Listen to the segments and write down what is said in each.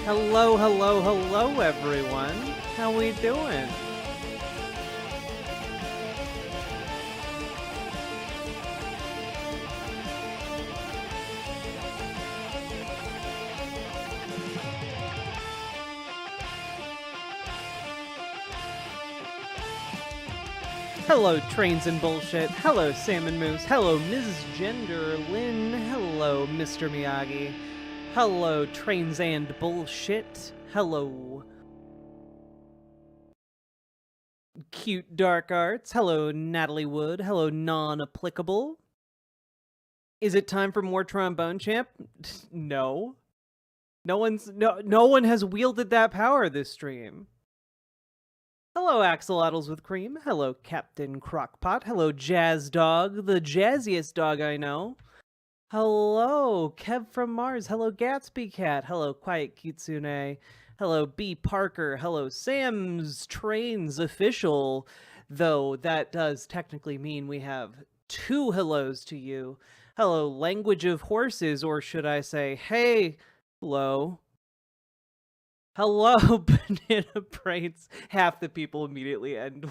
Hello, hello, hello, everyone. How we doing? Hello, Trains and Bullshit. Hello, Salmon Moose. Hello, Ms. Gender Lynn. Hello, Mr. Miyagi. Hello, Trains and Bullshit. Hello, Cute Dark Arts. Hello, Natalie Wood. Hello, Non-Applicable. Is it time for more Trombone Champ? No. No one has wielded that power this stream. Hello, Axolotls with Cream. Hello, Captain Crockpot. Hello, Jazz Dog, the jazziest dog I know. Hello, Kev from Mars. Hello, Gatsby Cat. Hello, Quiet Kitsune. Hello, B. Parker. Hello, Sam's Trains Official. Though that does technically mean we have two hellos to you. Hello, Language of Horses, or should I say, hey, hello. Hello, Banana Brains. Half the people immediately end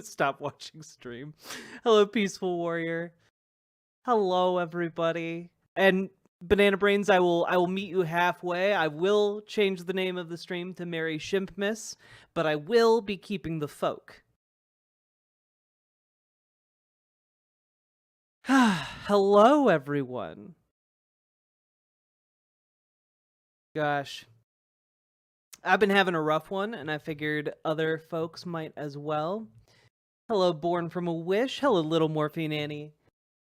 stop watching stream. Hello, Peaceful Warrior. Hello, everybody. And Banana Brains, I will meet you halfway. I will change the name of the stream to Mary Shimpmas, but I will be keeping the folk. Hello, everyone. Gosh. I've been having a rough one, and I figured other folks might as well. Hello, Born from a Wish. Hello, Little Morphine Annie.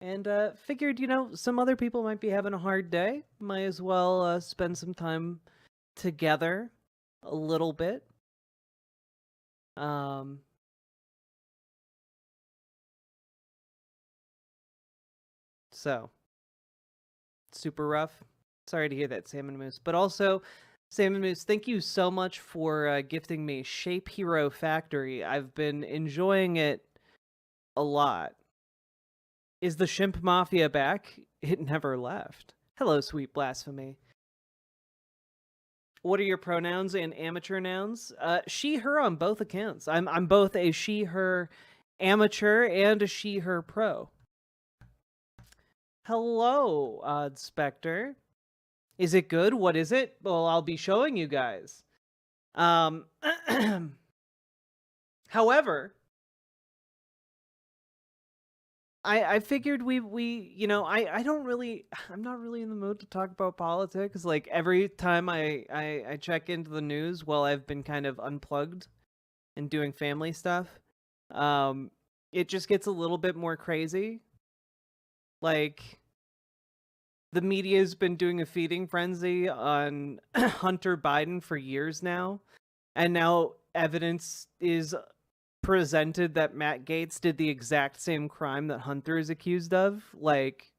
And figured, some other people might be having a hard day. Might as well spend some time together a little bit. So, super rough. Sorry to hear that, Salmon Moose. But also, Salmon Moose, thank you so much for gifting me Shape Hero Factory. I've been enjoying it a lot. Is the Shimp Mafia back? It never left. Hello, Sweet Blasphemy. What are your pronouns and amateur nouns? She, her on both accounts. I'm both a she, her amateur and a she, her pro. Hello, Odd Spectre. Is it good? What is it? Well, I'll be showing you guys. However, I figured I'm not really in the mood to talk about politics. Like every time I check into the news while I've been kind of unplugged and doing family stuff, it just gets a little bit more crazy. Like, the media's been doing a feeding frenzy on Hunter Biden for years now, and now evidence is presented that Matt Gaetz did the exact same crime that Hunter is accused of. Like,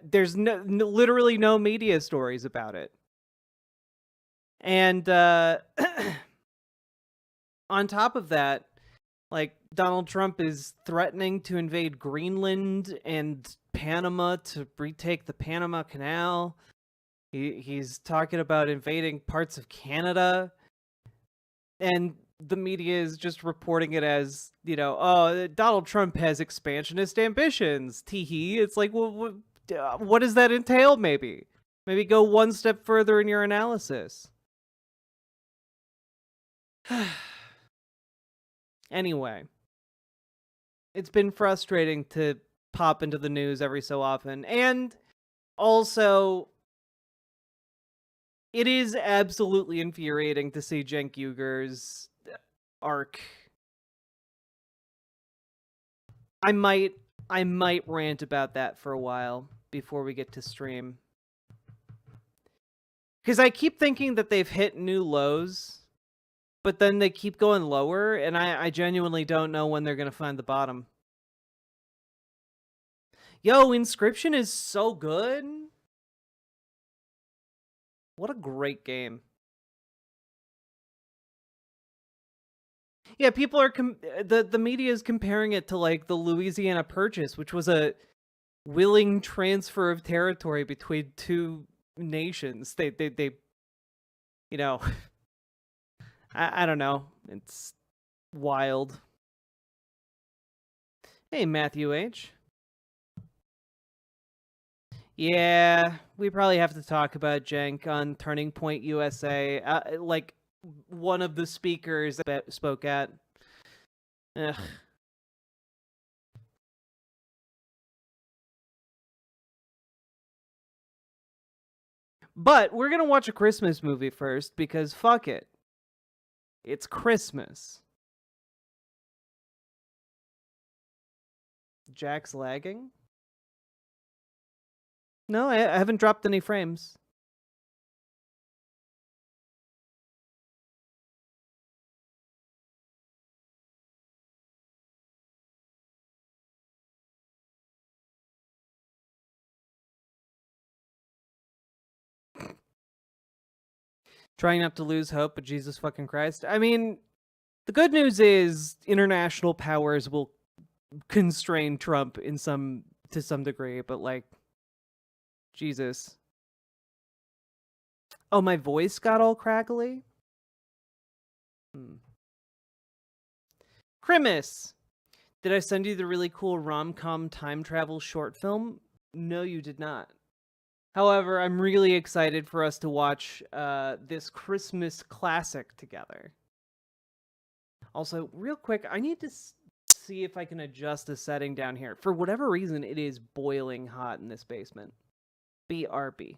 there's literally no media stories about it. And on top of that, like, Donald Trump is threatening to invade Greenland and Panama to retake the Panama Canal. He's talking about invading parts of Canada. And the media is just reporting it as, Donald Trump has expansionist ambitions. Teehee. It's like, well, what does that entail, maybe? Maybe go one step further in your analysis. Anyway, it's been frustrating to pop into the news every so often. And also, it is absolutely infuriating to see Cenk Uyghur's arc. I might rant about that for a while before we get to stream. Because I keep thinking that they've hit new lows, but then they keep going lower, and I genuinely don't know when they're going to find the bottom. Yo, Inscription is so good. What a great game. Yeah, people are the media is comparing it to like the Louisiana Purchase, which was a willing transfer of territory between two nations. They you know, I don't know. It's wild. Hey, Matthew H. Yeah, we probably have to talk about Jenk on Turning Point USA. Like, one of the speakers that spoke at. Ugh. But we're gonna watch a Christmas movie first because fuck it. It's Christmas. Jack's lagging? No, I haven't dropped any frames. Trying not to lose hope, but Jesus fucking Christ. I mean, the good news is international powers will constrain Trump to some degree, but like, Jesus. Oh, my voice got all crackly? Crimis! Did I send you the really cool rom-com time travel short film? No, you did not. However, I'm really excited for us to watch this Christmas classic together. Also, real quick, I need to see if I can adjust the setting down here. For whatever reason, it is boiling hot in this basement. BRB.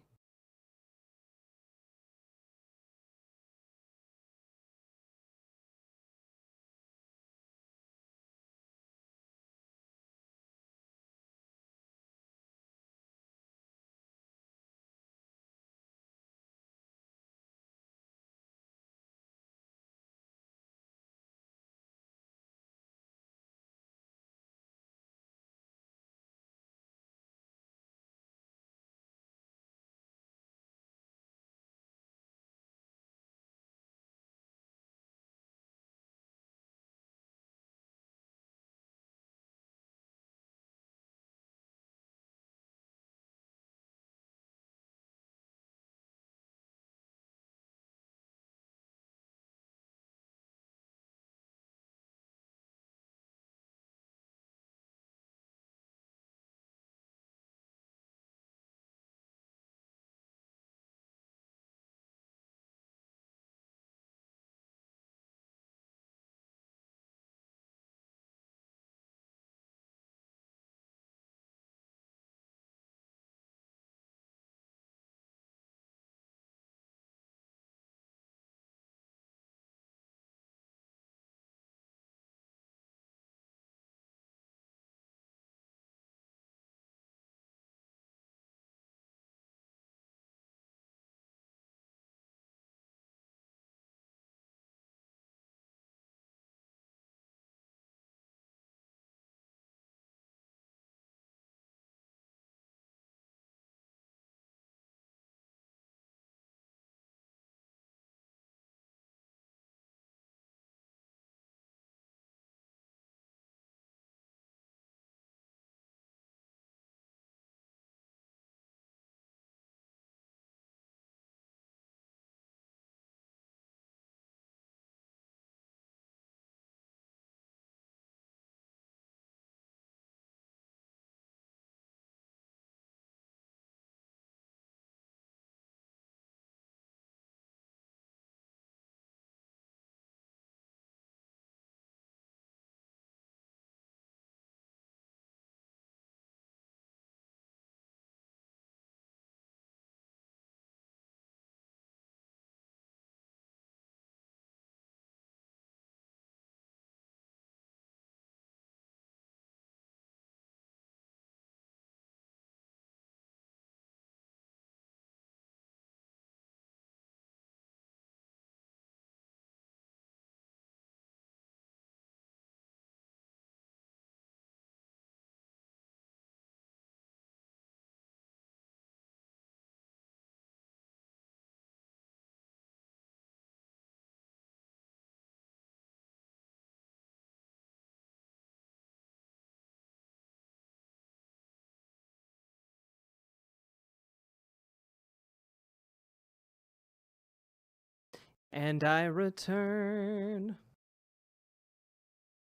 And I return.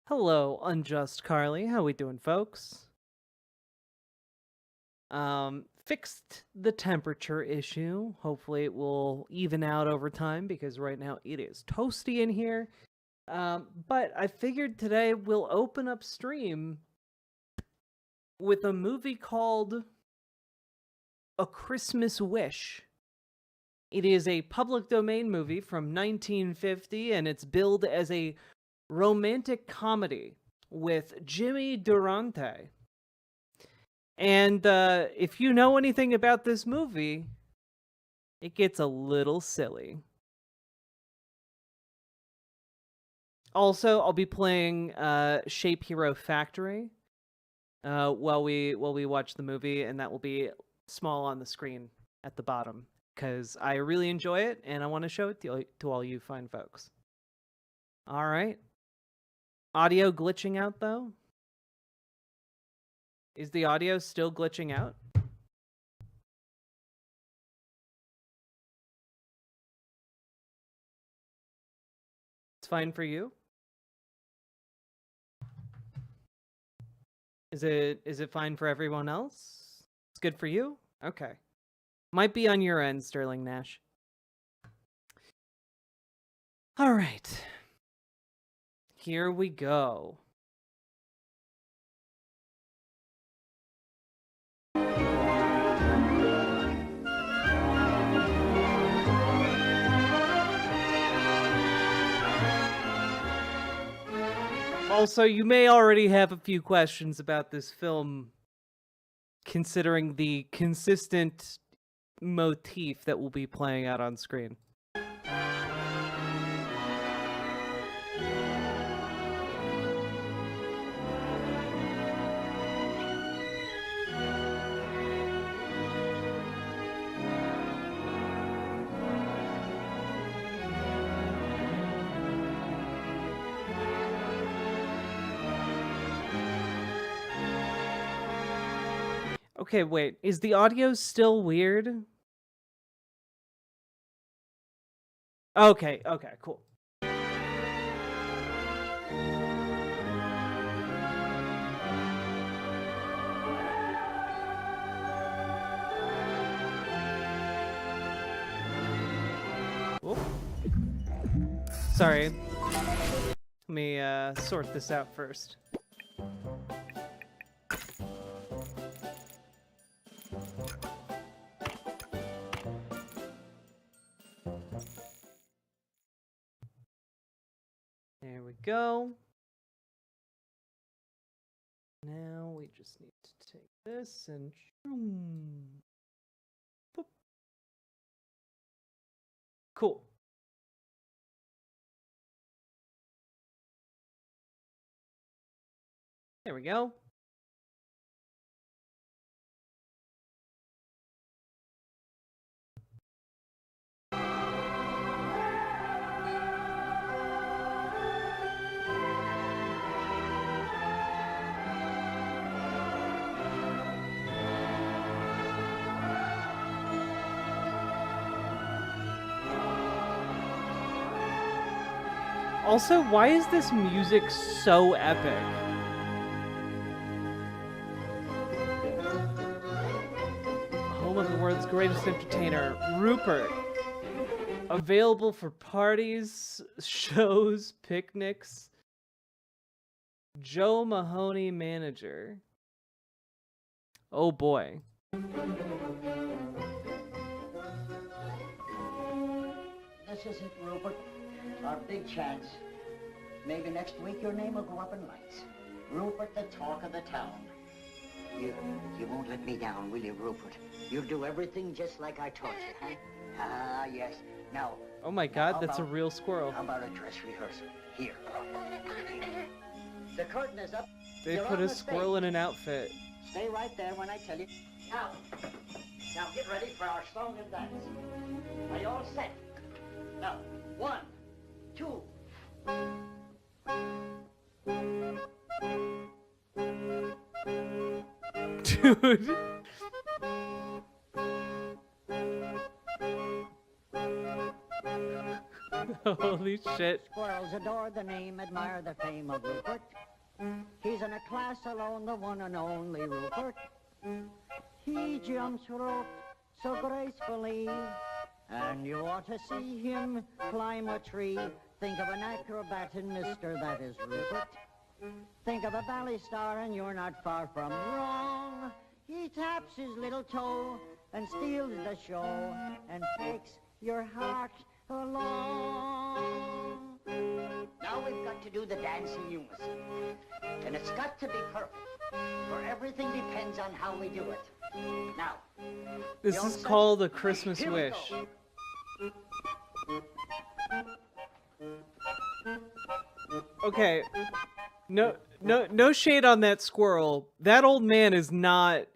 Hello, Unjust Carly. How we doing, folks? Fixed the temperature issue. Hopefully it will even out over time because right now it is toasty in here. But I figured today we'll open up stream with a movie called A Christmas Wish. It is a public domain movie from 1950, and it's billed as a romantic comedy with Jimmy Durante. And if you know anything about this movie, it gets a little silly. Also, I'll be playing Shape Hero Factory while we watch the movie, and that will be small on the screen at the bottom because I really enjoy it and I want to show it to all you fine folks. All right. Audio glitching out though? Is the audio still glitching out? It's fine for you? Is it fine for everyone else? It's good for you? Okay. Might be on your end, Sterling Nash. All right. Here we go. Also, you may already have a few questions about this film, considering the consistent motif that will be playing out on screen. Okay, wait. Is the audio still weird? Okay, cool. Whoop. Sorry. Let me sort this out first. There we go. Now we just need to take this and boop. Cool. There we go. Also, why is this music so epic? Home of the world's greatest entertainer, Rupert. Available for parties, shows, picnics. Joe Mahoney manager. Oh boy. This is it, Rupert. Our big chance. Maybe next week your name will go up in lights. Rupert, the talk of the town. You won't let me down, will you, Rupert? You'll do everything just like I taught you, huh? Ah, yes. Now... Oh my god, that's a real squirrel. How about a dress rehearsal? Here. The curtain is up. They put a squirrel in an outfit. Stay right there when I tell you. Now get ready for our song and dance. Are you all set? Now, 1, 2. Dude. Holy shit. Squirrels adore the name, admire the fame of Rupert. He's in a class alone, the one and only Rupert. He jumps rope so gracefully, and you ought to see him climb a tree. Think of an acrobat and mister, that is Rupert. Think of a ballet star and you're not far from wrong. He taps his little toe and steals the show and takes your heart along. Now we've got to do the dance in unison. And it's got to be perfect, for everything depends on how we do it. Now, This is called a Christmas here we wish. go. Okay. No shade on that squirrel. That old man is not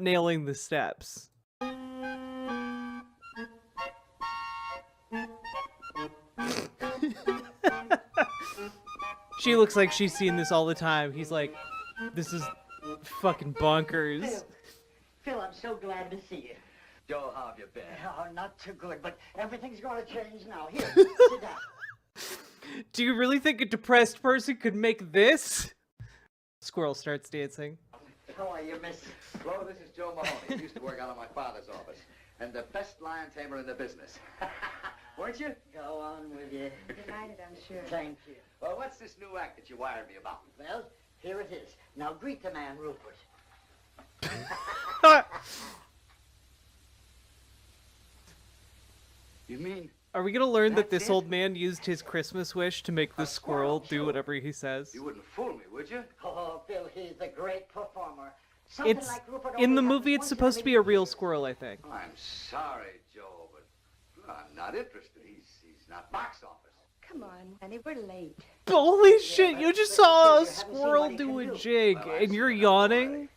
nailing the steps. She looks like she's seen this all the time. He's like, this is fucking bonkers. Phil, I'm so glad to see you. Joe, how have you been? Oh, not too good, but everything's going to change now. Here, sit down. Do you really think a depressed person could make this? Squirrel starts dancing. How are you, miss? Hello, this is Joe Mahoney. He used to work out of my father's office. And the best lion tamer in the business. Weren't you? Go on with you. Delighted, I'm sure. Thank you. Well, what's this new act that you wired me about? Well, here it is. Now greet the man, Rupert. You mean? Are we gonna learn that That's this it? old man used his Christmas wish to make the squirrel do sure. whatever he says? You wouldn't fool me, would you? Oh, Phil, he's a great performer. Something It's like Rupert in the only movie. happens It's supposed once to be a every real year. squirrel, I think. Oh, I'm sorry, Joe, but I'm not interested. He's not box office. Come on, honey, we're late. Holy shit! You just saw a you haven't seen squirrel what he do can a do. jig, Well, I and you're see that yawning. already.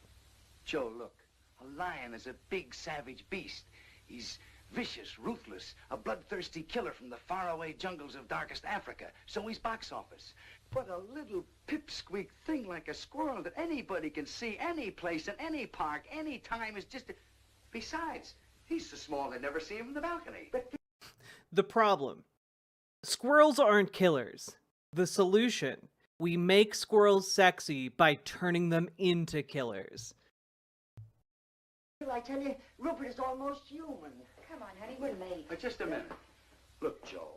Joe, look. A lion is a big, savage beast. He's vicious, ruthless, a bloodthirsty killer from the faraway jungles of darkest Africa. So he's box office. But a little pipsqueak thing like a squirrel that anybody can see any place, in any park, any time is just... Besides, he's so small they'd never see him from the balcony. But The problem: squirrels aren't killers. The solution: we make squirrels sexy by turning them into killers. Phil, I tell you, Rupert is almost human. Come on, honey, we're late. But just a minute. Look, Joe,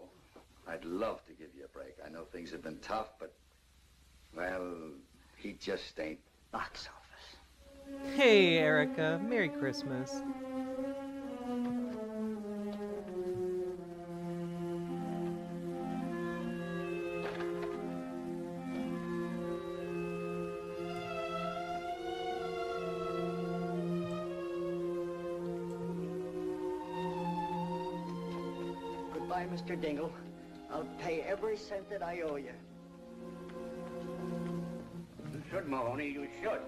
I'd love to give you a break. I know things have been tough, but, well, he just ain't box office. Hey, Erica. Merry Christmas. Goodbye, Mr. Dingle. I'll pay every cent that I owe you. You should, Mahoney, you should.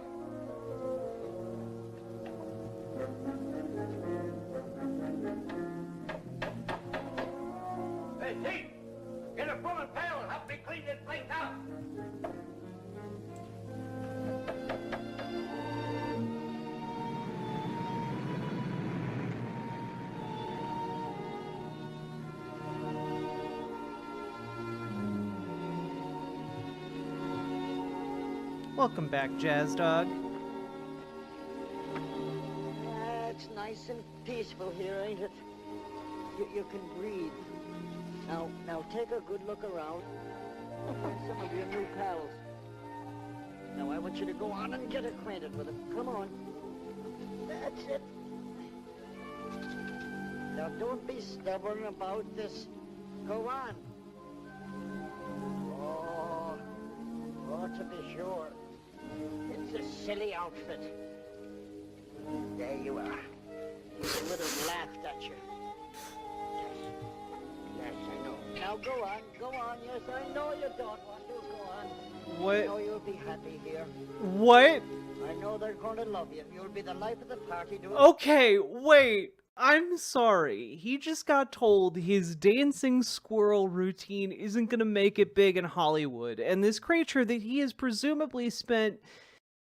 Hey, Chief! Get a broom and pail and help me clean this place out! Welcome back, Jazz Dog. It's nice and peaceful here, ain't it? You can breathe. Now take a good look around. Find some of your new pals. Now I want you to go on and get acquainted with them. Come on. That's it. Now don't be stubborn about this. Go on. Oh, to be sure. It's a silly outfit. There you are. He would have laughed at you. Yes, I know. Now go on. Yes, I know you don't want to. Go on. I What? know you'll be happy here. What? I know they're going to love you. You'll be the life of the party, doing. Okay, wait. I'm sorry. He just got told his dancing squirrel routine isn't gonna make it big in Hollywood, and this creature that he has presumably spent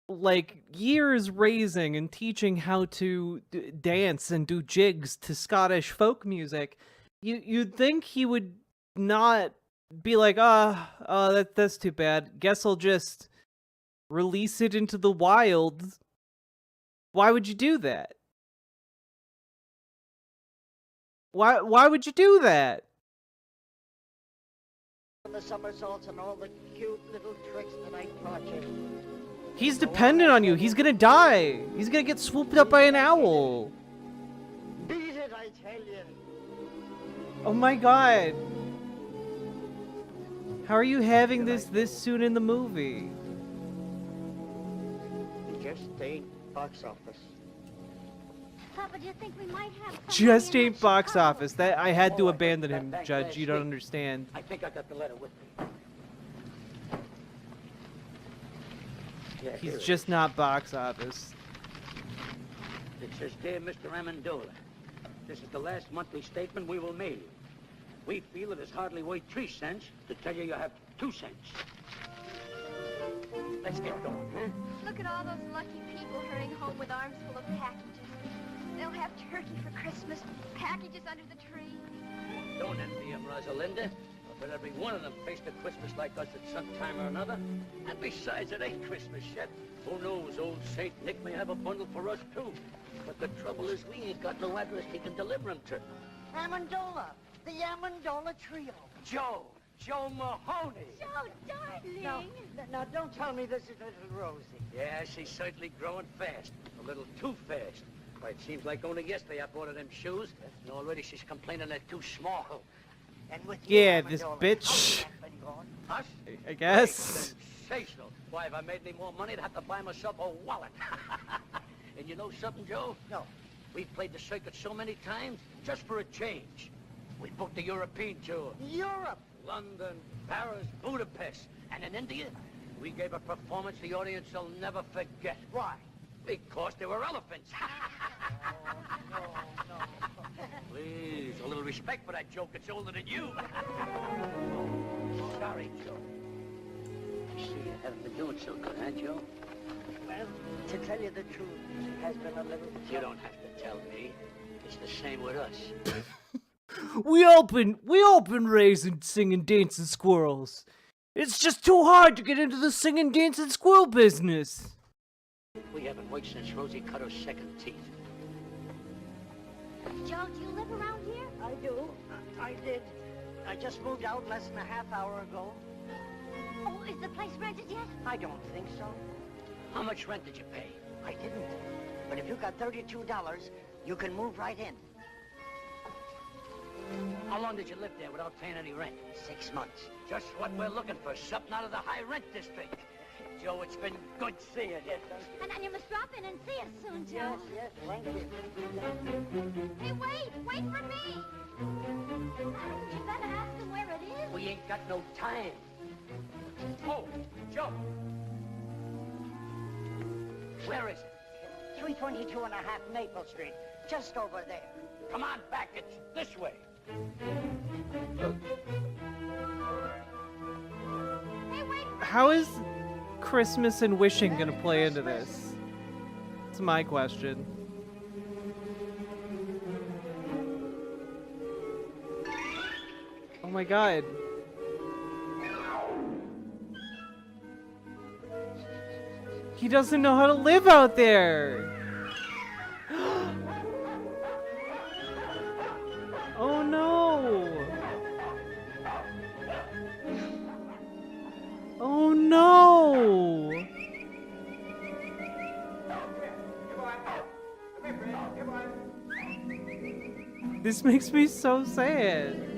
like years raising and teaching how to dance and do jigs to Scottish folk music, you'd think he would not be like, that's too bad. Guess I'll just release it into the wild. Why would you do that? Why would you do that? The somersaults and all the cute little tricks that I taught you. He's dependent on you. He's gonna die. He's gonna get swooped up by an owl. Beat it, I tell you. Oh my god. How are you having this soon in the movie? It just ain't box office. Papa, do you think we might have Just ain't box office. That I had to abandon him, Judge. You don't understand. I think I got the letter with me. Yeah, here He's it just not box office. It says, Dear Mr. Amendola, this is the last monthly statement we will mail you. We feel it is hardly worth 3 cents to tell you you have 2 cents. Let's get going, huh? Look at all those lucky people hurrying home with arms full of packages. They'll have turkey for Christmas, packages under the tree. Don't envy them, Rosalinda. But every one of them faced a Christmas like us at some time or another. And besides, it ain't Christmas yet. Who knows, old Saint Nick may have a bundle for us, too. But the trouble is we ain't got no address he can deliver them to. Amendola, the Amendola Trio. Joe Mahoney. Joe, darling! Now, don't tell me this is little Rosie. Yeah, she's certainly growing fast. A little too fast. Why, it seems like only yesterday I bought her them shoes, and already she's complaining they're too small. And with Yeah, you, this Amendola, bitch. how long has been gone? Us? I guess. Sensational. Why, if I made any more money, I'd have to buy myself a wallet. And you know something, Joe? No. We've played the circuit so many times, just for a change. We booked the European tour. Europe. London, Paris, Budapest. And in India, we gave a performance the audience will never forget. Why? Because there were elephants. No. Please, a little respect for that joke. It's older than you. Sorry, Joe. I see you haven't been doing so good, huh, Joe? Well, to tell you the truth, it has been a little... You don't have to tell me. It's the same with us. We all been raising singing, dancing squirrels. It's just too hard to get into the singing, dancing squirrel business. We haven't worked since Rosie cut her second teeth. Joe, do you live around here? I do. I did. I just moved out less than a half hour ago. Oh, is the place rented yet? I don't think so. How much rent did you pay? I didn't. But if you got $32, you can move right in. How long did you live there without paying any rent? 6 months. Just what we're looking for, something out of the high rent district. Joe, it's been good seeing you. And you must drop in and see us soon, Joe. Yes, thank you. Hey, wait for me! You better ask him where it is. We ain't got no time. Oh, Joe. Where is it? 322 and a half Maple Street. Just over there. Come on back, it's this way. Hey, wait for How is Christmas and wishing gonna play into this? That's my question. Oh my god. He doesn't know how to live out there. Oh no. Oh no. This makes me so sad.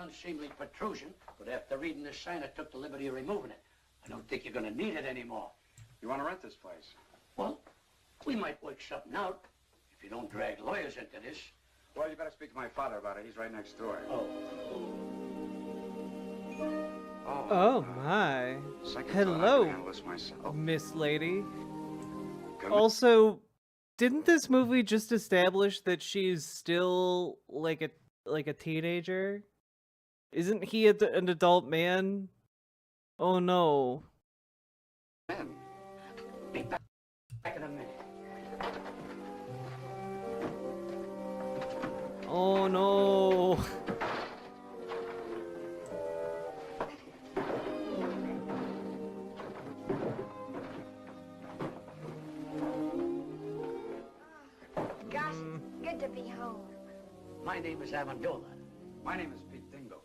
unseemly protrusion, but after reading this sign, I took the liberty of removing it. I don't think you're gonna need it anymore. You want to rent this place? Well, we might work something out if you don't drag lawyers into this. Well, you better speak to my father about it. He's right next door. Oh. Oh my. Second Hello, thought, I can handle this myself. Miss Lady. Good. Also, didn't this movie just establish that she's still like a teenager? Isn't he an adult man? Oh no. Man. Be back in a minute. Oh no. Gosh, it's good to be home. My name is Amendola. My name is Pete Dingo.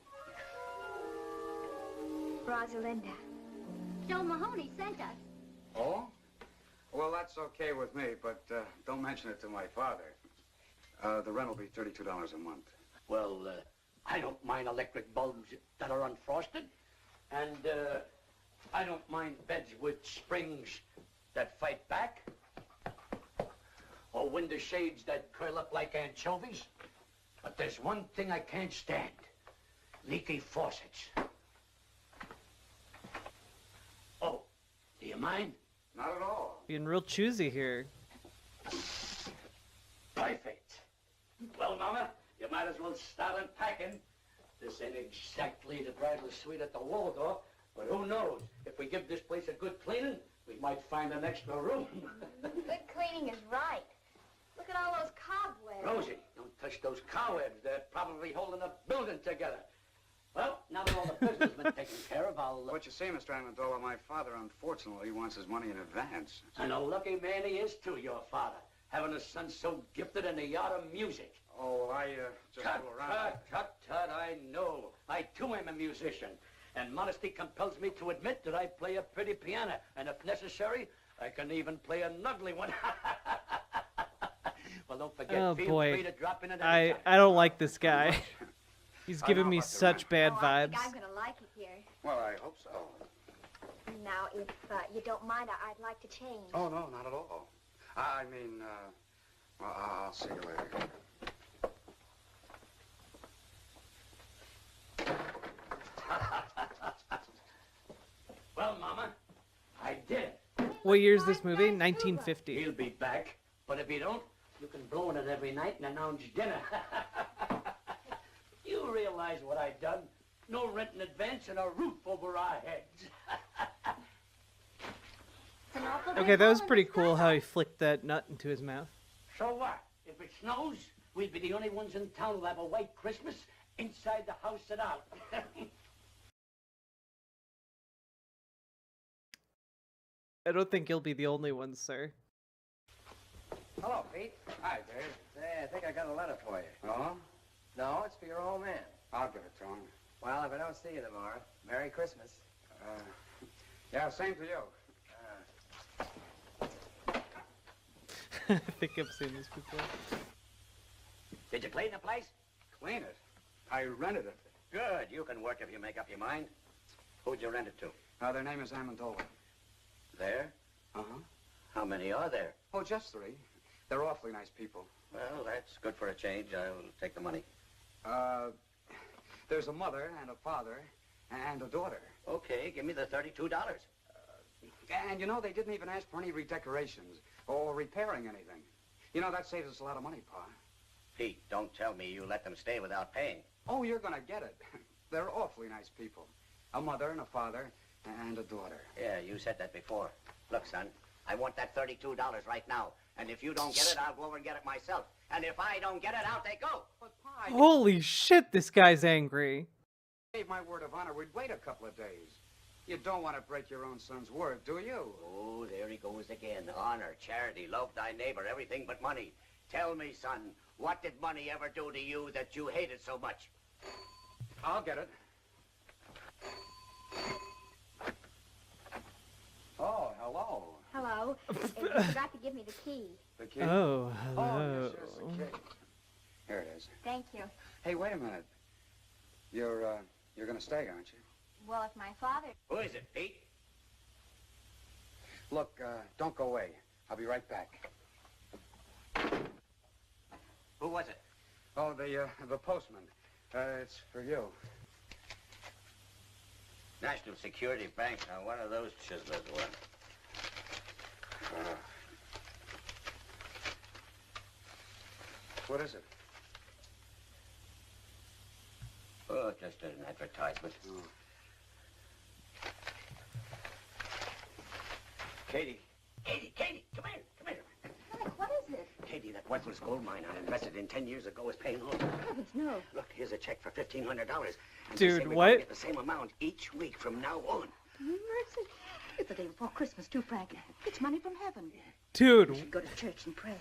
Rosalinda. Joe Mahoney sent us. Oh? Well, that's okay with me, but don't mention it to my father. The rent will be $32 a month. Well, I don't mind electric bulbs that are unfrosted. And I don't mind beds with springs that fight back. Or window shades that curl up like anchovies. But there's one thing I can't stand. Leaky faucets. Oh, do you mind? Not at all. Being real choosy here. Perfect. Well, Mama, you might as well start unpacking. This ain't exactly the bridal suite at the Waldorf, but who knows? If we give this place a good cleaning, we might find an extra room. Good cleaning is right. Look at all those cobwebs. Rosie, don't touch those cobwebs. They're probably holding the building together. Well, now that all the business has been taken care of, I'll... What you see, Mr. Amendola, my father, unfortunately, wants his money in advance. And a lucky man he is, too, your father. Having a son so gifted in the art of music. Oh, I just Tut, fool around. tut, I know. I, too, am a musician. And modesty compels me to admit that I play a pretty piano. And if necessary, I can even play an ugly one. Well, don't forget, Oh feel boy. free to drop in at I any time. don't like this guy. He's I giving know me about the such rent. bad Oh, I think vibes. I'm gonna like it here. Well, I hope so. Now, if you don't mind, I'd like to change. Oh, no, not at all. I mean, well, I'll see you later. Well, Mama, I did it. What year is this movie? 1950. He'll be back. But if he don't, you can blow in it every night and announce dinner. You realize what I done? No rent in advance and a roof over our heads. It's an awful Okay, big that was hole in pretty the cool sky. how he flicked that nut into his mouth. So what? If it snows, we'll be the only ones in town who'll have a white Christmas inside the house and out. I don't think you'll be the only one, sir. Hello, Pete. Hi, Dave. Say, I think I got a letter for you. Oh? No, it's for your old man. I'll give it to him. Well, if I don't see you tomorrow, Merry Christmas. Yeah, same to you. I think I've seen this before. Did you clean the place? Clean it. I rented it. Good. You can work if you make up your mind. Who'd you rent it to? Their name is Amendola. There? Uh-huh. How many are there? Oh, just 3. They're awfully nice people. Well, that's good for a change. I'll take the money. There's a mother and a father and a daughter. Okay, give me the $32. And, you know, they didn't even ask for any redecorations or repairing anything. You know, that saves us a lot of money, Pa. Pete, don't tell me you let them stay without paying. Oh, you're gonna get it. They're awfully nice people. A mother and a father and a daughter. Yeah, you said that before. Look, son, I want that $32 right now. And if you don't get it, I'll go over and get it myself. And if I don't get it, out they go. But, Pa, Holy shit, this guy's angry. I gave my word of honor. We'd wait a couple of days. You don't want to break your own son's word, do you? Oh, there he goes again. Honor, charity, love thy neighbor, everything but money. Tell me, son, what did money ever do to you that you hated so much? I'll get it. Oh, hello. Hello. You forgot to give me the key. The key? Oh, Oh, hello. yes, here's the key. Here it is. Thank you. Hey, wait a minute. You're gonna stay, aren't you? Well, if my father... Who is it, Pete? Look, don't go away. I'll be right back. Who was it? Oh, the postman. It's for you. National Security Bank. Now, what are those chiselers worth? What is it? Oh, just an advertisement. Oh. Katie, come here. Frank, what is it? Katie, that worthless gold mine I invested in 10 years ago is paying off. Heavens, no. Look, here's a check for $1,500. And Dude, they say we're what? gonna get the same amount each week from now on. Mercy. It's the day before Christmas, too, Frank. It's money from heaven. Dude, You should go to church and pray.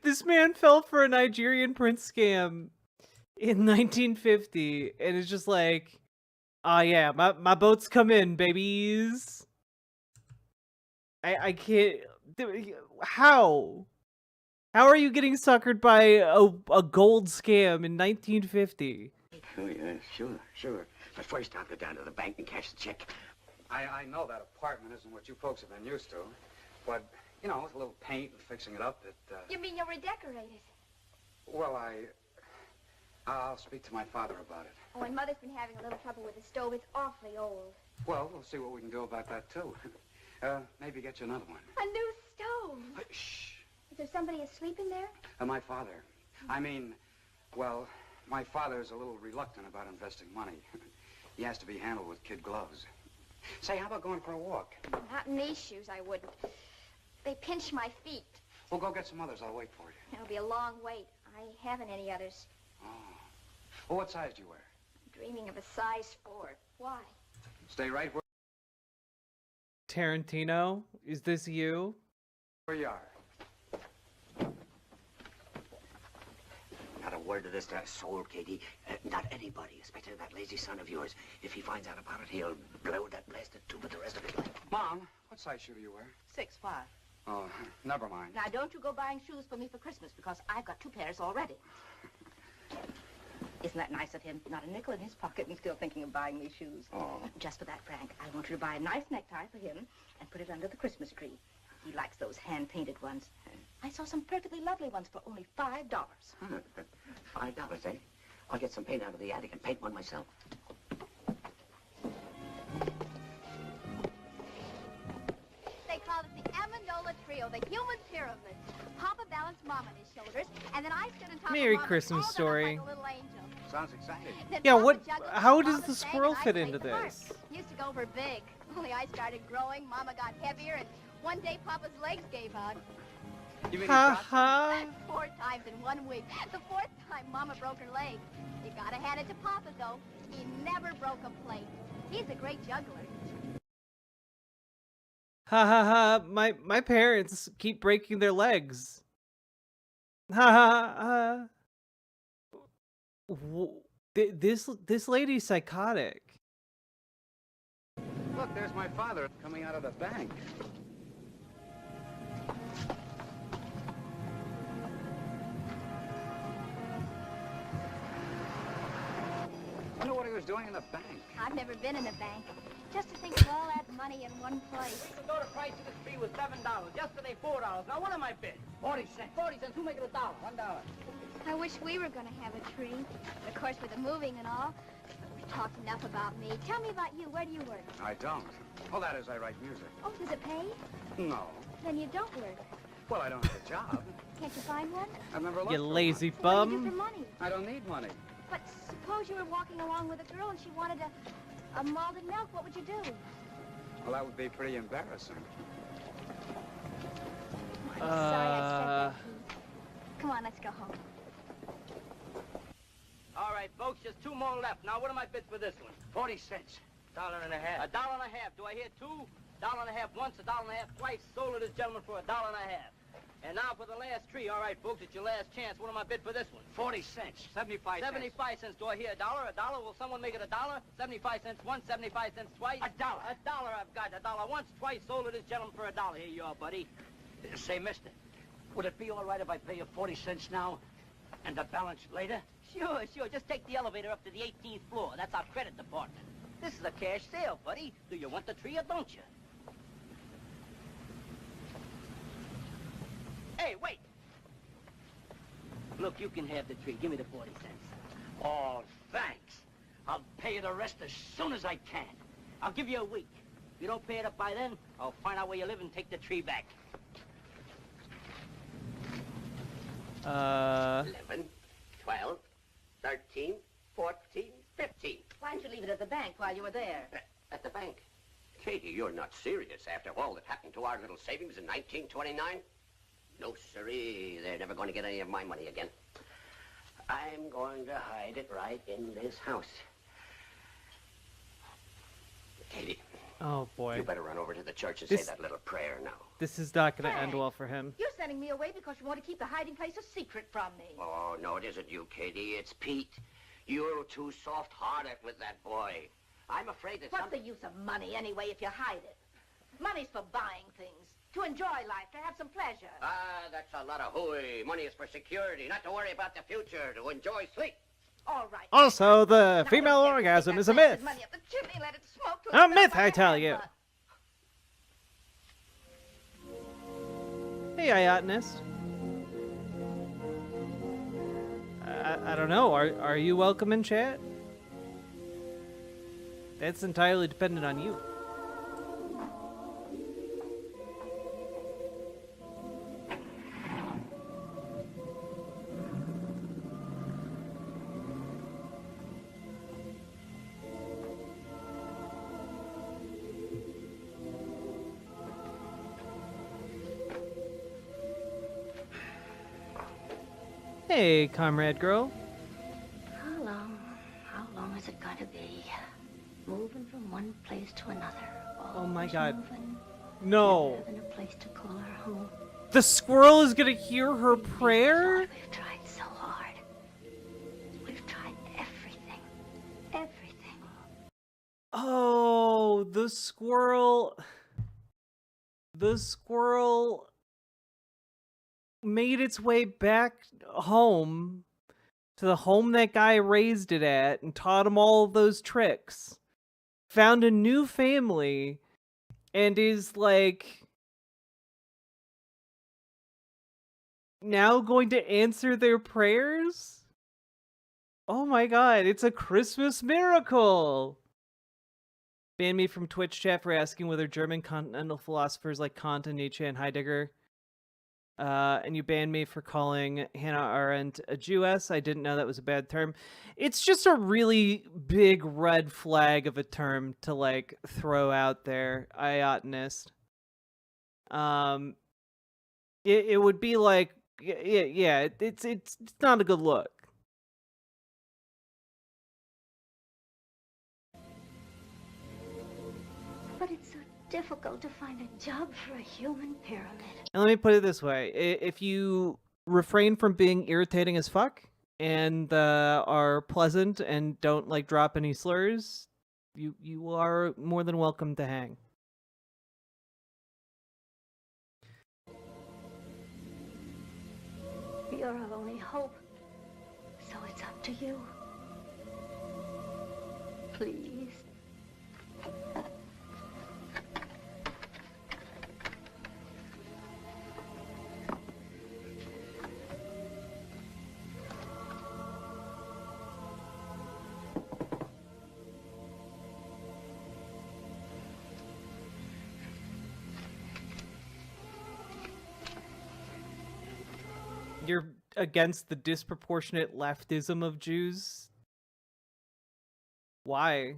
this man fell for a Nigerian prince scam in 1950, and it's just like, oh yeah, my boats come in, babies. I can't. How are you getting suckered by a gold scam in 1950? Oh, yeah, sure. But first, I'll go down to the bank and cash the check. I know that apartment isn't what you folks have been used to, but, you know, with a little paint and fixing it up, You mean you'll redecorate it? well, I'll speak to my father about it. Oh, and Mother's been having a little trouble with the stove. It's awfully old. Well, we'll see what we can do about that, too. Maybe get you another one. A new stove. Shh. Is there somebody asleep in there? My father. I mean, well, my father's a little reluctant about investing money. He has to be handled with kid gloves. Say, how about going for a walk? Not in these shoes, I wouldn't. They pinch my feet. We'll go get some others. I'll wait for you. It'll be a long wait. I haven't any others. Oh. Well, what size do you wear? I'm dreaming of a size 4. Why? Stay right Tarantino, is this you? where you are. Not a word of this to a soul, Katie. Not anybody, especially that lazy son of yours. If he finds out about it, he'll blow that blasted tube for the rest of his life. Mom, what size shoe do you wear? 6'5". Oh, never mind. Now, don't you go buying shoes for me for Christmas, because I've got 2 pairs already. Isn't that nice of him? Not a nickel in his pocket and still thinking of buying me shoes. Oh. Just for that, Frank, I want you to buy a nice necktie for him and put it under the Christmas tree. He likes those hand-painted ones. I saw some perfectly lovely ones for only $5. Huh, $5, eh? I'll get some paint out of the attic and paint one myself. They call it the Amendola Trio, the human pyramid. Papa balanced Mom on his shoulders, and then I stood on top Merry of Mom Christmas all story. like a little angel. Sounds exciting. Then Yeah, Papa what? juggled, How does Mama the sang, squirrel and I fit played into the harp. this? Used to go for big. Only I started growing, Mama got heavier, and one day Papa's legs gave out. You mean Ha ha. 4 times in 1 week. The 4th time, Mama broke her leg. You gotta hand it to Papa, though. He never broke a plate. He's a great juggler. Ha ha ha. My parents keep breaking their legs. Ha ha ha. This lady's psychotic. Look, there's my father coming out of the bank. I wonder what he was doing in the bank. I've never been in a bank. Just to think of all that money in one place. The daughter price of this tree was $7. Yesterday, $4. Now, what am I bid? 40 cents. 40 cents. Who make it $1? $1. I wish we were gonna have a tree. Of course, with the moving and all. But we've talked enough about me. Tell me about you. Where do you work? I don't. Well, that is, I write music. Oh, does it pay? No. Then you don't work. Well, I don't have a job. Can't you find one? I've never looked You for lazy So what do you do bum. for money? one. I don't need money. But suppose you were walking along with a girl and she wanted a malted milk. What would you do? Well, that would be pretty embarrassing. I'm sorry I said that, Pete. Come on, let's go home. All right, folks, just 2 more left. Now, what am I bid for this one? 40 cents. $1.50. $1.50. Do I hear 2? $1.50 once, $1.50 twice. Sold to this gentleman for $1.50. And now for the last tree. All right, folks, it's your last chance. What am I bid for this one? 40 cents. 75 cents. 75 cents. Do I hear $1? $1? Will someone make it $1? 75 cents once, 75 cents twice. $1. $1 I've got. $1 once, twice. Sold to this gentleman for $1. Here you are, buddy. Say, mister, would it be all right if I pay you 40 cents now? And the balance later? Sure. Just take the elevator up to the 18th floor. That's our credit department. This is a cash sale, buddy. Do you want the tree or don't you? Hey, wait! Look, you can have the tree. Give me the 40 cents. Oh, thanks. I'll pay you the rest as soon as I can. I'll give you a week. If you don't pay it up by then, I'll find out where you live and take the tree back. 11, 12, 13, 14, 15. Why didn't you leave it at the bank while you were there? At the bank. Katie, you're not serious after all that happened to our little savings in 1929? No, sirree. They're never going to get any of my money again. I'm going to hide it right in this house. Katie. Oh, boy. You better run over to the church and This- say that little prayer now. This is not going to Hey. end well for him. You're sending me away because you want to keep the hiding place a secret from me. Oh, no, it isn't you, Katie. It's Pete. You're too soft-hearted with that boy. I'm afraid that What's the use of money anyway if you hide it? Money's for buying things, to enjoy life, to have some pleasure. Ah, that's a lot of hooey. Money is for security, not to worry about the future, to enjoy sleep. All right. Also, the Now, female don't orgasm take is a that blasted myth. money up the chimney, let it smoke till A it melts myth, like I a tell hand you. butt. Hey, Iotanist. I don't know. Are you welcome in chat? That's entirely dependent on you. Hey, comrade girl. How long is it going to be? Moving from one place to another. Oh my Always God. moving, No. never having a place to call our home. The squirrel is gonna hear her prayer? Lord, we've tried so hard. We've tried everything. Everything. Oh, the squirrel. The squirrel made its way back home to the home that guy raised it at and taught him all of those tricks. Found a new family and is like now going to answer their prayers? Oh my God, it's a Christmas miracle. Banned me from Twitch chat for asking whether German continental philosophers like Kant and Nietzsche and Heidegger. And you banned me for calling Hannah Arendt a Jewess. I didn't know that was a bad term. It's just a really big red flag of a term to like throw out there, Iotanist. It would be like, yeah, it's not a good look. But it's so difficult to find a job for a human pyramid. And let me put it this way. If you refrain from being irritating as fuck and are pleasant and don't like drop any slurs, you are more than welcome to hang. You're our only hope. So it's up to you. Please. You're against the disproportionate leftism of Jews? Why?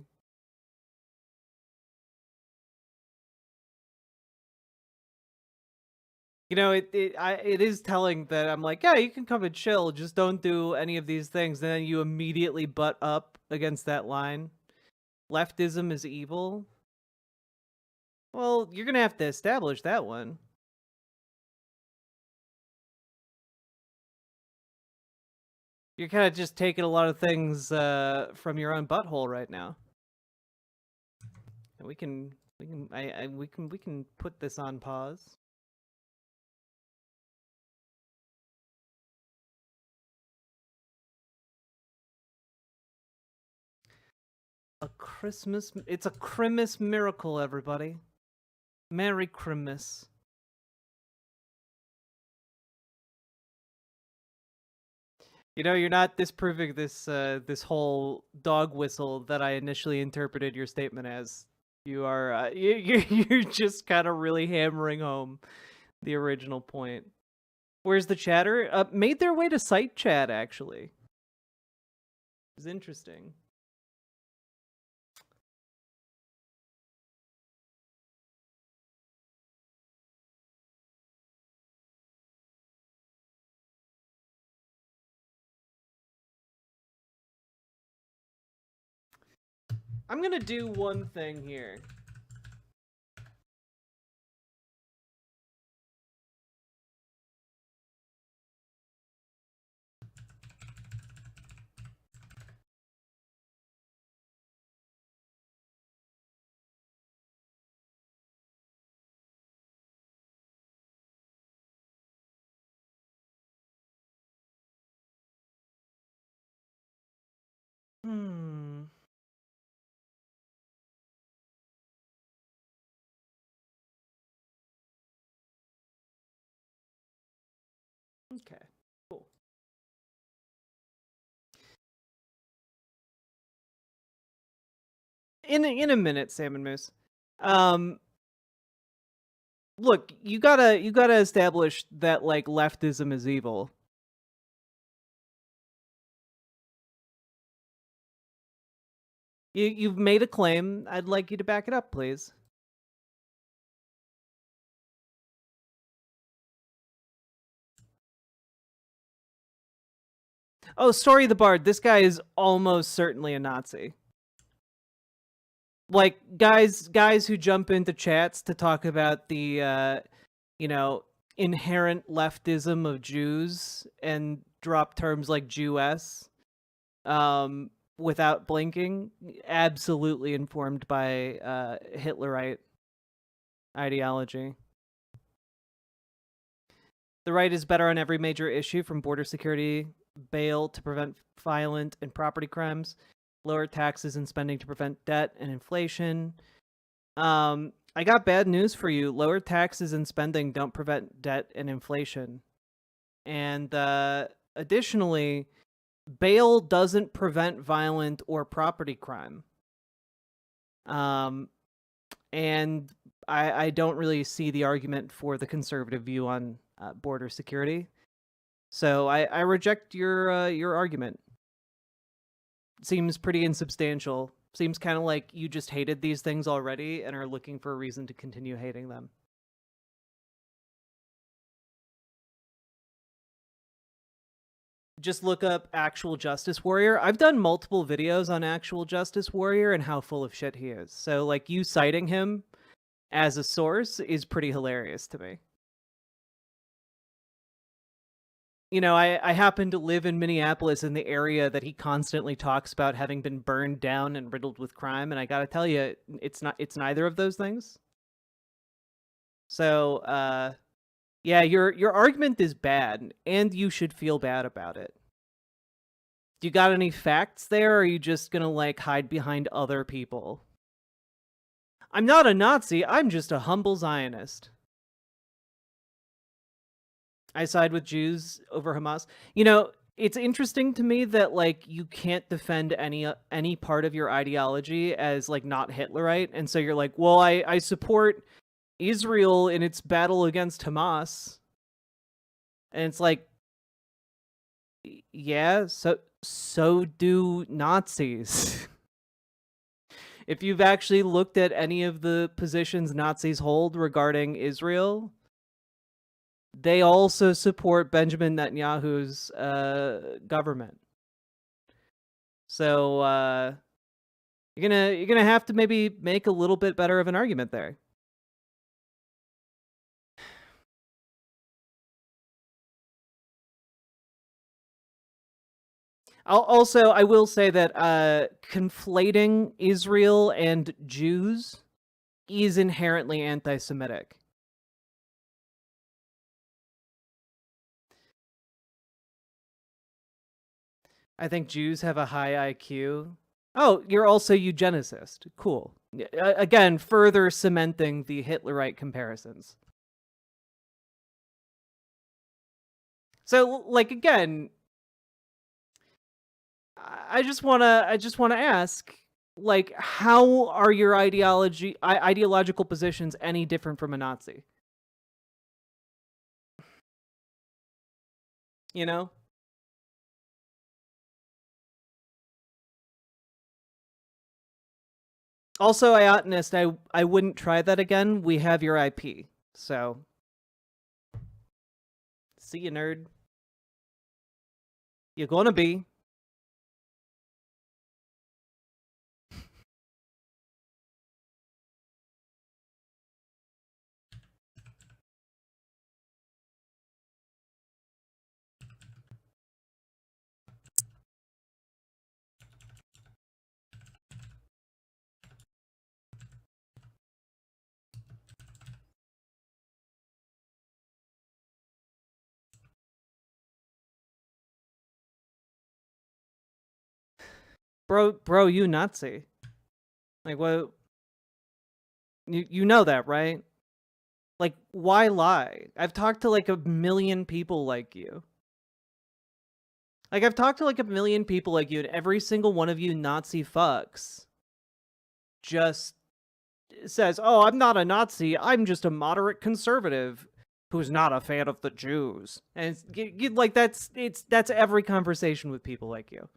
You know, it is telling that I'm like, yeah, you can come and chill, just don't do any of these things. And then you immediately butt up against that line. Leftism is evil. Well, you're gonna have to establish that one. You're kind of just taking a lot of things from your own butthole right now. And we can put this on pause. It's a Christmas miracle, everybody. Merry Christmas. You know, you're not disproving this this whole dog whistle that I initially interpreted your statement as. You are you're just kind of really hammering home the original point. Where's the chatter? Made their way to site chat, actually. It's interesting. I'm gonna do one thing here. Okay, cool. In a minute, Salmon Moose. Look, you gotta establish that like leftism is evil. You've made a claim. I'd like you to back it up, please. Oh, Story the Bard. This guy is almost certainly a Nazi. Like guys who jump into chats to talk about the you know, inherent leftism of Jews and drop terms like Jewess without blinking, absolutely informed by Hitlerite ideology. The right is better on every major issue, from border security, bail to prevent violent and property crimes, lower taxes and spending to prevent debt and inflation. I got bad news for you. Lower taxes and spending don't prevent debt and inflation. And additionally, bail doesn't prevent violent or property crime. And I don't really see the argument for the conservative view on border security. So I reject your argument. Seems pretty insubstantial. Seems kind of like you just hated these things already and are looking for a reason to continue hating them. Just look up Actual Justice Warrior. I've done multiple videos on Actual Justice Warrior and how full of shit he is. So, like, you citing him as a source is pretty hilarious to me. You know, I happen to live in Minneapolis, in the area that he constantly talks about having been burned down and riddled with crime, and I gotta tell you, it's neither of those things. So, yeah, your argument is bad, and you should feel bad about it. Do you got any facts there, or are you just gonna, like, hide behind other people? I'm not a Nazi, I'm just a humble Zionist. I side with Jews over Hamas. You know, it's interesting to me that, like, you can't defend any part of your ideology as, like, not Hitlerite, and so you're like, well, I support Israel in its battle against Hamas. And it's like, yeah, so do Nazis. If you've actually looked at any of the positions Nazis hold regarding Israel, they also support Benjamin Netanyahu's government. So you're gonna have to maybe make a little bit better of an argument there. I will say that conflating Israel and Jews is inherently anti-Semitic. I think Jews have a high IQ. Oh, you're also eugenicist. Cool. Again, further cementing the Hitlerite comparisons. So, like, again, I just wanna ask, like, how are your ideological positions any different from a Nazi? You know? Also, Iotanist, I wouldn't try that again. We have your IP, so see you, nerd. You're gonna be. Bro, you Nazi. Like, what? You know that, right? Like, why lie? I've talked to like a million people like you. Like, I've talked to like a million people like you, and every single one of you Nazi fucks just says, "Oh, I'm not a Nazi. I'm just a moderate conservative who's not a fan of the Jews." And like that's every conversation with people like you.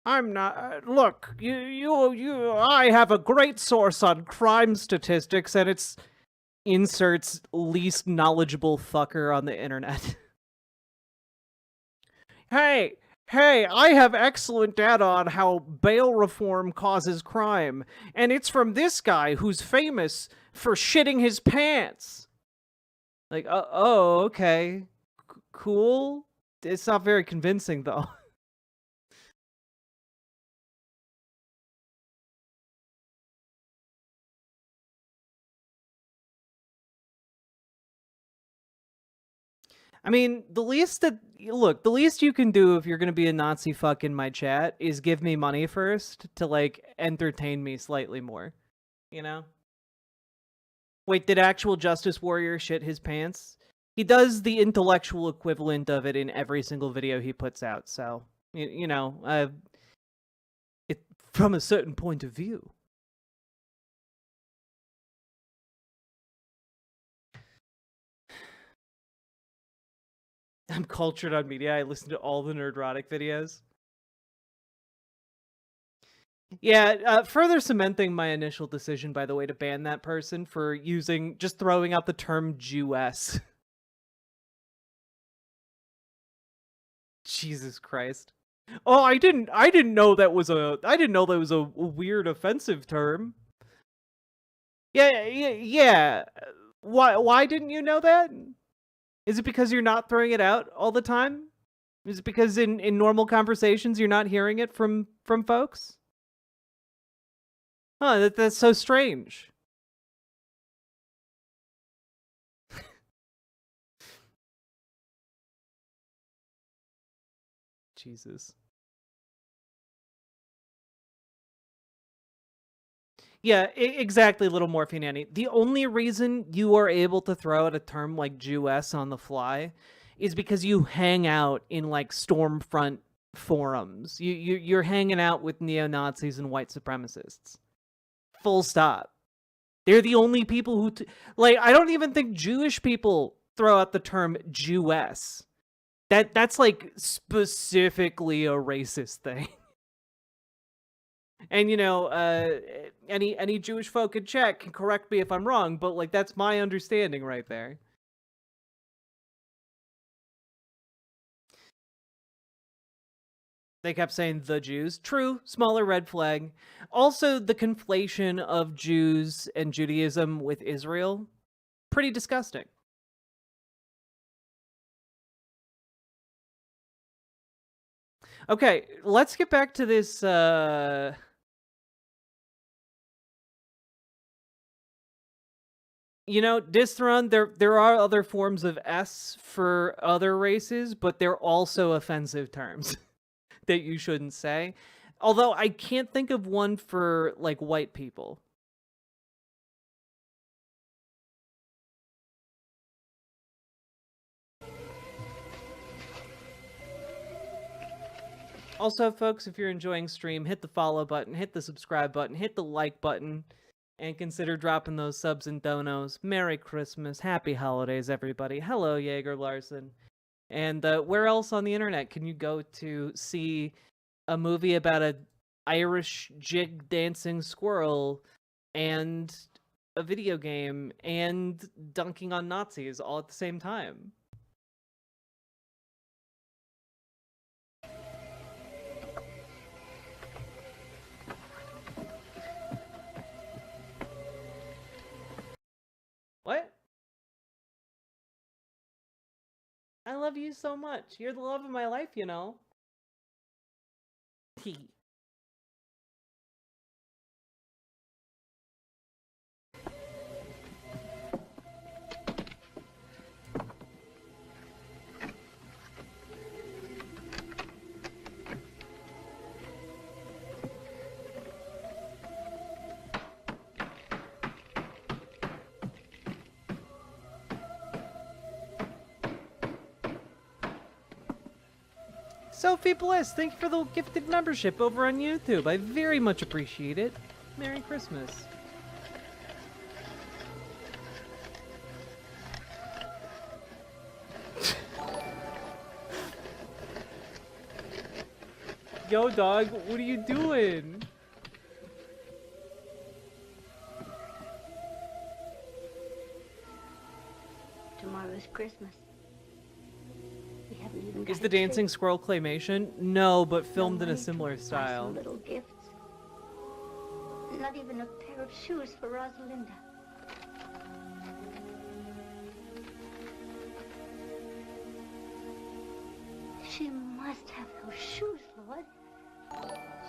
I'm not. Look, I have a great source on crime statistics, and it's inserts least knowledgeable fucker on the internet. Hey, I have excellent data on how bail reform causes crime, and it's from this guy who's famous for shitting his pants. Like, oh, okay, cool. It's not very convincing, though. I mean, the least you can do if you're gonna be a Nazi fuck in my chat is give me money first to, like, entertain me slightly more. You know? Wait, did actual Justice Warrior shit his pants? He does the intellectual equivalent of it in every single video he puts out, so, you know, it from a certain point of view. I'm cultured on media. I listen to all the Nerdrotic videos. Yeah, further cementing my initial decision, by the way, to ban that person for just throwing out the term Jewess. Jesus Christ. Oh, I didn't know that was a weird offensive term. Yeah. Why didn't you know that? Is it because you're not throwing it out all the time? Is it because in normal conversations you're not hearing it from folks? Huh, that's so strange. Jesus. Yeah, exactly, Little Morphine Annie. The only reason you are able to throw out a term like Jewess on the fly is because you hang out in, like, Stormfront forums. You're hanging out with neo-Nazis and white supremacists. Full stop. They're the only people who... like, I don't even think Jewish people throw out the term Jewess. That's, like, specifically a racist thing. And, you know, any Jewish folk in chat can correct me if I'm wrong, but, like, that's my understanding right there. They kept saying the Jews. True, smaller red flag. Also, the conflation of Jews and Judaism with Israel. pretty disgusting. Okay, let's get back to this, you know, Disthrun, there are other forms of S for other races, but they're also offensive terms that you shouldn't say. Although I can't think of one for, like, white people. Also, folks, if you're enjoying stream, hit the follow button, hit the subscribe button, hit the like button, and consider dropping those subs and donos. Merry Christmas, happy holidays, everybody. Hello, Jaeger Larson. And where else on the internet can you go to see a movie about a Irish jig dancing squirrel and a video game and dunking on Nazis all at the same time? What? I love you so much. You're the love of my life, you know. Sophie Bliss, thank you for the gifted membership over on YouTube. I very much appreciate it. Merry Christmas. Yo, dog, what are you doing? Tomorrow's Christmas. We haven't even Is got the a tree. dancing squirrel claymation? No, but filmed in a money to similar buy style. some little gifts. Not even a pair of shoes for Rosalinda. She must have those shoes, Lord.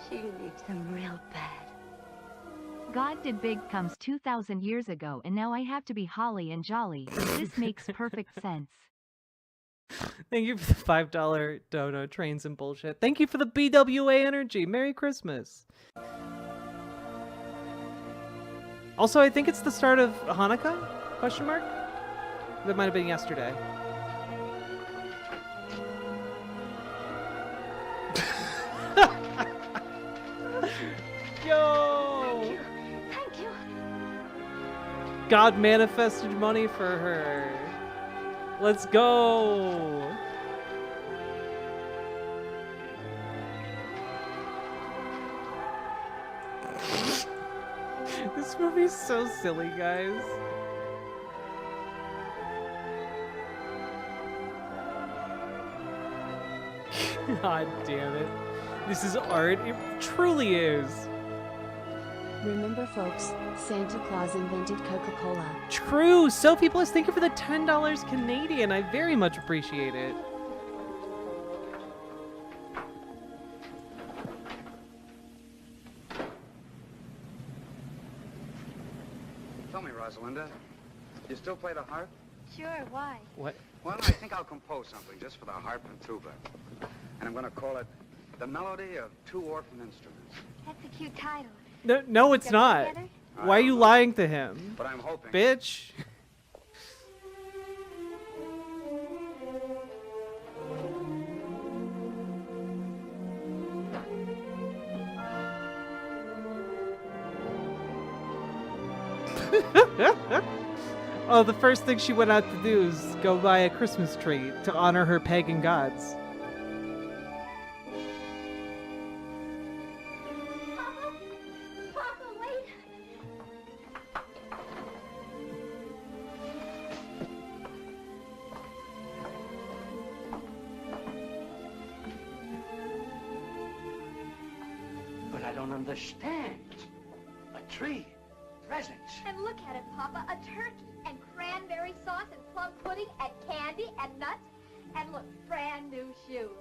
She needs them real bad. God did big comes 2,000 years ago and now I have to be holly and jolly. This makes perfect sense. Thank you for the $5 dono, trains and bullshit. Thank you for the BWA energy. Merry Christmas. Also, I think it's the start of Hanukkah? Question mark? That might have been yesterday. Yo! Thank you. Thank you. God manifested money for her. Let's go. This movie's so silly, guys. God damn it. This is art. It truly is. Remember, folks, Santa Claus invented Coca-Cola. True. Sophie Bliss, thank you for the $10 Canadian. I very much appreciate it. Tell me, Rosalinda, you still play the harp? Sure, why? What? Well, I think I'll compose something just for the harp and tuba. And I'm going to call it The Melody of Two Orphan Instruments. That's a cute title. No, it's Get not. together? Why are you lying to him? But I'm hoping. Bitch. Oh, the first thing she went out to do is go buy a Christmas tree to honor her pagan gods. Papa? Papa, wait! But I don't understand. A tree, presents. And look at it, Papa, a turkey and crab cranberry sauce and plum pudding and candy and nuts. And look, brand new shoes.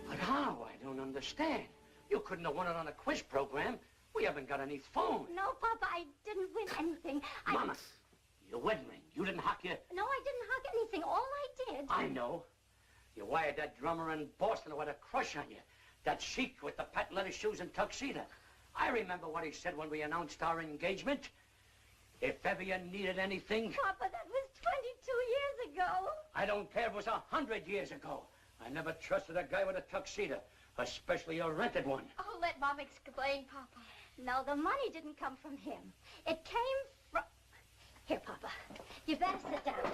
But how? I don't understand. You couldn't have won it on a quiz program. We haven't got any phone. No, Papa, I didn't win anything. Mama, your wedding ring. You didn't hock your... No, I didn't hug anything. All I did... I know. You wired that drummer in Boston who had a crush on you. That sheik with the patent leather shoes and tuxedo. I remember what he said when we announced our engagement. If ever you needed anything... Papa, that was 22 years ago. I don't care if it was 100 years ago. I never trusted a guy with a tuxedo, especially a rented one. Oh, let Mom explain, Papa. No, the money didn't come from him. It came from... Here, Papa. You better sit down.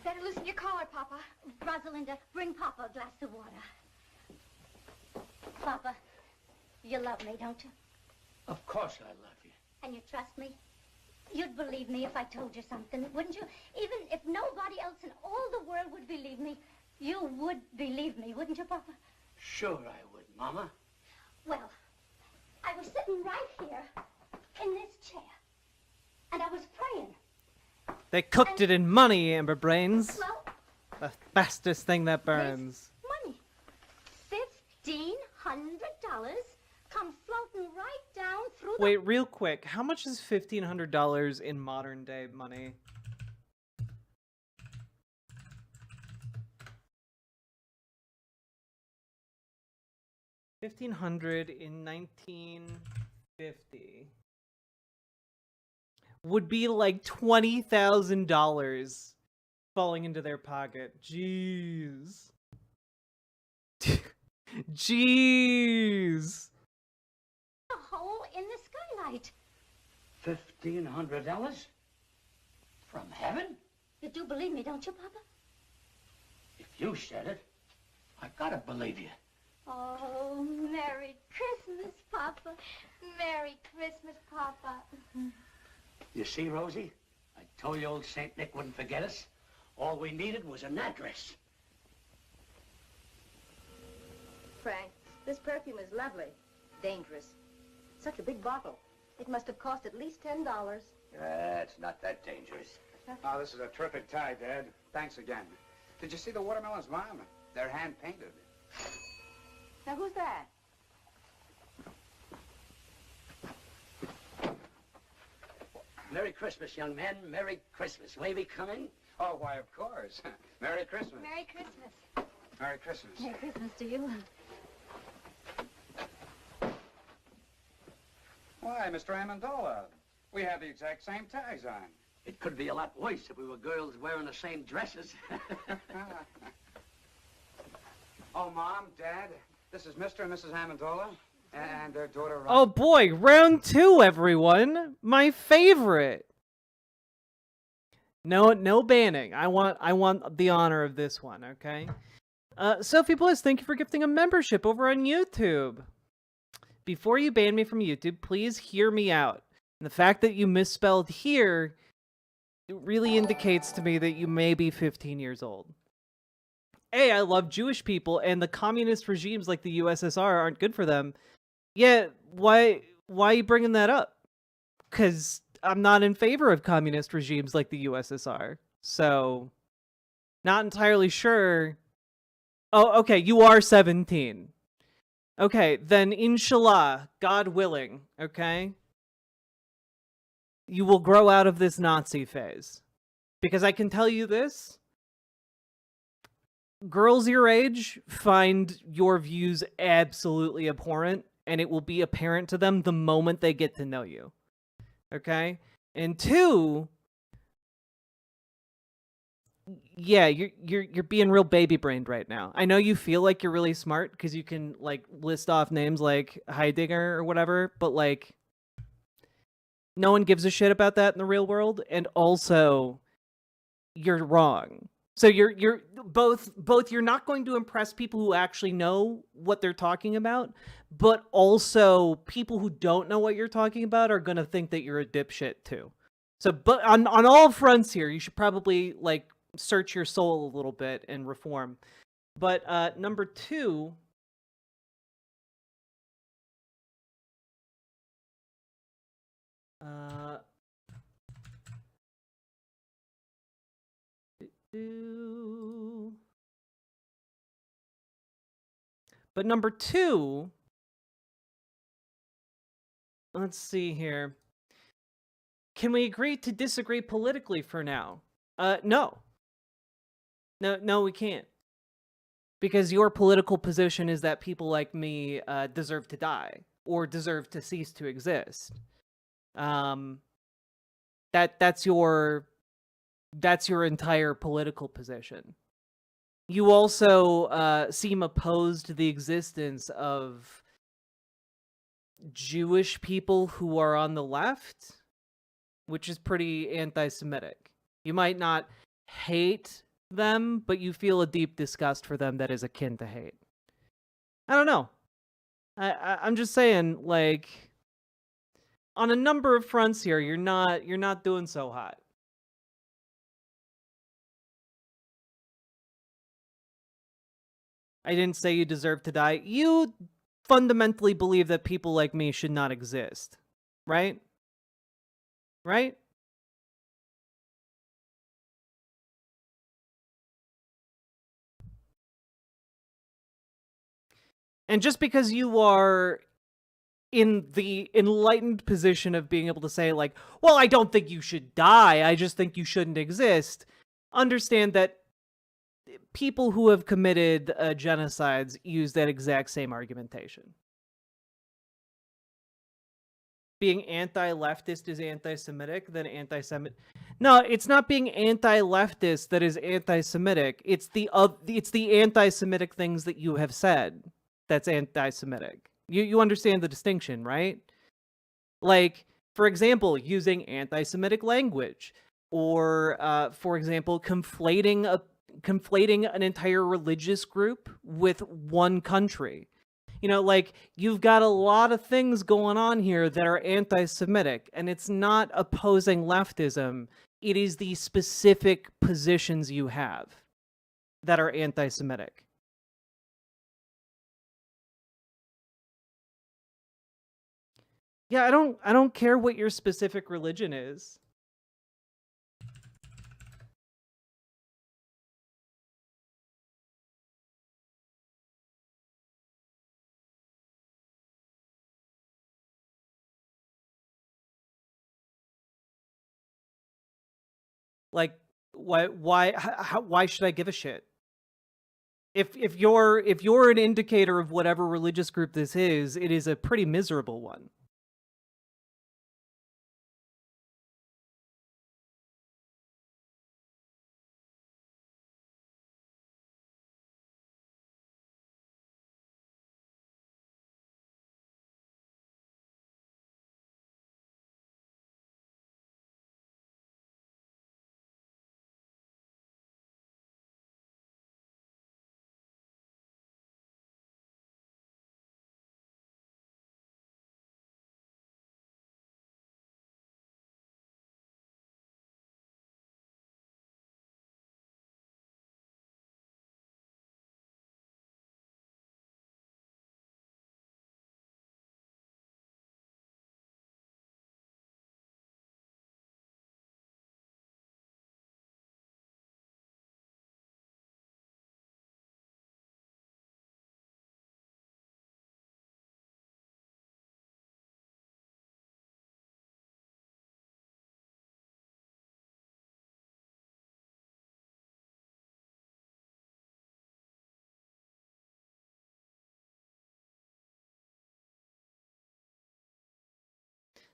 Better loosen your collar, Papa. Rosalinda, bring Papa a glass of water. Papa, you love me, don't you? Of course I love you. And you trust me? You'd believe me if I told you something, wouldn't you? Even if nobody else in all the world would believe me, you would believe me, wouldn't you, Papa? Sure I would, Mama. Well, I was sitting right here in this chair, and I was praying. They cooked it in money, Amber Brains. Well, The fastest thing that burns. money. $1,500 come floating right down through the... Wait, real quick. How much is $1,500 in modern day money? $1,500 in 1950 would be like $20,000 falling into their pocket. Jeez. Jeez. A hole in the skylight. $1,500? From heaven? You do believe me, don't you, Papa? If you said it, I gotta believe you. Oh, Merry Christmas, Papa. Merry Christmas, Papa. You see, Rosie? I told you old St. Nick wouldn't forget us. All we needed was an address. Frank, this perfume is lovely. Dangerous. Such a big bottle. It must have cost at least $10. It's not that dangerous. Oh, this is a terrific tie, Dad. Thanks again. Did you see the watermelons, Mom? They're hand-painted. Now, who's that? Merry Christmas, young man. Merry Christmas. Wavy coming? Oh, why, of course. Merry Christmas. Merry Christmas. Merry Christmas. Merry Christmas to you. Why, Mr. Amendola, we have the exact same tags on. It could be a lot worse if we were girls wearing the same dresses. Oh, Mom, Dad, this is Mr. and Mrs. Amendola and their daughter, Ron. Oh boy, round 2, everyone. My favorite. No banning. I want the honor of this one, okay? Sophie Bliss, thank you for gifting a membership over on YouTube. Before you ban me from YouTube, please hear me out. And the fact that you misspelled here, it really indicates to me that you may be 15 years old. A, I love Jewish people, and the communist regimes like the USSR aren't good for them. Yeah, why are you bringing that up? Because I'm not in favor of communist regimes like the USSR. So, not entirely sure. Oh, okay, you are 17. Okay, then inshallah, God willing, okay? You will grow out of this Nazi phase. Because I can tell you this. Girls your age find your views absolutely abhorrent, and it will be apparent to them the moment they get to know you. Okay? And 2, yeah, you're being real baby-brained right now. I know you feel like you're really smart because you can, like, list off names like Heidegger or whatever, but, like, no one gives a shit about that in the real world, and also, you're wrong. So you're both you're not going to impress people who actually know what they're talking about, but also people who don't know what you're talking about are going to think that you're a dipshit too. So but on all fronts here, you should probably like search your soul a little bit and reform. But number 2, But number 2, let's see here. Can we agree to disagree politically for now? No. No, we can't. Because your political position is that people like me deserve to die or deserve to cease to exist. That's your entire political position. You also seem opposed to the existence of Jewish people who are on the left, which is pretty anti-Semitic. You might not hate them, but you feel a deep disgust for them that is akin to hate. I don't know. I'm just saying, like, on a number of fronts here, you're not doing so hot. I didn't say you deserve to die. You fundamentally believe that people like me should not exist, right? Right? And just because you are in the enlightened position of being able to say, like, well, I don't think you should die, I just think you shouldn't exist, understand that people who have committed genocides use that exact same argumentation. Being anti-leftist is anti-Semitic, then anti-Semitic. No, it's not being anti-leftist that is anti-Semitic. It's the anti-Semitic things that you have said that's anti-Semitic. You understand the distinction, right? Like, for example, using anti-Semitic language, or for example, conflating an entire religious group with one country. You know, like, you've got a lot of things going on here that are anti-Semitic, and it's not opposing leftism. It is the specific positions you have that are anti-Semitic. Yeah, I don't care what your specific religion is. Like, why should I give a shit? If you're an indicator of whatever religious group this is, it is a pretty miserable one.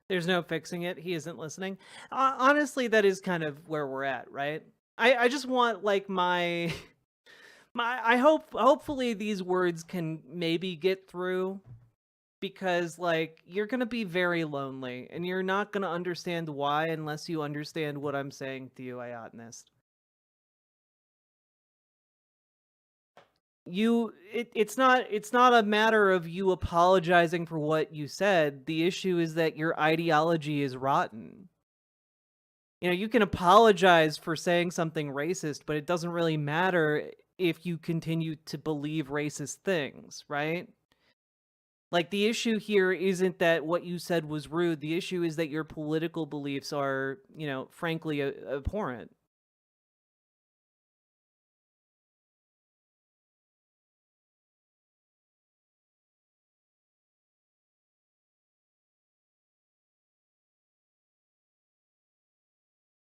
There's no fixing it. He isn't listening. Honestly, that is kind of where we're at, right? I just want, like, my hopefully these words can maybe get through, because, like, you're gonna be very lonely, and you're not gonna understand why unless you understand what I'm saying to you, Iotanist. It's not a matter of you apologizing for what you said. The issue is that your ideology is rotten. You know, you can apologize for saying something racist, but it doesn't really matter if you continue to believe racist things, right? Like, the issue here isn't that what you said was rude. The issue is that your political beliefs are, you know, frankly abhorrent.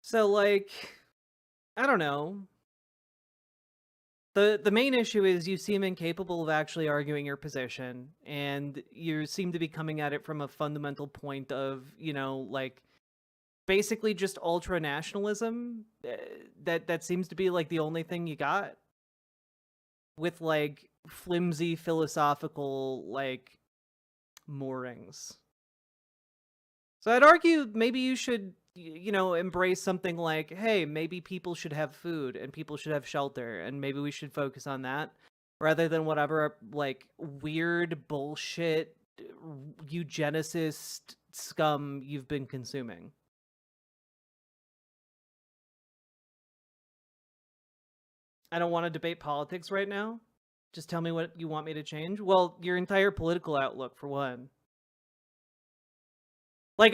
So, like, I don't know. The main issue is you seem incapable of actually arguing your position, and you seem to be coming at it from a fundamental point of, like, basically just ultra-nationalism. That seems to be, like, the only thing you got. With, like, flimsy philosophical, like, moorings. So I'd argue maybe you should, embrace something like, hey, maybe people should have food and people should have shelter, and maybe we should focus on that rather than whatever, like, weird bullshit eugenicist scum you've been consuming. I don't want to debate politics right now. Just tell me what you want me to change. Well, your entire political outlook, for one. Like,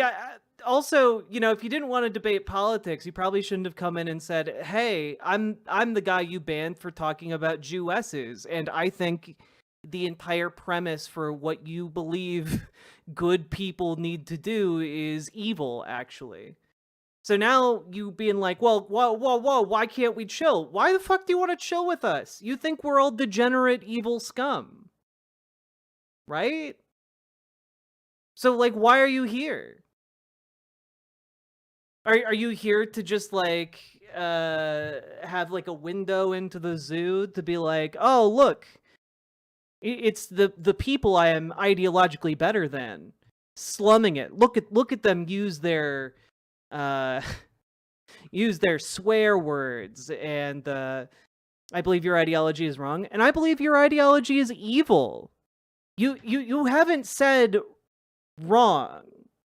also, if you didn't want to debate politics, you probably shouldn't have come in and said, hey, I'm the guy you banned for talking about Jewesses, and I think the entire premise for what you believe good people need to do is evil, actually. So now you being like, well, whoa, why can't we chill? Why the fuck do you want to chill with us? You think we're all degenerate, evil scum. Right? So, like, why are you here? Are you here to just, like, have, like, a window into the zoo to be like, oh, look, it's the people I am ideologically better than, slumming it. Look at them use their swear words, and I believe your ideology is wrong, and I believe your ideology is evil. You haven't said wrong.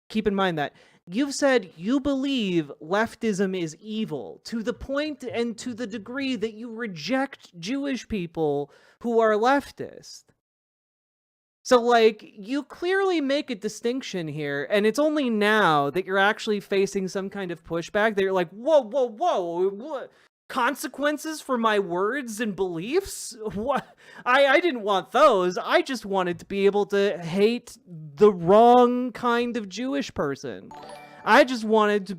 Keep in mind that you've said you believe leftism is evil to the point and to the degree that you reject Jewish people who are leftist. So, like, you clearly make a distinction here, and it's only now that you're actually facing some kind of pushback that you're like, whoa, what? Consequences for my words and beliefs? What? I didn't want those. I just wanted to be able to hate the wrong kind of Jewish person. I just wanted to,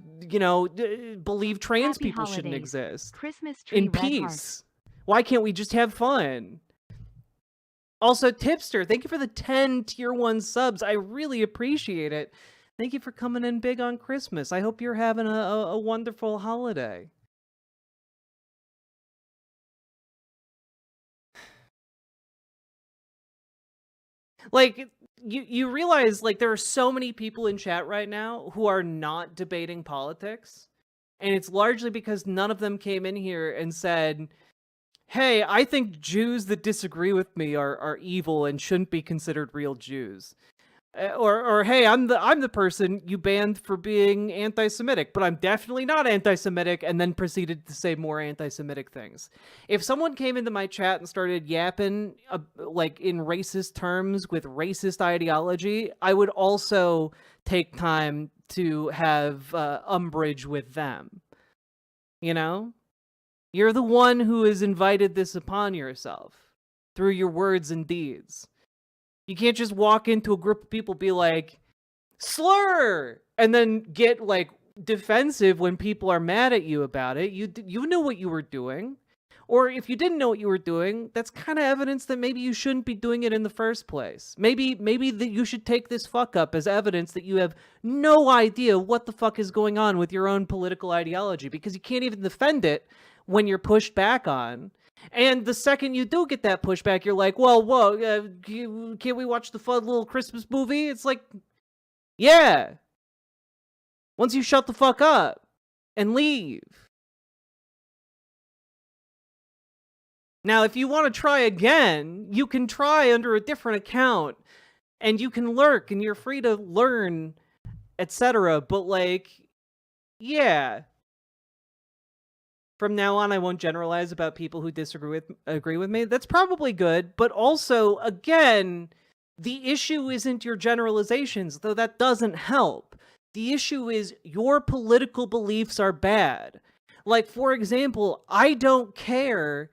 believe trans Happy people shouldn't holidays. exist. Christmas tree In red heart. peace. Why can't we just have fun? Also, Tipster, thank you for the 10 tier 1 subs. I really appreciate it. Thank you for coming in big on Christmas. I hope you're having a wonderful holiday. Like, you realize, like, there are so many people in chat right now who are not debating politics. And it's largely because none of them came in here and said, hey, I think Jews that disagree with me are evil and shouldn't be considered real Jews. Or hey, I'm the person you banned for being anti-Semitic, but I'm definitely not anti-Semitic, and then proceeded to say more anti-Semitic things. If someone came into my chat and started yapping like in racist terms with racist ideology, I would also take time to have umbrage with them. You know? You're the one who has invited this upon yourself through your words and deeds. You can't just walk into a group of people, be like, slur, and then get, like, defensive when people are mad at you about it. You knew what you were doing. Or if you didn't know what you were doing, that's kind of evidence that maybe you shouldn't be doing it in the first place. Maybe that you should take this fuck up as evidence that you have no idea what the fuck is going on with your own political ideology, because you can't even defend it when you're pushed back on. And the second you do get that pushback, you're like, well, whoa, can't we watch the fun little Christmas movie? It's like, yeah. Once you shut the fuck up and leave. Now, if you want to try again, you can try under a different account, and you can lurk, and you're free to learn, etc. But, like, yeah. From now on, I won't generalize about people who agree with me. That's probably good, but also, again, the issue isn't your generalizations, though that doesn't help. The issue is your political beliefs are bad. Like, for example, I don't care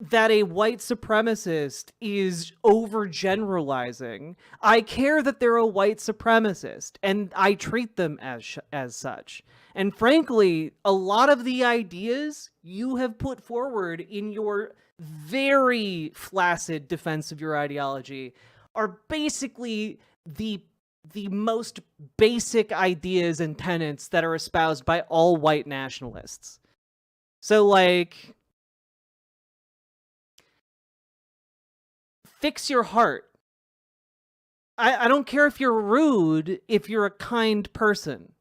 that a white supremacist is overgeneralizing. I care that they're a white supremacist, and I treat them as such. And frankly, a lot of the ideas you have put forward in your very flaccid defense of your ideology are basically the most basic ideas and tenets that are espoused by all white nationalists. So, like, fix your heart. I don't care if you're rude, if you're a kind person.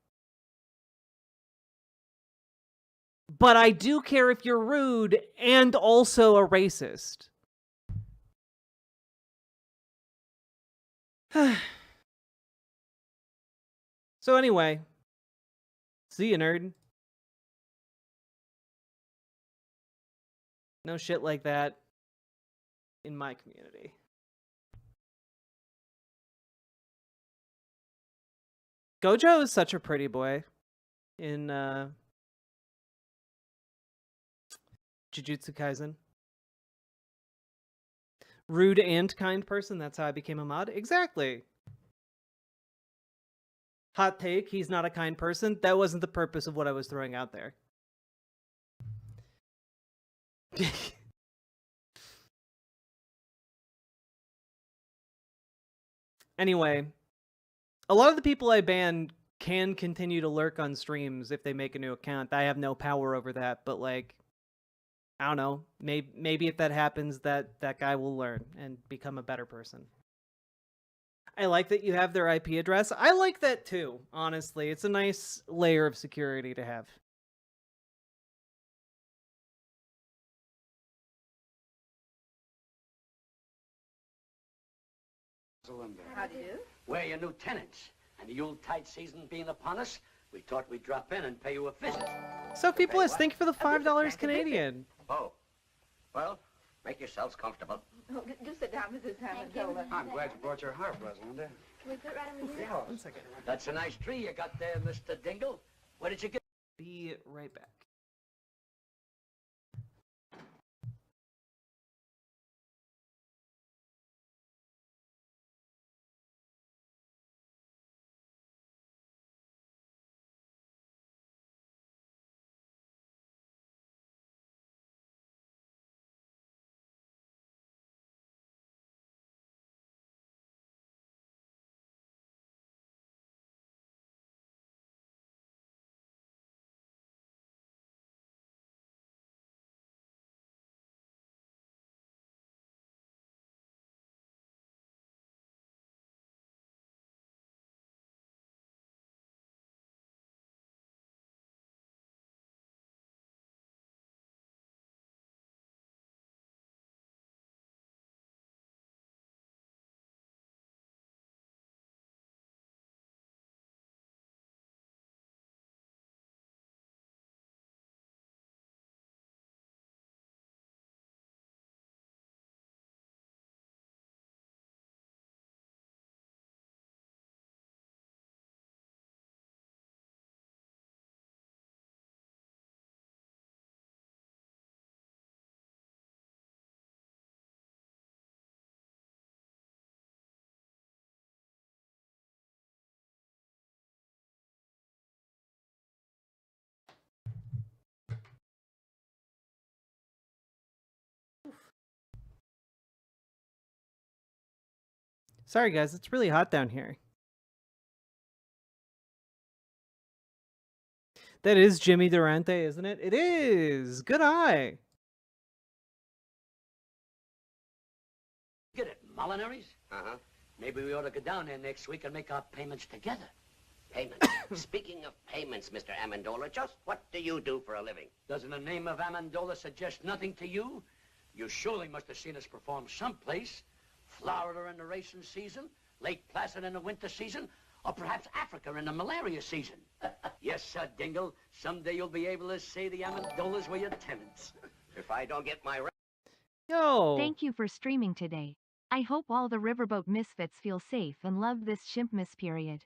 But I do care if you're rude and also a racist. So anyway, see you, nerd. No shit like that in my community. Gojo is such a pretty boy in Jujutsu Kaisen. Rude and kind person, that's how I became a mod. Exactly. Hot take, he's not a kind person. That wasn't the purpose of what I was throwing out there. Anyway, a lot of the people I banned can continue to lurk on streams if they make a new account. I have no power over that, but like, I don't know. Maybe if that happens, that guy will learn and become a better person. I like that you have their IP address. I like that too, honestly. It's a nice layer of security to have. How do you do? We're your new tenants. And the Yuletide season being upon us, we thought we'd drop in and pay you a visit. Sophie Bliss, thank you for the $5 Canadian. Oh, well, make yourselves comfortable. Oh, do sit down, Mrs. Amendola. I'm glad you brought your harp, Rosalinda. Can we put it right over here? Yeah, 1 second. That's a nice tree you got there, Mr. Dingle. Where did you get? Be right back. Sorry, guys, it's really hot down here. That is Jimmy Durante, isn't it? It is! Good eye! Get it, Molinary's? Uh-huh. Maybe we ought to go down there next week and make our payments together. Payments. Speaking of payments, Mr. Amendola, just what do you do for a living? Doesn't the name of Amendola suggest nothing to you? You surely must have seen us perform someplace. Florida in the racing season, Lake Placid in the winter season, or perhaps Africa in the malaria season. Yes, sir, Dingle. Someday you'll be able to say the Amendolas were your tenants. If I don't get my... Yo! Thank you for streaming today. I hope all the Riverboat Misfits feel safe and love this Shimpmas period.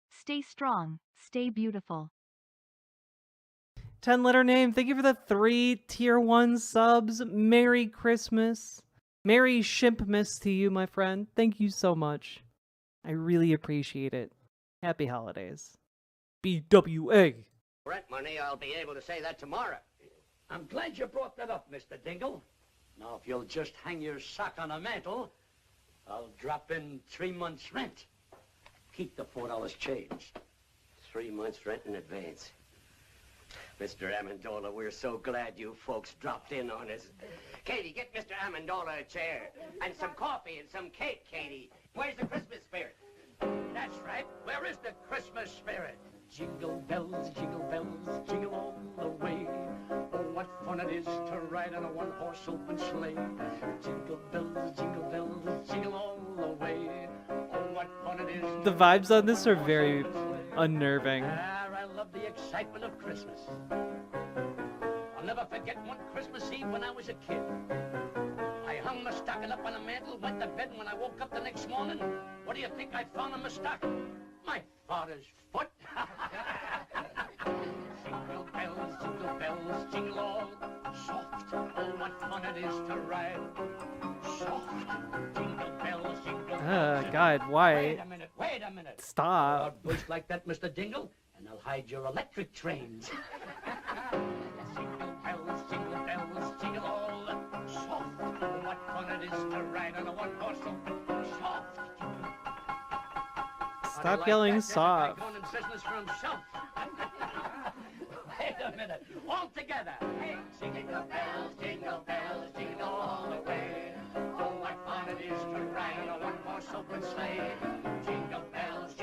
Stay strong, stay beautiful. 10-letter name. Thank you for the 3 tier 1 subs. Merry Christmas. Merry Shimpmas to you, my friend. Thank you so much. I really appreciate it. Happy holidays. BWA. Rent money, I'll be able to say that tomorrow. I'm glad you brought that up, Mr. Dingle. Now, if you'll just hang your sock on a mantle, I'll drop in 3 months' rent. Keep the $4 change. 3 months' rent in advance. Mr. Amendola, we're so glad you folks dropped in on us. Katie, get Mr. Amendola a chair. And some coffee and some cake, Katie. Where's the Christmas spirit? That's right. Where is the Christmas spirit? Jingle bells, jingle all the way. Oh, what fun it is to ride on a one-horse open sleigh. Jingle bells, jingle all the way. Oh, what fun it is. The vibes on this are very unnerving. I love the excitement of Christmas. I'll never forget one Christmas Eve when I was a kid. I hung my stocking up on a mantle, went to bed, and when I woke up the next morning, what do you think I found on my stocking? My father's foot. Jingle bells, jingle all soft. Oh, what fun it is to ride soft. Jingle bells, jingle bells. God, why? Wait a minute. Stop. Don't boost like that, Mr. Dingle, and I'll hide your electric trains. Jingle bells, jingle all soft. Oh, what fun it is to ride on a one-horse open soft. Stop yelling soft. Going in business for himself. Wait a minute. All together. Hey, jingle bells, jingle all the way. Oh, what fun it is to ride on a one-horse open sleigh. Jingle bells,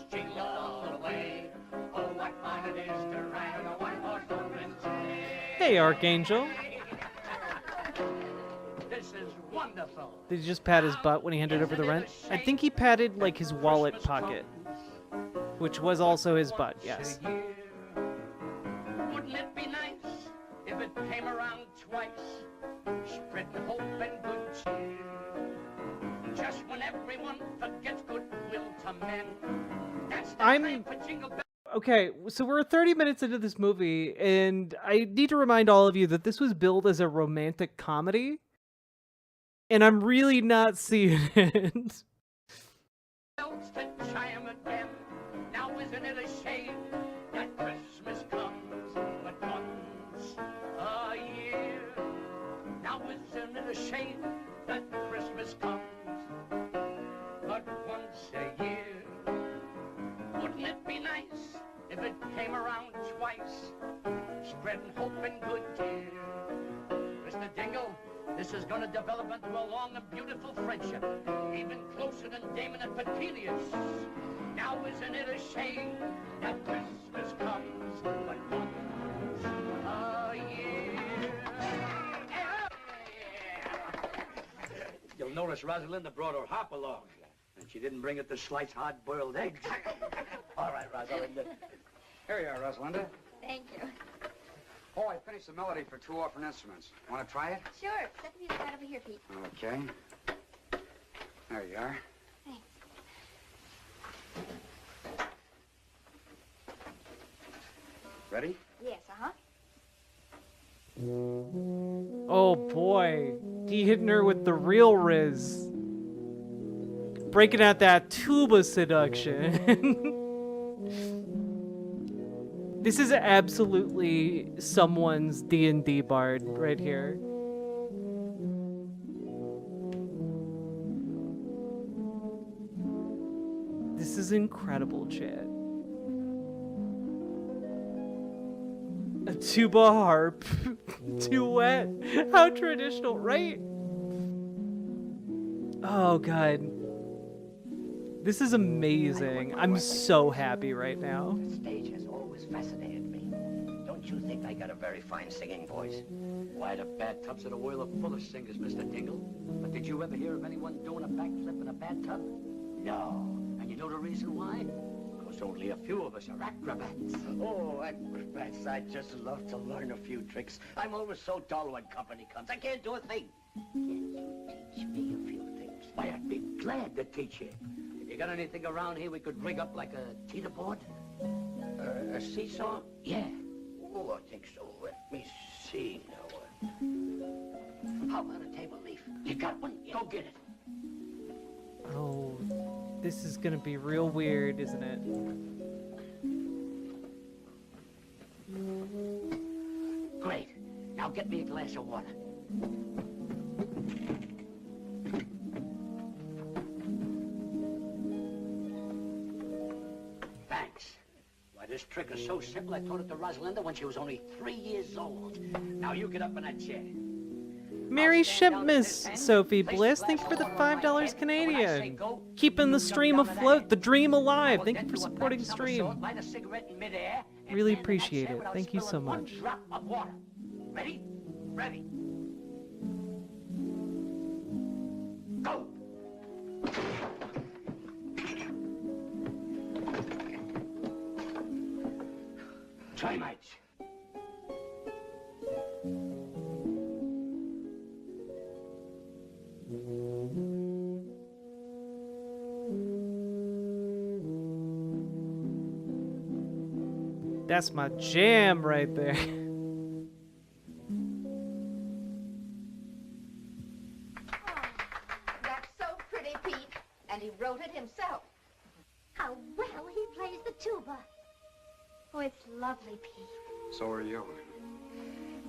jingle all the way. Oh, what fun it is to ride on a one-horse open sleigh. Hey, Archangel. This is wonderful. Did he just pat his butt when he handed over the rent? I think he patted, like, his wallet pocket. Which was also his butt, yes. Wouldn't it be nice if it came around twice? Spreading hope and good cheer. Just when everyone forgets goodwill to men. That's the time for jingle bells. Okay, so we're 30 minutes into this movie, and I need to remind all of you that this was billed as a romantic comedy. And I'm really not seeing it. Bells to chime again. Now isn't it a shame that Christmas comes but once a year? Now isn't it a shame that Christmas comes but once a year? Wouldn't it be nice if it came around twice, spreading hope and good cheer? Mr. Dingle, this is going to develop into a long and beautiful friendship, even closer than Damon and Petilius. Now isn't it a shame that Christmas comes but once a year? You'll notice Rosalinda brought her hop along, and she didn't bring it to slice hard-boiled eggs. All right, Rosalinda. Here you are, Rosalinda. Thank you. Oh, I finished the melody for 2 orphan instruments. Want to try it? Sure. Set the music right over here, Pete. Okay. There you are. Thanks. Ready? Yes, uh-huh. Oh boy, he hitting her with the real Riz. Breaking out that tuba seduction. This is absolutely someone's D&D bard right here. This is incredible, Chad. A tuba harp duet. How traditional, right? Oh, God. This is amazing. I'm so happy right now. The stage has always fascinated me. Don't you think I got a very fine singing voice? Why, the bathtubs of the world are full of singers, Mr. Dingle. But did you ever hear of anyone doing a backflip in a bathtub? No. And you know the reason why? Because only a few of us are acrobats. Oh, acrobats, I'd just love to learn a few tricks. I'm always so dull when company comes. I can't do a thing. Can't you teach me a few things? Why, I'd be glad to teach you. You got anything around here we could rig up like a teeter board? A seesaw? Yeah. Oh, think so. Let me see now. How about a table leaf? You got one? Go get it. Oh, this is gonna be real weird, isn't it? Great. Now get me a glass of water. Thanks. Why, this trick is so simple, I taught it to Rosalinda when she was only 3 years old. Now you get up in that chair. Merry Shimpmas, Sophie Bliss. Thank you for the $5 Canadian. Keeping the stream afloat, the dream alive. Thank you for supporting the stream. Really appreciate it. Thank you so much. Drop of water. Ready? Ready. Go! Try mates. That's my jam right there. That's so pretty, Pete. And he wrote it himself. How well he plays the tuba. Oh, it's lovely, Pete. So are you.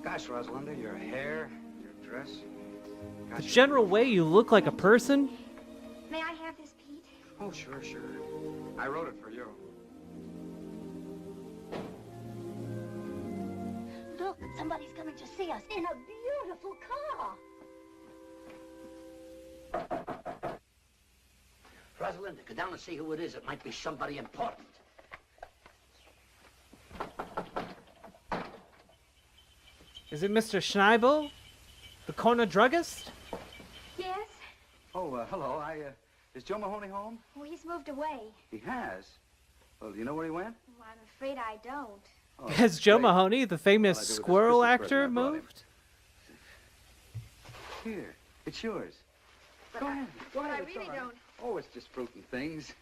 Gosh, Rosalinda, your hair, your dress. The general way you look like a person. May I have this, Pete? Oh, sure, sure. I wrote it for you. Look, somebody's coming to see us in a beautiful car. Rosalinda, go down and see who it is. It might be somebody important. Is it Mr. Schneibel? The corner druggist? Yes? Oh, hello. Is Joe Mahoney home? Oh, he's moved away. He has? Well, do you know where he went? Well, I'm afraid I don't. Oh, Has Joe great. Mahoney, the famous Well, I do with this Squirrel Christmas actor, present I brought him. moved? Here, it's yours. But Go ahead. Go but ahead. I it's really all right. don't. Oh, it's just fruit and things.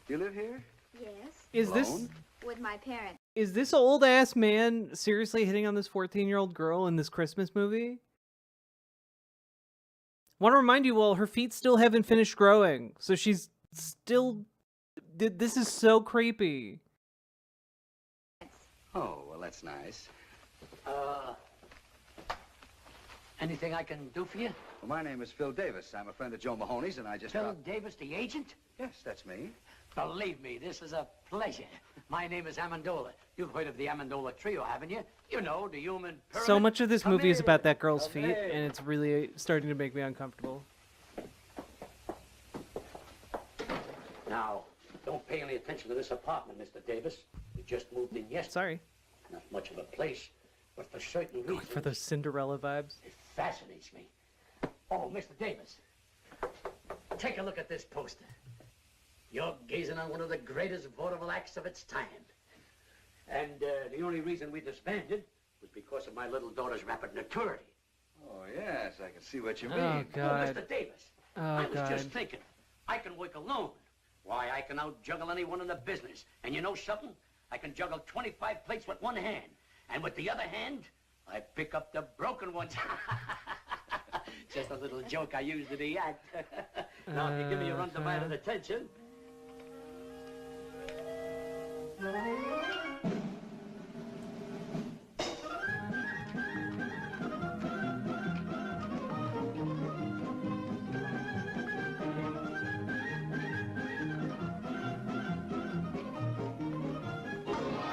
You live here? Yes? Is this Alone? With my parents. is this old ass man seriously hitting on this 14-year-old girl in this Christmas movie? Want to remind you all, her feet still haven't finished growing, so she's still. This is so creepy. Oh, well, that's nice. Anything I can do for you? Well, my name is Phil Davis. I'm a friend of Joe Mahoney's, and I just... Phil Davis, the agent? Yes, that's me. Believe me, this is a pleasure. My name is Amendola. You've heard of the Amendola Trio, haven't you? You know, the human pyramid. So much of this Come movie is here. about that girl's Come feet, here. and it's really starting to make me uncomfortable. Now, don't pay any attention to this apartment, Mr. Davis. We just moved in yesterday. Sorry. Not much of a place, but for certain Going reasons, for those Cinderella vibes. it fascinates me. Oh, Mr. Davis, take a look at this poster. You're gazing on one of the greatest vaudeville acts of its time. And the only reason we disbanded was because of my little daughter's rapid maturity. Oh, yes, I can see what you mean. Oh, God. Oh, Mr. Davis, Oh, I was God. just thinking, I can work alone. Why, I can out-juggle anyone in the business. And you know something? I can juggle 25 plates with one hand. And with the other hand, I pick up the broken ones. Just a little joke I used in the act. Now, if you give me your undivided attention.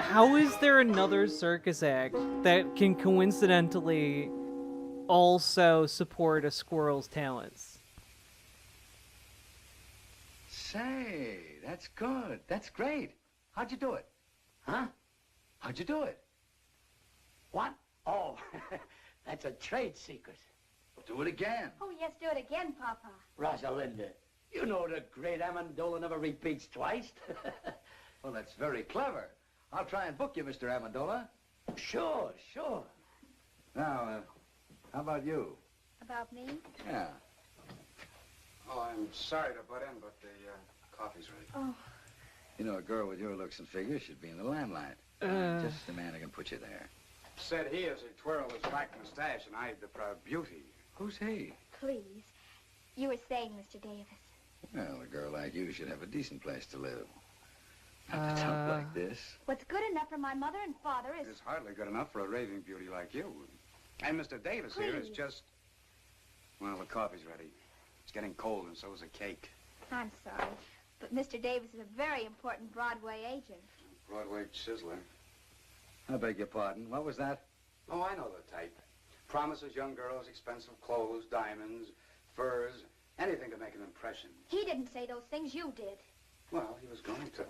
How is there another circus act that can coincidentally also support a squirrel's talents? Say, that's good. That's great. How'd you do it? Huh? How'd you do it? What? Oh, that's a trade secret. Well, do it again. Oh, yes, do it again, Papa. Rosalinda, you know the great Amendola never repeats twice. Well, that's very clever. I'll try and book you, Mr. Amendola. Sure, sure. Now, how about you? About me? Yeah. Oh, I'm sorry to butt in, but the coffee's ready. Oh. You know, a girl with your looks and figure should be in the limelight. Just the man who can put you there. Said he as he twirled his black mustache and eyed the proud beauty. Who's he? Please. You were saying, Mr. Davis. Well, a girl like you should have a decent place to live. Not to talk like this. What's good enough for my mother and father is... It's hardly good enough for a raving beauty like you. And Mr. Davis here is just... Well, the coffee's ready. It's getting cold, and so is the cake. I'm sorry, but Mr. Davis is a very important Broadway agent. Broadway chiseler. I beg your pardon. What was that? Oh, I know the type. Promises young girls expensive clothes, diamonds, furs, anything to make an impression. He didn't say those things, you did. Well, he was going to.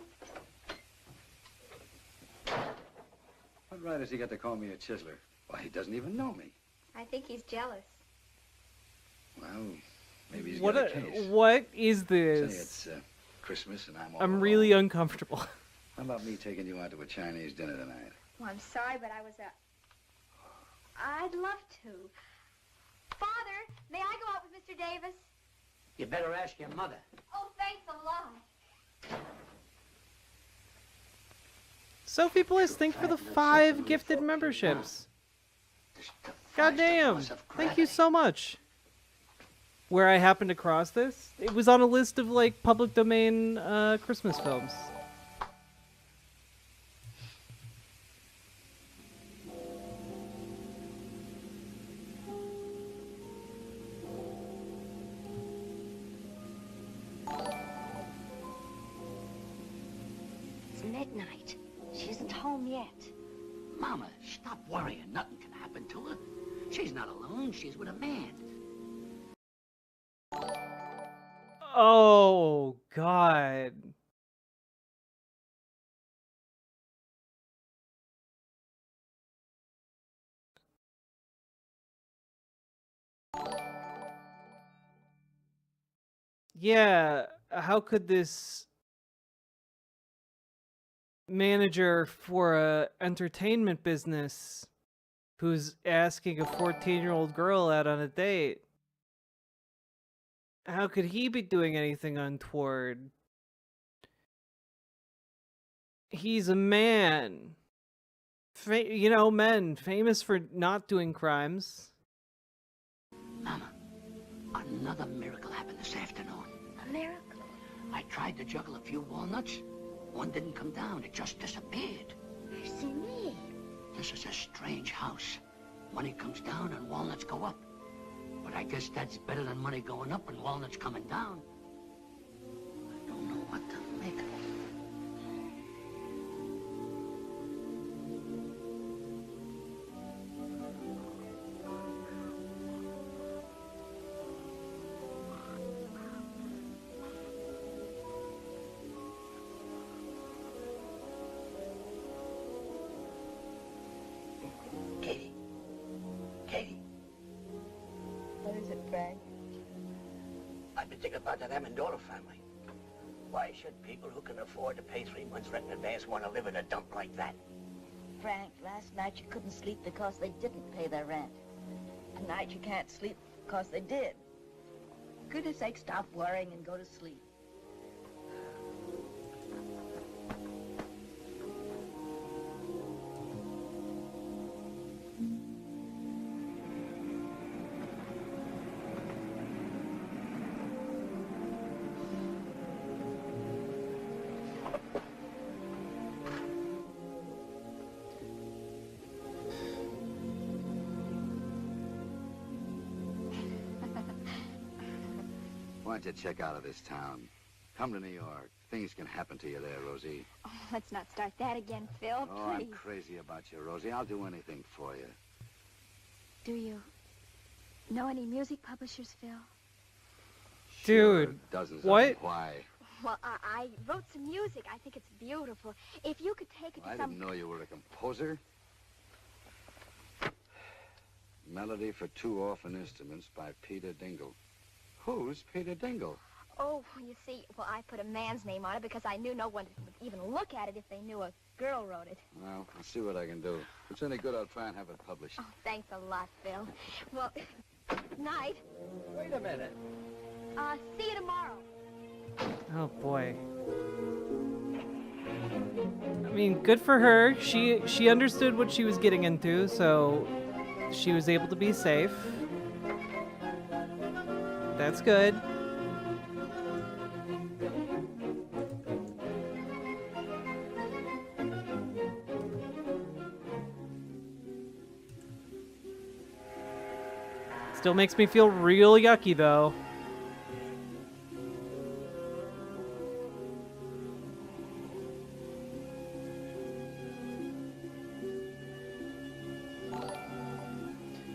What right has he got to call me a chiseler? Why, he doesn't even know me. I think he's jealous. Well, maybe he's got a case. What is Say this? it's Christmas and I'm all I'm alone. really uncomfortable. How about me taking you out to a Chinese dinner tonight? Well, I'm sorry, but I'd love to. Father, may I go out with Mr. Davis? You better ask your mother. Oh, thanks a lot. Sophie Bliss, thank you for the 5 gifted memberships. God damn. Thank you so much. Where I happened to cross this? It was on a list of, like, public domain Christmas films. It's midnight. She isn't home yet. Mama, stop worrying. Nothing can happen to her. She's not alone. She's with a man. Oh, God. Yeah, how could this manager for a entertainment business who's asking a 14-year-old girl out on a date, how could he be doing anything untoward? He's a man. You know, men famous for not doing crimes. Mama, another miracle happened this afternoon. A miracle? I tried to juggle a few walnuts. One didn't come down. It just disappeared. Mercy me. This is a strange house. Money comes down and walnuts go up. But I guess that's better than money going up and walnuts coming down. I don't know what to make of it. Katie. Katie. What is it, Frank? I've been thinking about that Amendola family. Why should people who can afford to pay 3 months rent in advance want to live in a dump like that? Frank, last night you couldn't sleep because they didn't pay their rent. Tonight you can't sleep because they did. For goodness sake, stop worrying and go to sleep. Why don't you check out of this town? Come to New York. Things can happen to you there, Rosie. Oh, let's not start that again, Phil, Oh, I'm please. crazy about you, Rosie. I'll do anything for you. Do you know any music publishers, Phil? Dude, Sure, dozens what? of them. Why? Well, I wrote some music. I think it's beautiful. If you could take it I to some... didn't know you were a composer. Melody for 2 orphan instruments by Peter Dingle. Who's Peter Dingle? Oh, you see, well, I put a man's name on it because I knew no one would even look at it if they knew a girl wrote it. Well, I'll see what I can do. If it's any good, I'll try and have it published. Oh, thanks a lot, Phil. Well, night. Wait a minute. See you tomorrow. Oh boy. I mean, good for her. She understood what she was getting into, so she was able to be safe. That's good. Still makes me feel real yucky, though.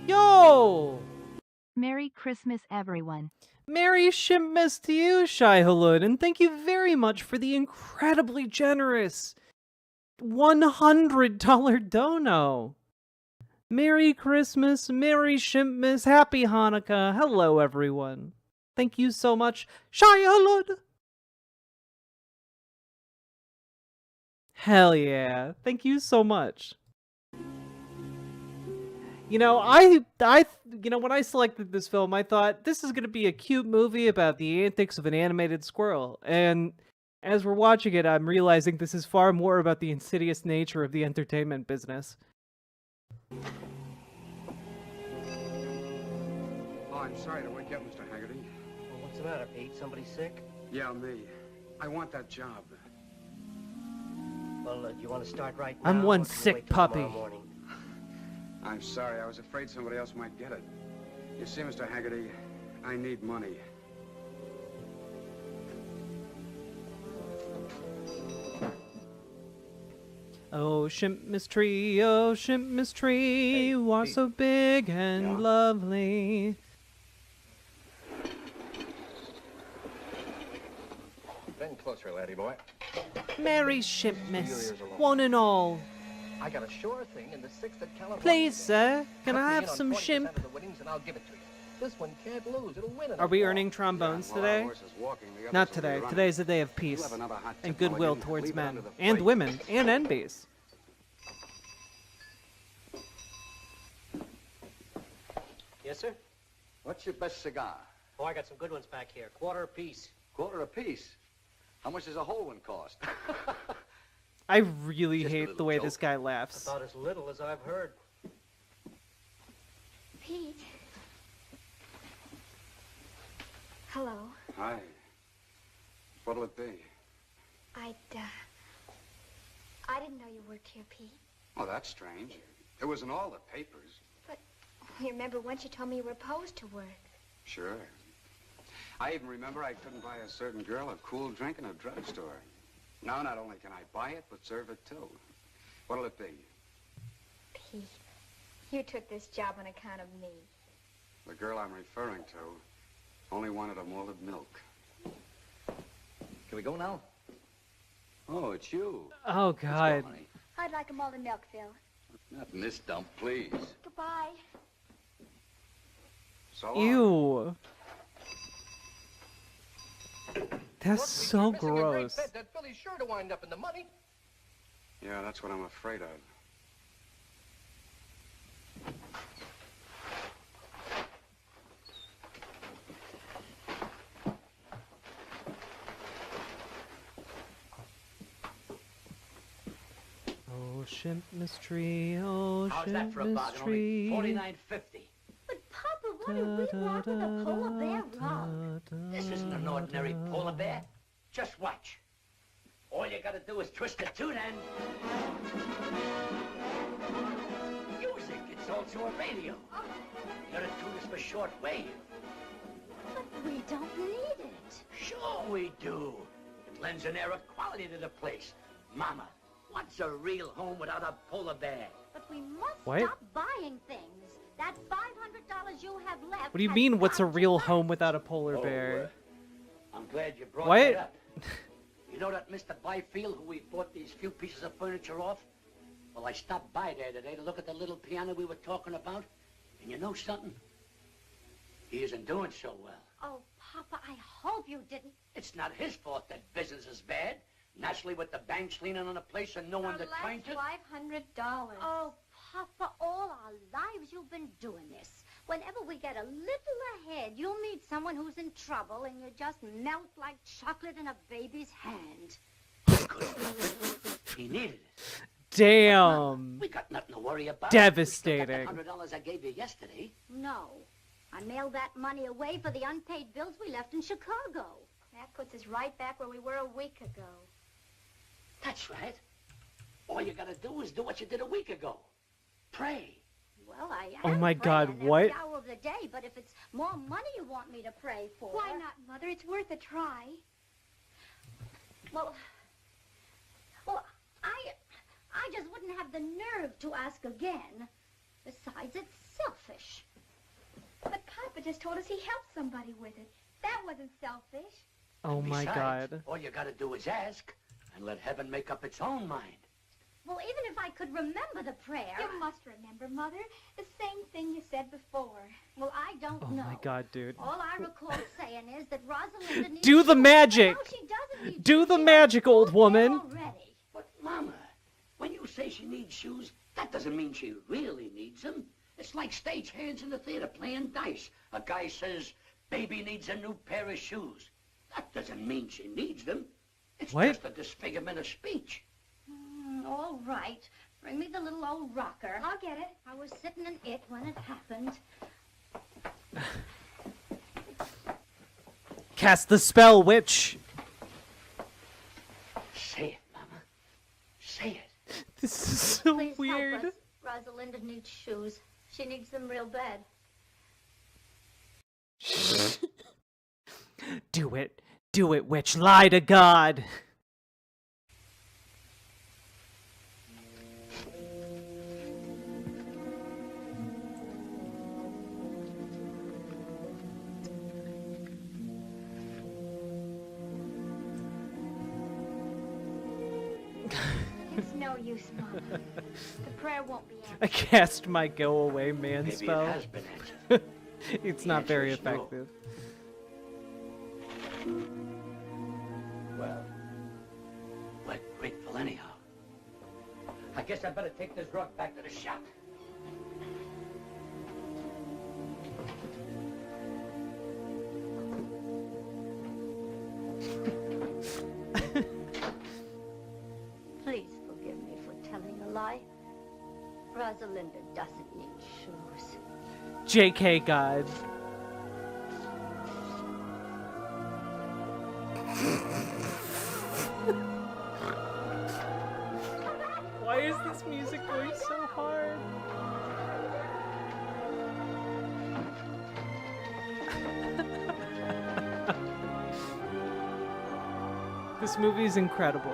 Yo! Merry Christmas, everyone. Merry Shimpmas to you, Shai-Hulud, and thank you very much for the incredibly generous $100 dono. Merry Christmas, Merry Shimpmas, Happy Hanukkah. Hello, everyone. Thank you so much, Shai-Hulud. Hell yeah. Thank you so much. You know, when I selected this film, I thought this is going to be a cute movie about the antics of an animated squirrel. And as we're watching it, I'm realizing this is far more about the insidious nature of the entertainment business. Oh, I'm sorry to wake up, Mr. Haggerty. Well, what's the matter, Pete? Somebody sick? Yeah, me. I want that job. Well, do you want to start right now? I'm one or can you sick wait till puppy. tomorrow morning? I'm sorry. I was afraid somebody else might get it. You see, Mr. Haggerty, I need money. Oh, Shimpmas tree, oh, Shimpmas tree, you are so big and lovely. Bend closer, laddie boy. Merry Shimpmas, one and all. I got a sure thing in the 6th at California. Please, sir, can I have Cut me in some on 40% shimp? of the winnings and I'll give it to you. This one can't lose. It'll win it. Are we earning trombones today? Not today. Today's a day of peace and goodwill towards men and women and NBs. Yes, sir? What's your best cigar? Oh, I got some good ones back here. Quarter apiece. Quarter apiece. How much does a whole one cost? I really hate the way this guy laughs. About as little as I've heard. Pete. Hello. Hi. What'll it be? I didn't know you worked here, Pete. Oh, that's strange. It was in all the papers. But you remember once you told me you were opposed to work. Sure. I even remember I couldn't buy a certain girl a cool drink in a drugstore. Now, not only can I buy it, but serve it too. What'll it be? Pete, you took this job on account of me. The girl I'm referring to only wanted a molded milk. Can we go now? Oh, it's you. Oh, God. Let's go, honey. I'd like a malted milk, Phil. Not in this dump, please. Goodbye. So long. Ew. That's so You're missing a great gross. bet. That Billy's sure to wind up in the money. Yeah, that's what I'm afraid of. Oh, Shimpmas tree, oh, How's that for a Shimpmas bargain? Only tree. $49.50. But, Papa, what are we wrong with a polar bear wrong? This isn't an ordinary polar bear. Just watch. All you gotta do is twist the tune end. Music, it's also a radio. You gotta tune this for short wave. But we don't need it. Sure we do. It lends an air of quality to the place. Mama, what's a real home without a polar bear? But we must What? stop buying things. That $500 you have left. What do you has mean, what's a got to real last. home without a polar bear? I'm glad you brought What? that up. You know that Mr. Byfield who we bought these few pieces of furniture off? Well, I stopped by there today to look at the little piano we were talking about. And you know something? He isn't doing so well. Oh, Papa, I hope you didn't. It's not his fault that business is bad. Naturally, with the banks leaning on the place and no one to turn to. $500. Oh, Papa, all our lives you've been doing this. Whenever we get a little ahead, you'll meet someone who's in trouble and you just melt like chocolate in a baby's hand. He needed it. Damn. We got nothing to worry about. Devastating. We still got the $100 I gave you yesterday. No. I mailed that money away for the unpaid bills we left in Chicago. That puts us right back where we were a week ago. That's right. All you gotta do is do what you did a week ago. Pray. Well, I Oh am my God, praying what? every hour of the day, but if it's more money you want me to pray for... Why not, Mother? It's worth a try. Well, I just wouldn't have the nerve to ask again. Besides, it's selfish. But Papa just told us he helped somebody with it. That wasn't selfish. Oh my Besides, God. all you gotta do is ask and let heaven make up its own mind. Well, even if I could remember the prayer... You must remember, Mother. The same thing you said before. Well, I don't Oh know. my God, dude. All I recall saying is that Rosalinda needs... Do the shoes. magic. No, she doesn't need Do shoes. the She magic, old has woman. already. But, Mama, when you say she needs shoes, that doesn't mean she really needs them. It's like stage hands in the theater playing dice. A guy says, baby needs a new pair of shoes. That doesn't mean she needs them. It's What? just a disfigurement of speech. All right. Bring me the little old rocker. I'll get it. I was sitting in it when it happened. Cast the spell, witch. Say it, Mama. Say it. This is so Please weird. help us. Rosalinda needs shoes. She needs them real bad. Do it. Do it, witch. Lie to God. It's no use, Mama. The prayer won't be answered. I cast my go away man Maybe spell. it has been answered. It's The not answer very is no. effective. Well, we're grateful anyhow. I guess I better take this rug back to the shop. Please forgive me for telling a lie. Rosalinda doesn't need shoes. JK God. Why is this music going so hard? This movie is incredible.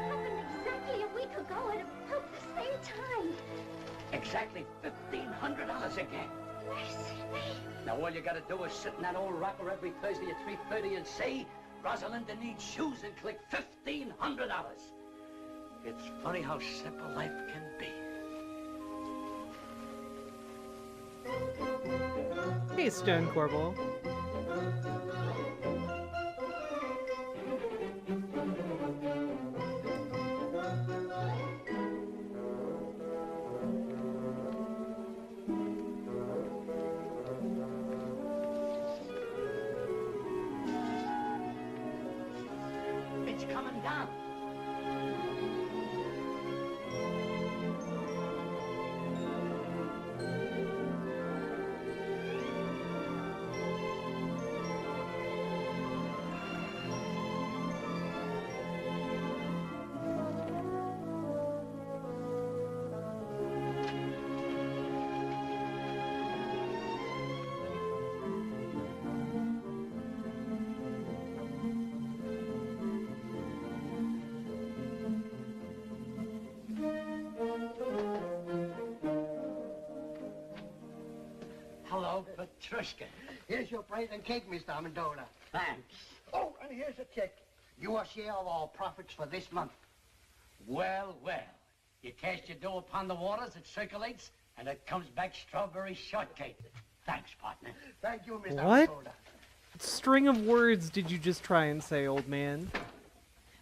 Happened exactly a week ago at about the same time. Exactly $1,500 again. Mercy me. Now all you gotta do is sit in that old rocker every Thursday at 3:30 and say, Rosalinda needs shoes, and click $1,500. It's funny how simple life can be. Hey, Stone Corbel. It's coming down. Hello, Petrushka. Here's your plate and cake, Mr. Amendola. Thanks. Oh, and here's a check. Your share of our profits for this month. Well, well. You cast your dough upon the waters, it circulates, and it comes back strawberry shortcake. Thanks, partner. Thank you, Mr. What Amendola. string of words did you just try and say, old man?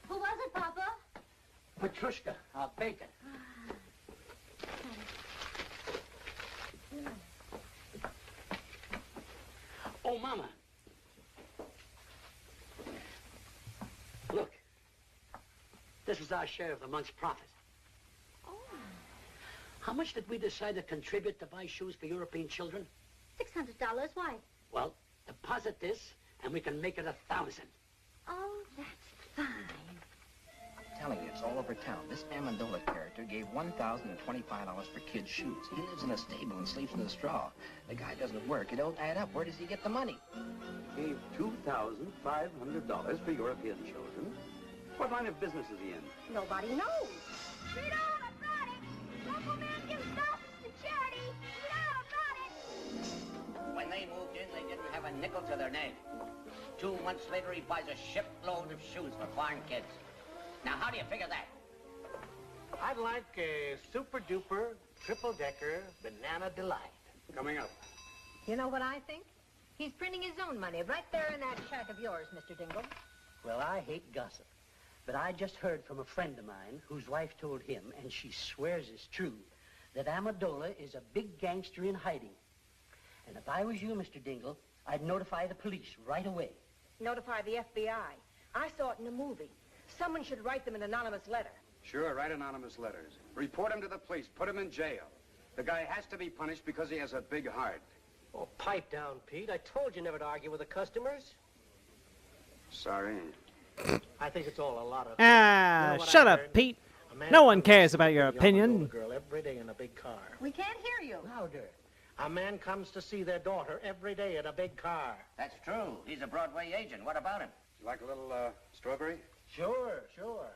Who was it, Papa? Petrushka, our bacon. Oh, Mama, This is our share of the month's profit. Oh. How much did we decide to contribute to buy shoes for European children? $600. Why? Well, deposit this, and we can make it 1,000. Oh, that's fine. I'm telling you, it's all over town. This Amendola character gave $1,025 for kids' shoes. He lives in a stable and sleeps in the straw. The guy doesn't work. It don't add up. Where does he get the money? Gave $2,500 for European children. What line of business is he in? Nobody knows. Get on, I brought it. Local man gives stuff to charity. Get on, I brought it. When they moved in, they didn't have a nickel to their name. 2 months later, he buys a shipload of shoes for farm kids. Now, how do you figure that? I'd like a super-duper, triple-decker Banana Delight. Coming up. You know what I think? He's printing his own money right there in that shack of yours, Mr. Dingle. Well, I hate gossip, but I just heard from a friend of mine whose wife told him, and she swears it's true, that Amendola is a big gangster in hiding. And if I was you, Mr. Dingle, I'd notify the police right away. Notify the FBI. I saw it in a movie. Someone should write them an anonymous letter. Sure, write anonymous letters. Report him to the police. Put him in jail. The guy has to be punished because he has a big heart. Oh, pipe down, Pete. I told you never to argue with the customers. Sorry. I think it's all a lot of... Ah, You know shut I up, heard? Pete. A man No one comes cares to about see your the opinion. Amendola girl every day in a big car. We can't hear you. Louder. A man comes to see their daughter every day in a big car. That's true. He's a Broadway agent. What about him? You like a little, strawberry? Sure, sure.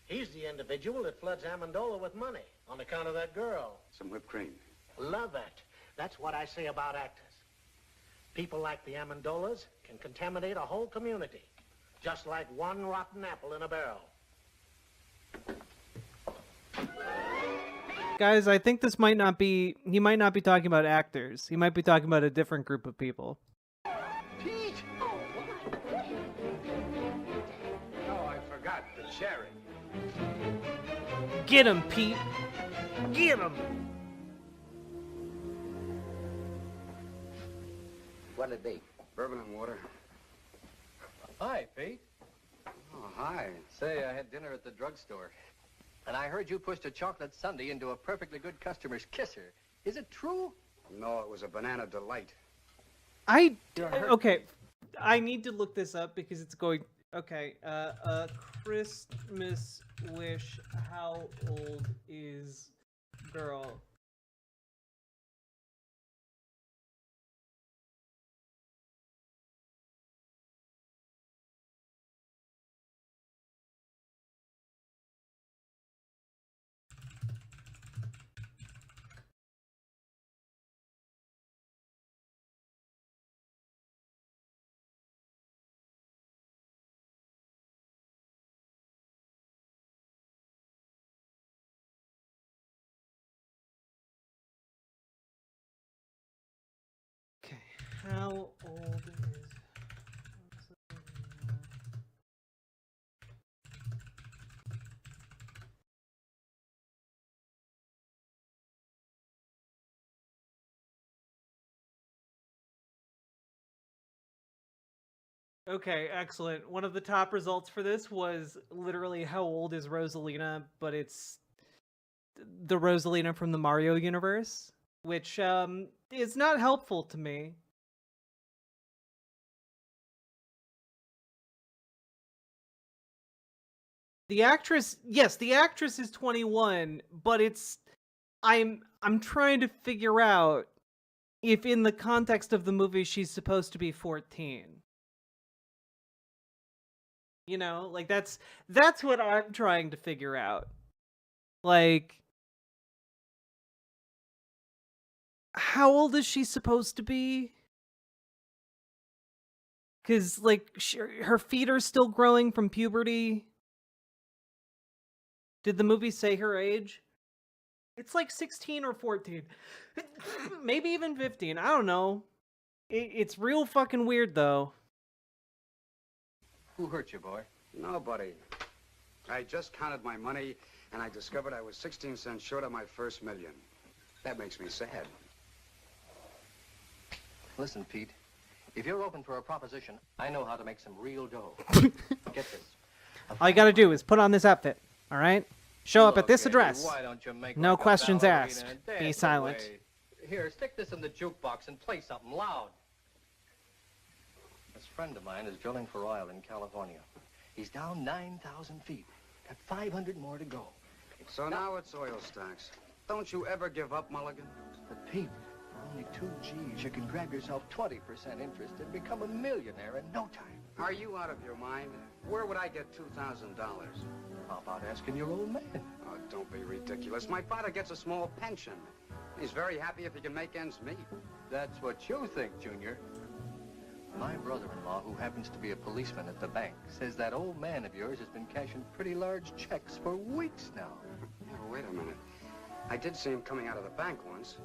He's the individual that floods Amendola with money on account of that girl. Some whipped cream. Love it. That's what I say about actors. People like the Amendolas can contaminate a whole community, just like one rotten apple in a barrel. Guys, I think this might not be... He might not be talking about actors. He might be talking about a different group of people. Pete! Oh, I forgot the cherry. Get him, Pete! Get him! What'll it be? Bourbon and water. Hi, Pete. Oh, hi. Say, I had dinner at the drugstore. And I heard you pushed a chocolate sundae into a perfectly good customer's kisser. Is it true? No, it was a banana delight. Okay, I need to look this up because it's going... Okay, Christmas wish, how old is girl? How old is... Okay, excellent. One of the top results for this was literally how old is Rosalina, but it's the Rosalina from the Mario universe, which is not helpful to me. The actress, yes, the actress is 21, but it's I'm trying to figure out if in the context of the movie she's supposed to be 14. You know, like that's what I'm trying to figure out. Like, how old is she supposed to be? Because, like, her feet are still growing from puberty. Did the movie say her age? It's like 16 or 14. Maybe even 15. I don't know. It's real fucking weird, though. Who hurt you, boy? Nobody. I just counted my money, and I discovered I was 16 cents short of my first million. That makes me sad. Listen, Pete. If you're open for a proposition, I know how to make some real dough. Get this. All you gotta do is put on this outfit. All right? Show up at Look, this Eddie, address. why don't you make No like a questions ballerina asked. and dance Be silent. away? Here, stick this in the jukebox and play something loud. This friend of mine is drilling for oil in California. He's down 9,000 feet. Got 500 more to go. So now it's oil stocks. Don't you ever give up, Mulligan? But Pete, for only 2 G's, you can grab yourself 20% interest and become a millionaire in no time. Are you out of your mind? Where would I get $2,000? How about asking your old man? Oh, don't be ridiculous. My father gets a small pension. He's very happy if he can make ends meet. That's what you think, Junior. My brother-in-law, who happens to be a policeman at the bank, says that old man of yours has been cashing pretty large checks for weeks now. Yeah, wait a minute. I did see him coming out of the bank once.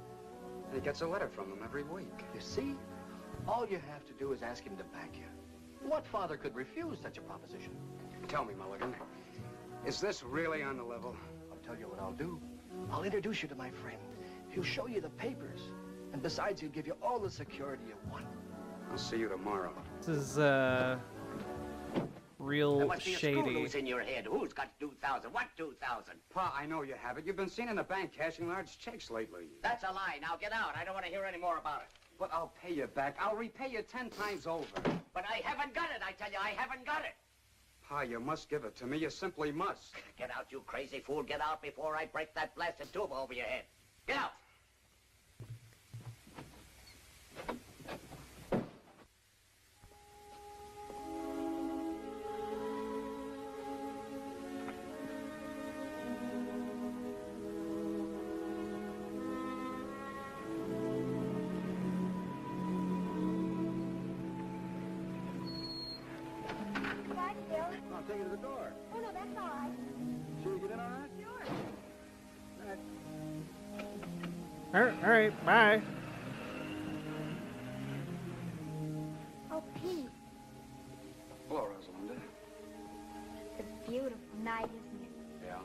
He gets a letter from them every week. You see? All you have to do is ask him to back you. What father could refuse such a proposition? Tell me, Mulligan, is this really on the level? I'll tell you what I'll do. I'll introduce you to my friend. He'll show you the papers. And besides, he'll give you all the security you want. I'll see you tomorrow. This is, real There must be a screw shady. loose in your head. Who's got 2,000? What 2,000? Pa, I know you have it. You've been seen in the bank cashing large checks lately. That's a lie. Now get out. I don't want to hear any more about it. But I'll pay you back. I'll repay you 10 times over. But I haven't got it, I tell you. I haven't got it. Pa, you must give it to me. You simply must. Get out, you crazy fool. Get out before I break that blasted tube over your head. Get out. I'll take you to the door. Oh, no, that's all right. Sure you get in all right? Sure. All right, bye. Oh, Pete, Hello, Rosalinda. it's a beautiful night, isn't it? Yeah.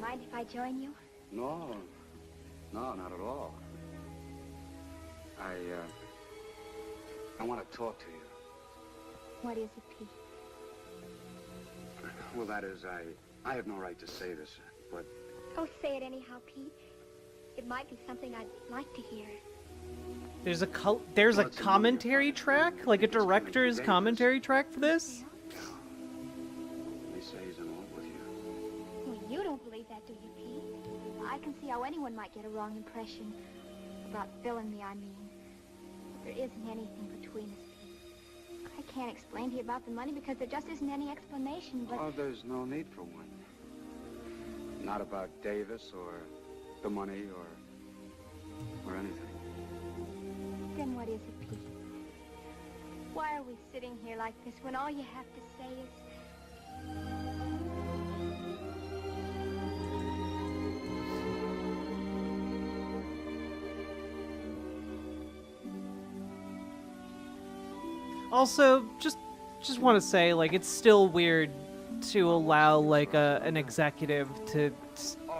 Mind if I join you? No, not at all. I want to talk to you. What is it, Pete? Well, that is, I have no right to say this, but Oh, say it anyhow, Pete. It might be something I'd like to hear. There's a commentary track, like a director's commentary track for this. they say he's in love with you. Well, you don't believe that, do you, Pete? I can see how anyone might get a wrong impression. About Phil and me, I mean. But there isn't anything between us, Pete. I can't explain to you about the money because there just isn't any explanation, but... Oh, there's no need for one. Not about Davis or the money or anything. Then what is it, Pete? Why are we sitting here like this when all you have to say is... Also, just want to say, like, it's still weird to allow, like, an executive to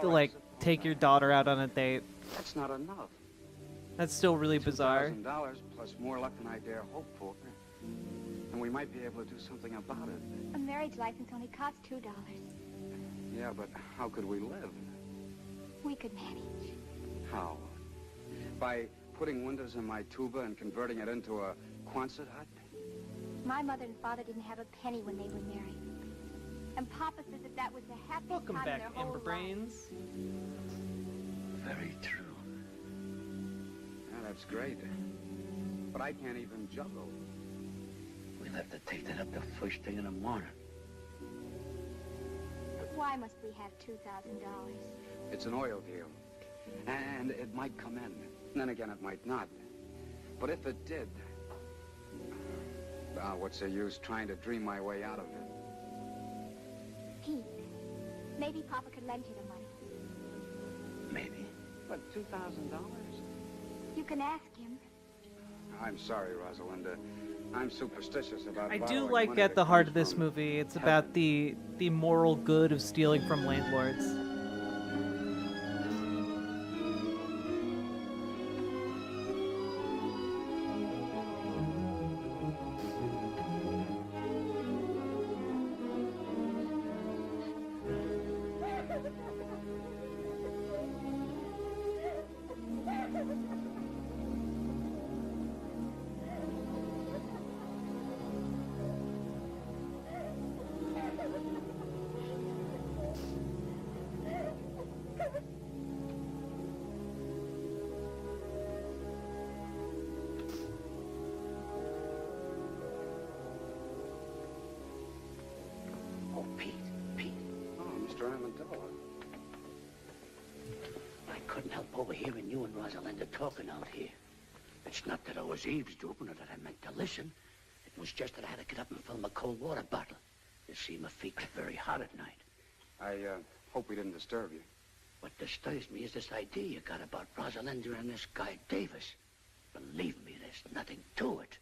like, take your daughter out on a date. That's not enough. That's still really bizarre. $2,000 plus more luck than I dare hope for. And we might be able to do something about it. A marriage license only costs $2. Yeah, but how could we live? We could manage. How? By putting windows in my tuba and converting it into a Quonset hut? My mother and father didn't have a penny when they were married. And Papa says that that was the happiest Welcome time back, in their whole Ember Brains. Very true. Yeah, that's great. But I can't even juggle. We'll have to take that up the first thing in the morning. But why must we have $2,000? It's an oil deal. And it might come in. And then again, it might not. But if it did... what's the use trying to dream my way out of it? Pete, maybe Papa could lend you the money. Maybe. But $2,000? You can ask him. I'm sorry, Rosalinda. I'm superstitious about I do borrowing like money at the that heart comes of this from movie, it's heaven. about the moral good of stealing from landlords. couldn't help overhearing you and Rosalinda talking out here. It's not that I was eavesdropping or that I meant to listen. It was just that I had to get up and fill my cold water bottle. You see, my feet are very hot at night. I hope we didn't disturb you. What disturbs me is this idea you got about Rosalinda and this guy Davis. Believe me, there's nothing to it.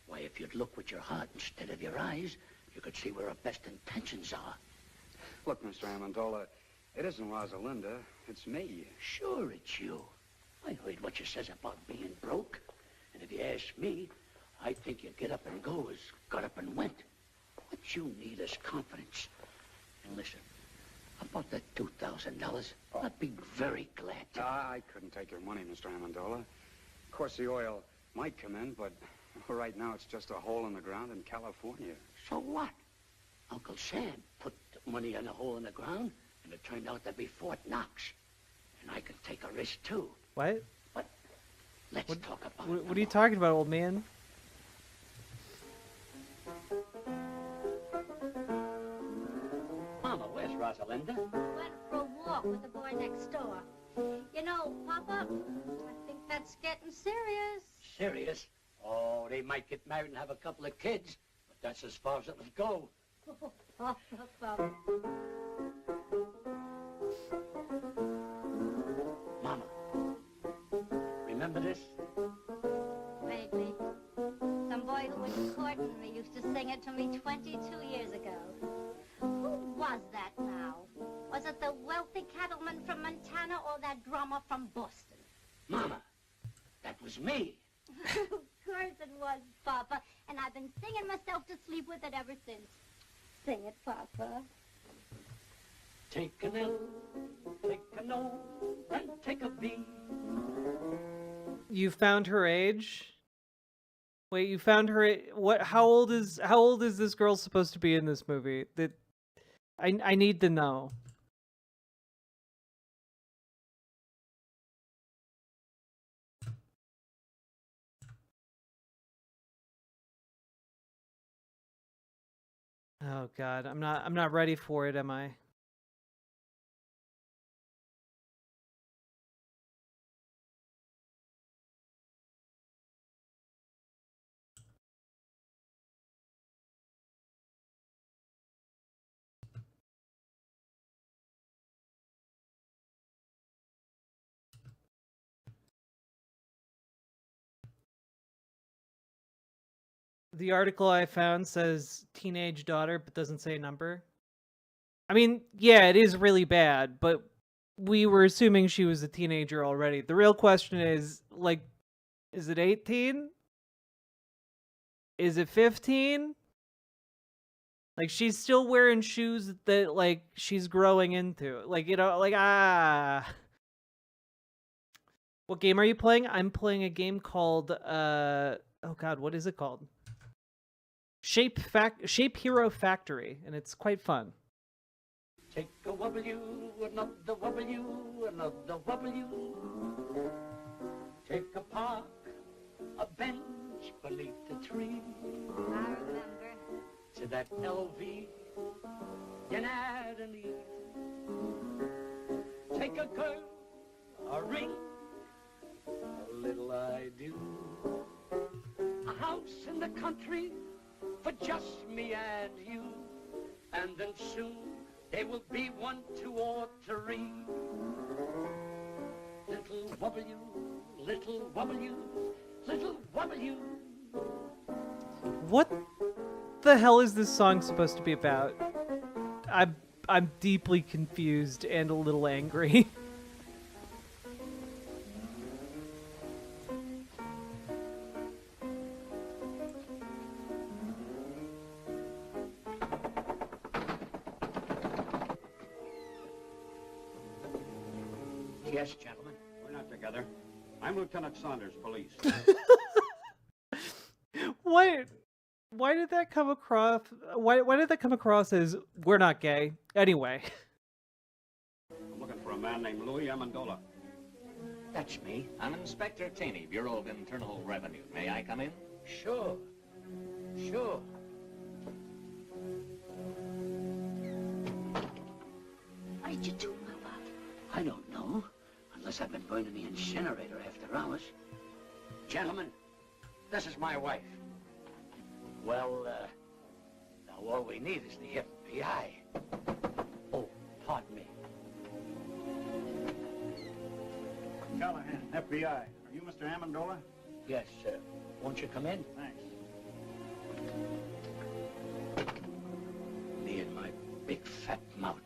Why, if you'd look with your heart instead of your eyes, you could see where our best intentions are. Look, Mr. Amendola, it isn't Rosalinda, it's me. Sure, it's you. I heard what you says about being broke. And if you ask me, I think you get up and go as got up and went. What you need is confidence. And listen, about that $2,000, I'd be very glad to. I couldn't take your money, Mr. Amendola. Of course, the oil might come in, but right now it's just a hole in the ground in California. So what? Uncle Sam put money in a hole in the ground, and it turned out to be Fort Knox. And I can take a risk, too. What? But let's talk about it. What are you talking about, old man? Mama, where's Rosalinda? Went for a walk with the boy next door. You know, Papa, I think that's getting serious. Serious? Oh, they might get married and have a couple of kids, but that's as far as it'll go. Papa. Mama, remember this? Vaguely. Some boy who was courting me used to sing it to me 22 years ago. Who was that now? Was it the wealthy cattleman from Montana or that drummer from Boston? Mama, that was me. Of course it was, Papa. And I've been singing myself to sleep with it ever since. Sing it, Papa. Take an L, take an O, and take a B. You found her age? Wait, you found her what how old is this girl supposed to be in this movie? That I need to know. Oh god, I'm not ready for it, am I? The article I found says teenage daughter, but doesn't say a number. I mean, yeah, it is really bad, but we were assuming she was a teenager already. The real question is, like, is it 18? Is it 15? Like, she's still wearing shoes that, like, she's growing into. Like, you know, like, What game are you playing? I'm playing a game called, oh god, what is it called? Shape Hero Factory, and it's quite fun. Take a W, another W, another W. Take a park, a bench beneath the tree. I remember. To that LV, an add an E. Take a girl, a ring, a little I do. A house in the country for just me and you. And then soon there will be 1, 2, or 3. Little W, little W, little W. What the hell is this song supposed to be about? I'm deeply confused and a little angry. Yes, gentlemen. We're not together. I'm Lieutenant Saunders, police. Why did that come across? Why did that come across as we're not gay? Anyway. I'm looking for a man named Louis Amendola. That's me. I'm Inspector Taney, Bureau of Internal Revenue. May I come in? Sure. Sure. What did you do, Mama? I don't know. Unless I've been burning the incinerator after hours. Gentlemen, this is my wife. Well, now all we need is the FBI. Oh, pardon me. Callahan, FBI. Are you Mr. Amendola? Yes, sir. Won't you come in? Thanks. Me and my big fat mouth.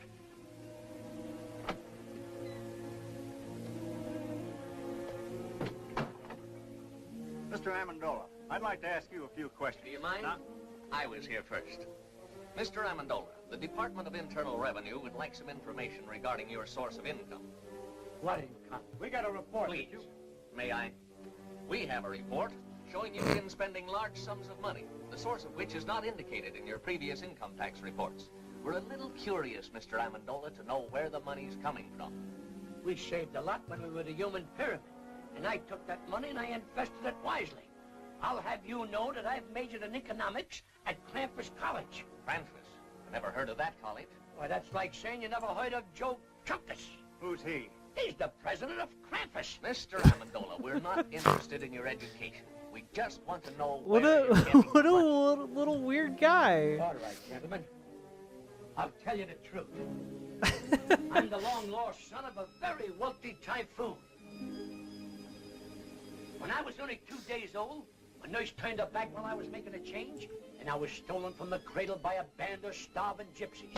Mr. Amendola, I'd like to ask you a few questions. Do you mind? Now, I was here first. Mr. Amendola, the Department of Internal Revenue would like some information regarding your source of income. What income? we got a report. Please, may I? We have a report showing you begin spending large sums of money, the source of which is not indicated in your previous income tax reports. We're a little curious, Mr. Amendola, to know where the money's coming from. We saved a lot when we were the human pyramid. And I took that money and I invested it wisely. I'll have you know that I've majored in economics at Krampus College. Krampus? I never heard of that college. Why, that's like saying you never heard of Joe Chunkus. Who's he? He's the president of Krampus. Mr. Amendola, we're not interested in your education. We just want to know What where a you're getting what a money. little weird guy. All right, gentlemen. I'll tell you the truth. I'm the long-lost son of a very wealthy typhoon. When I was only 2 days old, a nurse turned her back while I was making a change, and I was stolen from the cradle by a band of starving gypsies.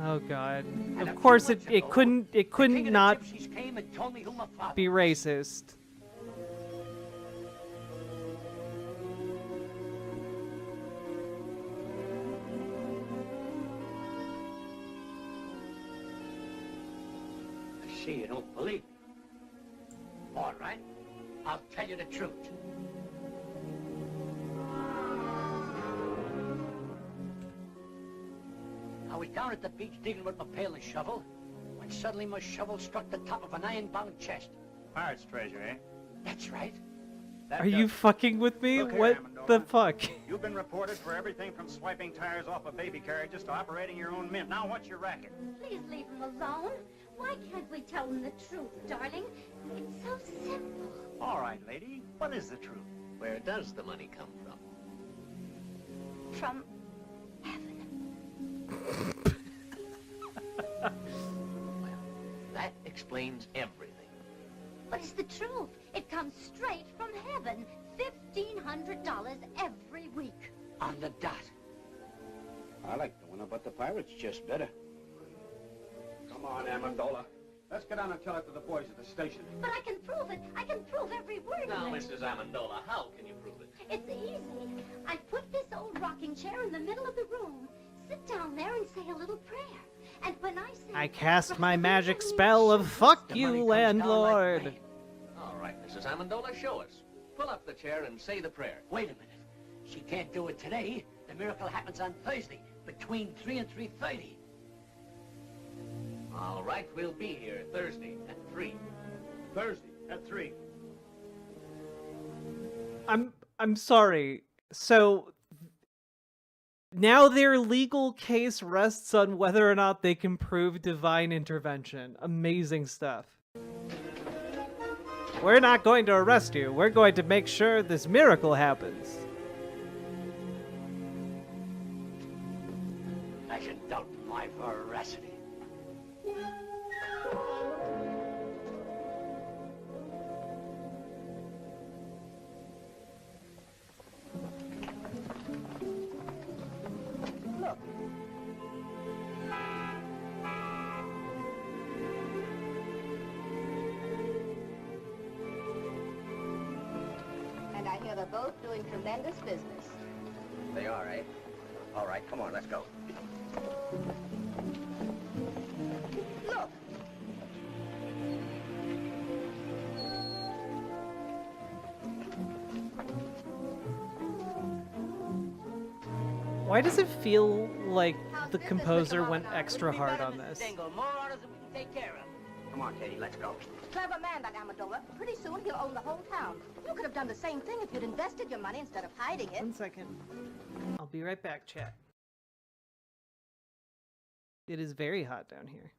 Oh God! And Of course, a few it months couldn't ago, the couldn't king of the not gypsies came and told me who my father be racist. I see you don't believe me. All right, I'll tell you the truth. I was down at the beach digging with my pail and shovel, when suddenly my shovel struck the top of an iron-bound chest. Pirate's treasure, eh? That's right. Are you fucking with me? Look here, What the Amendola. fuck? You've been reported for everything from swiping tires off of baby carriages to operating your own mint. Now, what's your racket? Please leave him alone. Why can't we tell him the truth, darling? It's so simple. All right, lady. What is the truth? Where does the money come from? From That explains everything. But it's the truth. It comes straight from heaven. $1,500 every week. On the dot. I like the one about the pirates just better. Come on, Amendola. Let's get on and tell it to the boys at the station. But I can prove it. I can prove every word Now, of it. Mrs. Amendola, how can you prove it? It's easy. I put this old rocking chair in the middle of the room. Sit down there and say a little prayer. And when I say... I cast my magic spell of fuck you, landlord. All right, Mrs. Amendola, show us. Pull up the chair and say the prayer. Wait a minute. She can't do it today. The miracle happens on Thursday, between 3 and 3:30. All right, we'll be here Thursday at 3. Thursday at 3. I'm sorry. So now their legal case rests on whether or not they can prove divine intervention. Amazing stuff. We're not going to arrest you. We're going to make sure this miracle happens. I should doubt my veracity. Look. And I hear they're both doing tremendous business. They are, eh? All right, come on, let's go. Look. Why does it feel like the composer went extra hard on this? Dingle, more orders than we can take care of. Come on, Katie, let's go. Clever man, that Amendola. Pretty soon he'll own the whole town. You could have done the same thing if you'd invested your money instead of hiding it. 1 second. I'll be right back, chat. It is very hot down here.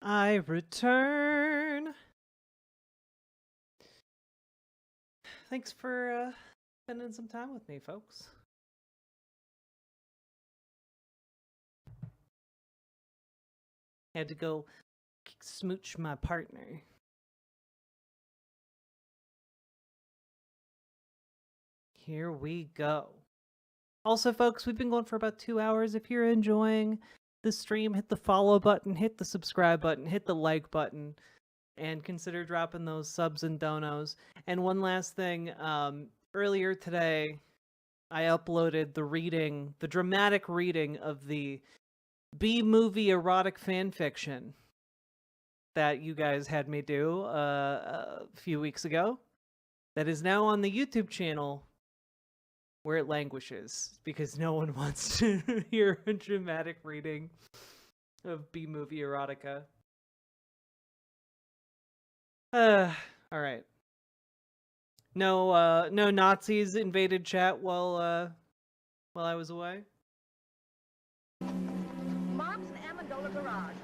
I return. Thanks for spending some time with me, folks. Had to go smooch my partner. Here we go. Also, folks, we've been going for about 2 hours. If you're enjoying the stream, hit the follow button, hit the subscribe button, hit the like button, and consider dropping those subs and donos. And one last thing, earlier today, I uploaded the dramatic reading of the B-movie erotic fan fiction that you guys had me do a few weeks ago. That is now on the YouTube channel, where it languishes, because no one wants to hear a dramatic reading of B-movie erotica. Alright. No Nazis invaded chat while I was away? Mom's in Amendola Garage.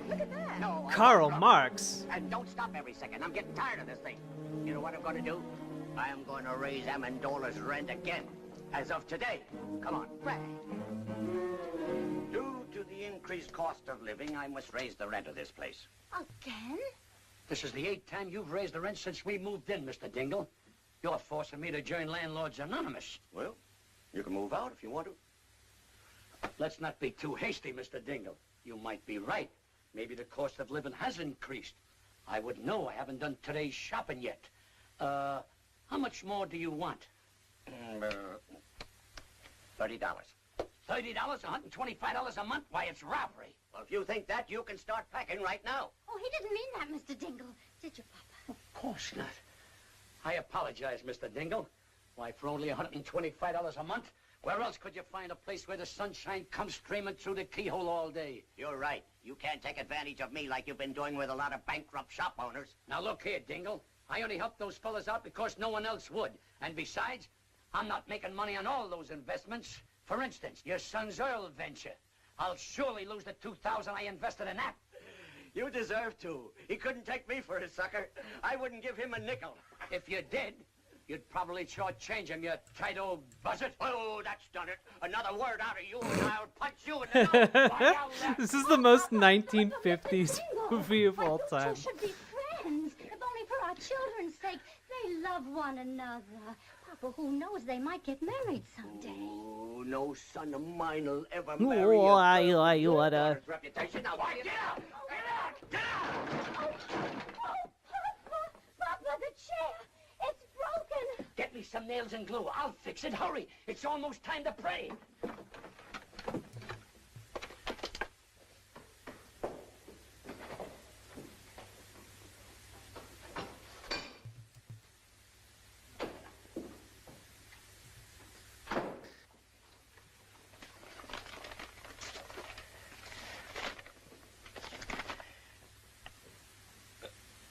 Look at that. No, Karl Marx! And don't stop every second. I'm getting tired of this thing. You know what I'm going to do? I'm going to raise Amendola's rent again. As of today. Come on. Frank. Due to the increased cost of living, I must raise the rent of this place. Again? This is the 8th time you've raised the rent since we moved in, Mr. Dingle. You're forcing me to join Landlords Anonymous. Well, you can move out if you want to. Let's not be too hasty, Mr. Dingle. You might be right. Maybe the cost of living has increased. I wouldn't know. I haven't done today's shopping yet. How much more do you want? $30. $30? $125 a month? Why, it's robbery. Well, if you think that, you can start packing right now. Oh, he didn't mean that, Mr. Dingle. Did you, Papa? Of course not. I apologize, Mr. Dingle. Why, for only $125 a month, where else could you find a place where the sunshine comes streaming through the keyhole all day? You're right. You can't take advantage of me like you've been doing with a lot of bankrupt shop owners. Now, look here, Dingle. I only helped those fellas out because no one else would. And besides, I'm not making money on all those investments. For instance, your son's oil venture. I'll surely lose the $2,000 I invested in that. You deserve to. He couldn't take me for a sucker. I wouldn't give him a nickel. If you did, you'd probably shortchange him, you tight old buzzard. Oh, that's done it. Another word out of you and I'll punch you in the nose. This is the most 1950s movie of all time. You should be friends. If only for our children's sake. They love one another. Papa, who knows, they might get married someday. Oh, no son of mine will ever Oh, marry I oughta. daughter's reputation. Now, why, get out! Get out! Get out! Oh, Papa, the chair. It's broken. Get me some nails and glue. I'll fix it. Hurry. It's almost time to pray.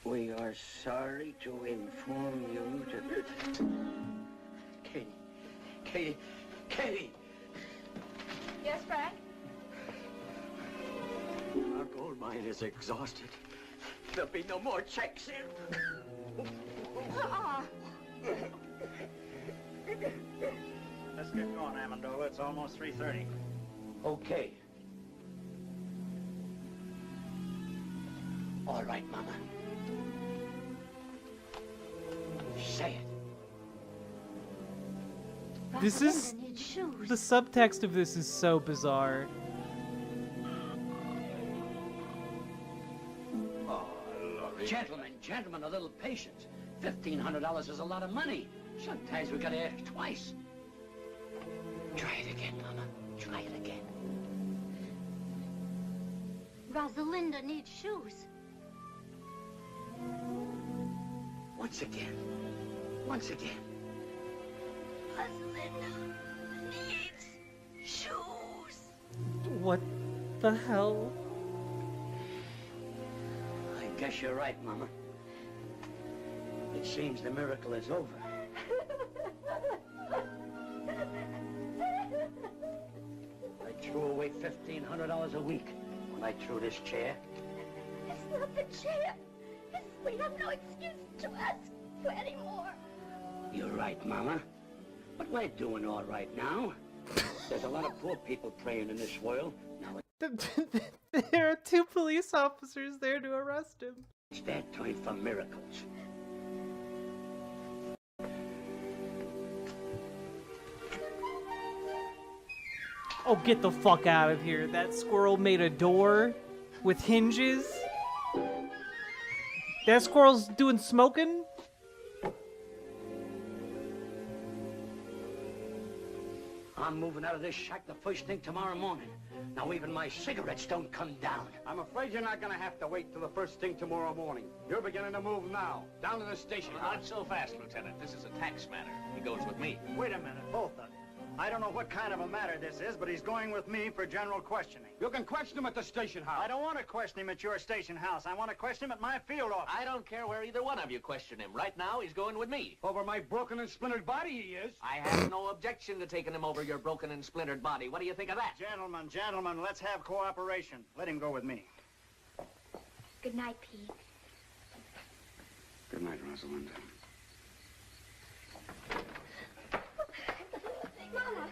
We are sorry to inform you that... Katie! Yes, Frank? Our gold mine is exhausted. There'll be no more checks here. Let's get going, Amendola. It's almost 3:30. Okay. All right, Mama. Say it. This is... The subtext of this is so bizarre. Oh, Gentlemen, a little patience. $1,500 is a lot of money. Sometimes we gotta ask twice. Try it again, Mama. Try it again. Rosalinda needs shoes. Once again. Rosalinda needs shoes. What the hell? I guess you're right, Mama. It seems the miracle is over. I threw away $1,500 a week when I threw this chair. Give up the chair. We have no excuse to ask for any more. You're right, Mama. But we're doing all right now. There's a lot of poor people praying in this world. Now There are 2 police officers there to arrest him. it's their time for miracles. Oh, get the fuck out of here. That squirrel made a door with hinges. That squirrel's doing smoking? I'm moving out of this shack the first thing tomorrow morning. Now even my cigarettes don't come down. I'm afraid you're not gonna have to wait till the first thing tomorrow morning. You're beginning to move now. Down to the station. Not so fast, Lieutenant. This is a tax matter. He goes with me. Wait a minute, both of you. I don't know what kind of a matter this is, but he's going with me for general questioning. You can question him at the station house. I don't want to question him at your station house. I want to question him at my field office. I don't care where either one of you question him. Right now, he's going with me. Over my broken and splintered body, he is. I have no objection to taking him over your broken and splintered body. What do you think of that? Gentlemen, let's have cooperation. Let him go with me. Good night, Pete. Good night, Rosalinda. Mama,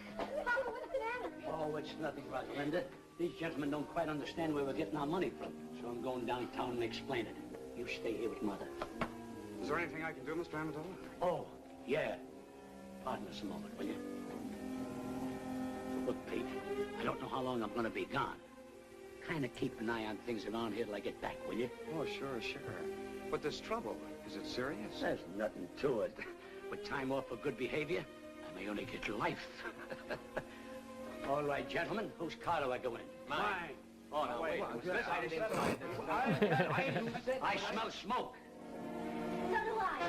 what's the matter? Oh, it's nothing, Rosalinda. These gentlemen don't quite understand where we're getting our money from. So I'm going downtown and explain it. You stay here with Mother. Is there anything I can do, Mr. Amendola? Oh, yeah. Pardon us a moment, will you? Look, Pete, I don't know how long I'm going to be gone. Kind of keep an eye on things around here till I get back, will you? Oh, sure. But there's trouble. Is it serious? There's nothing to it. With time off for good behavior, I may only get life. All right, gentlemen, whose car do I go in? Mine. Oh, no, wait. Decided inside this. I smell smoke. So do I.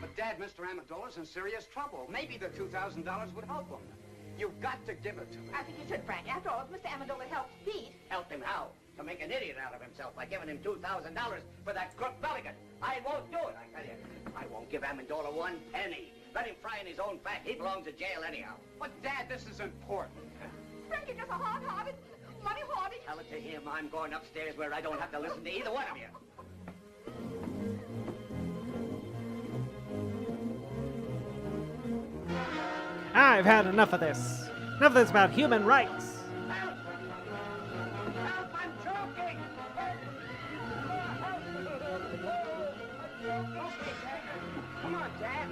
But, Dad, Mr. Amendola's in serious trouble. Maybe the $2,000 would help him. You've got to give it to me. I think you should, Frank. After all, if Mr. Amendola helps Pete. Help him how? To make an idiot out of himself by giving him $2,000 for that crook Belligan. I won't do it, I tell you. I won't give Amendola 1 penny. Let him fry in his own fat. He belongs to jail anyhow. But, Dad, this is important. Frank, you're just a hard-hearted, money-hoarding. Tell it to him. I'm going upstairs where I don't have to listen to either one of you. I've had enough of this. Enough of this about human rights. Help! I'm choking! Come on, Dad.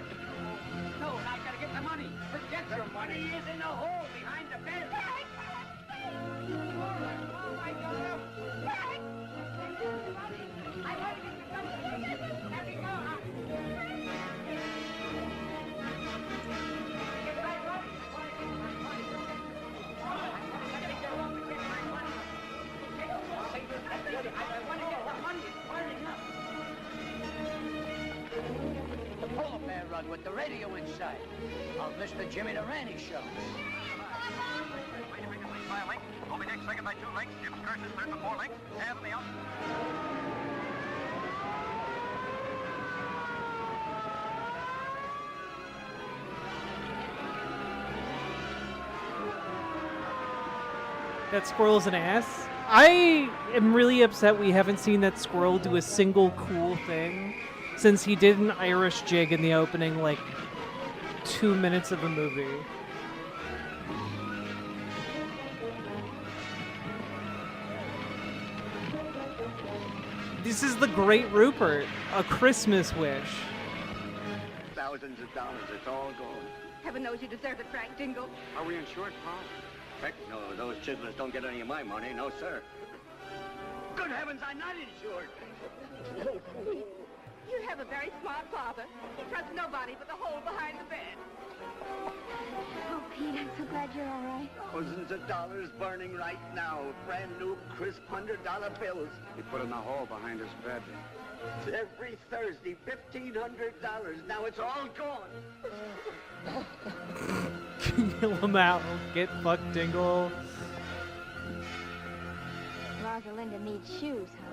No, I gotta get the money. Forget your money. He is in the hole behind the bed. The polar bear rug with the radio inside. Of Mr. Jimmy Durante show. By a length. Moby Dick second by 2 lengths. Jim Curtis third by 4 lengths. Half in the out. That squirrel's an ass. I am really upset we haven't seen that squirrel do a single cool thing since he did an Irish jig in the opening, like, 2 minutes of the movie. This is the Great Rupert, a Christmas wish. Thousands of dollars. It's all gone. Heaven knows you deserve it, Frank Dingle. Are we insured, Paul? Heck no, those chisellers don't get any of my money. No, sir. Good heavens, I'm not insured. You have a very smart father. He trusts nobody but the hole behind the bed. Oh, Pete, I'm so glad you're all right. Thousands of dollars burning right now. Brand new, crisp $100 bills. He put in the hole behind his bed. Every Thursday, $1,500. Now it's all gone. Kill him out. Get fucked, Dingle. Rosalinda needs shoes, huh?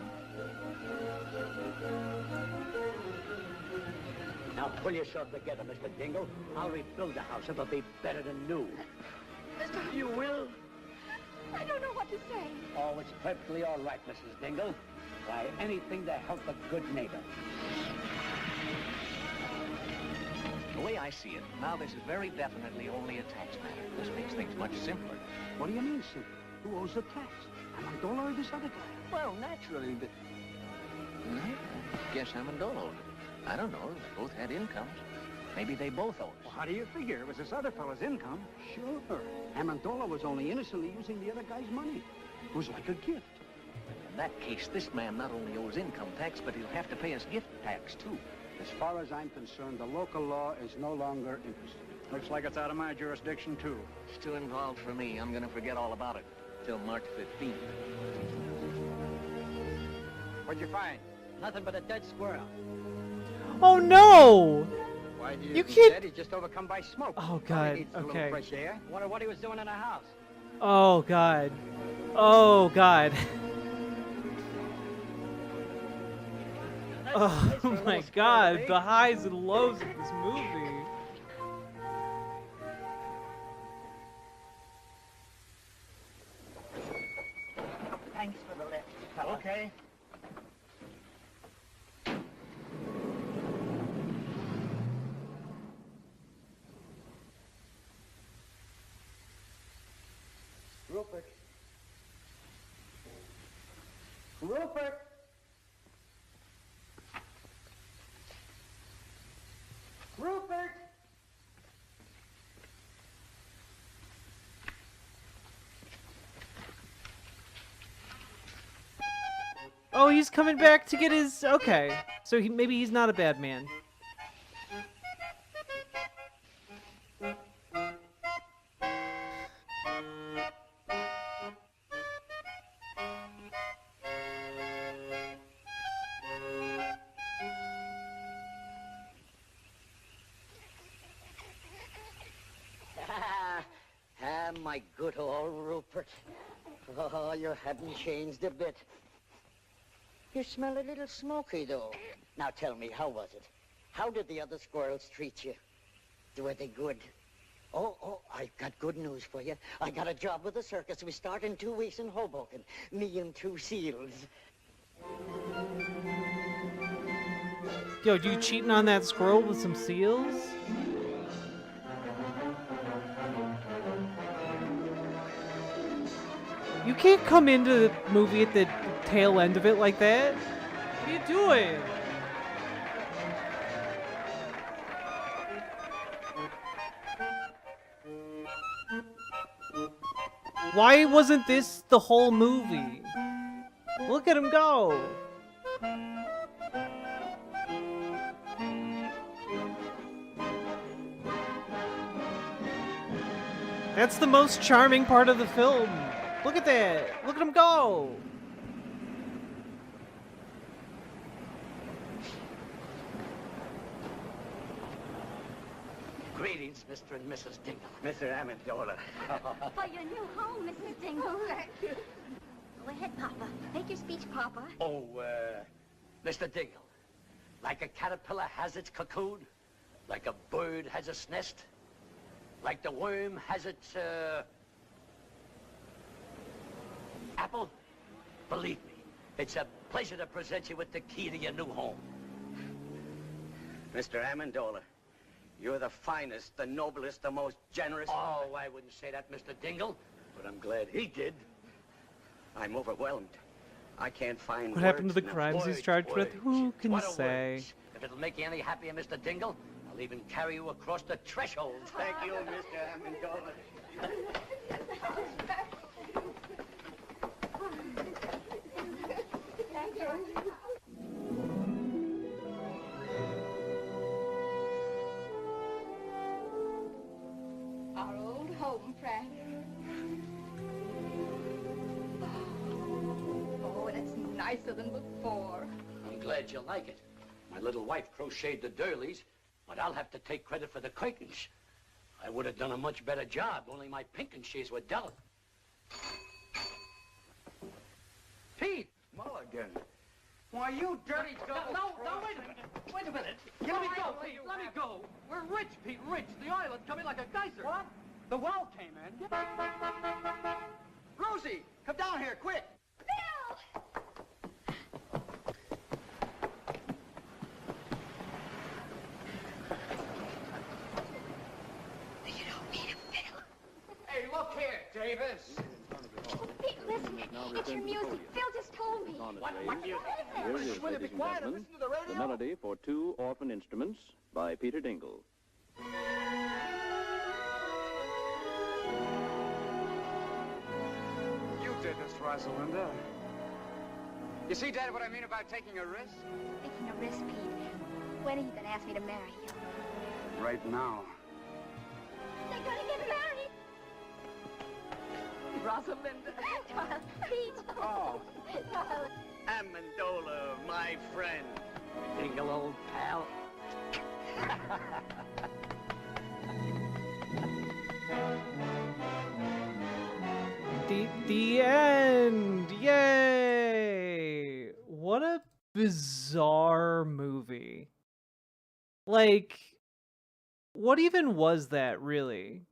Now pull yourself together, Mr. Dingle. I'll rebuild the house. It'll be better than new. Mr. You will? I don't know what to say? Oh, it's perfectly all right, Mrs. Dingle. Why, anything to help a good neighbor. The way I see it, now this is very definitely only a tax matter. This makes things much simpler. What do you mean, simple? Who owes the tax? Amendola or this other guy? Well, naturally, I guess Amendola owed it. I don't know. They both had incomes. Maybe they both owe us. Well, how do you figure? It was this other fellow's income. Sure. Amendola was only innocently using the other guy's money. It was like a gift. In that case, this man not only owes income tax, but he'll have to pay us gift tax, too. As far as I'm concerned, the local law is no longer interested. Looks like it's out of my jurisdiction, too. It's too involved for me. I'm going to forget all about it till March 15th. What'd you find? Nothing but a dead squirrel. Oh no! Why, You can't- said he's just overcome by smoke. Oh, Probably God, needs a okay. little fresh air. Wonder what he was doing in the house. Oh god. Oh god. Oh my god, the highs and lows of this movie. Thanks for the lift, fella. Okay. Rupert. Rupert! Rupert! Oh, he's coming back to get his... Okay. So maybe he's not a bad man. My good old Rupert. Oh, you haven't changed a bit. You smell a little smoky, though. Now tell me, how was it? How did the other squirrels treat you? Were they good? Oh, I've got good news for you. I got a job with the circus. We start in 2 weeks in Hoboken. Me and 2 seals. Yo, you cheating on that squirrel with some seals? You can't come into the movie at the tail end of it like that. What are you doing? Why wasn't this the whole movie? Look at him go. That's the most charming part of the film. Look at that! Look at him go! Greetings, Mr. and Mrs. Dingle. Mr. Amendola. For your new home, Mrs. Dingle. Thank you. Go ahead, Papa. Make your speech, Papa. Oh, Mr. Dingle. Like a caterpillar has its cocoon, like a bird has its nest, like the worm has its, apple, believe me, it's a pleasure to present you with the key to your new home. Mr. Amendola, you're the finest, the noblest, the most generous... Oh, I wouldn't say that, Mr. Dingle, but I'm glad he did. I'm overwhelmed. I can't find What happened to the words crimes he's charged with? Who can What a say? words. If it'll make you any happier, Mr. Dingle, I'll even carry you across the threshold. Thank you, Mr. Amendola. Our old home, Frank. Oh, and it's nicer than before. I'm glad you like it. My little wife crocheted the doilies, but I'll have to take credit for the curtains. I would have done a much better job, only my pinking shears were delicate. Pete! Mulligan. Why, you dirty double... No, wait a minute. Wait a minute. Let me go, Pete. Let me go. We're rich, Pete, rich. The island's coming like a geyser. What? The well came in. Rosie! Come down here, quick! Bill! You don't need a fiddle. Hey, look here, Davis! Oh, Pete, listen. It's your music. Phil just told me. What music? Here is, ladies and gentlemen, the melody for Two Orphan Instruments by Peter Dingle. You did this, Rosalinda. You see, Dad, what I mean about taking a risk? Taking a risk, Pete. When are you going to ask me to marry you? Right now. They're going to get married. Rosalinda. Darling, Pete. Oh. Darling. Amendola, my friend. Dingle, old pal. The end! Yay! What a bizarre movie. Like, what even was that, really?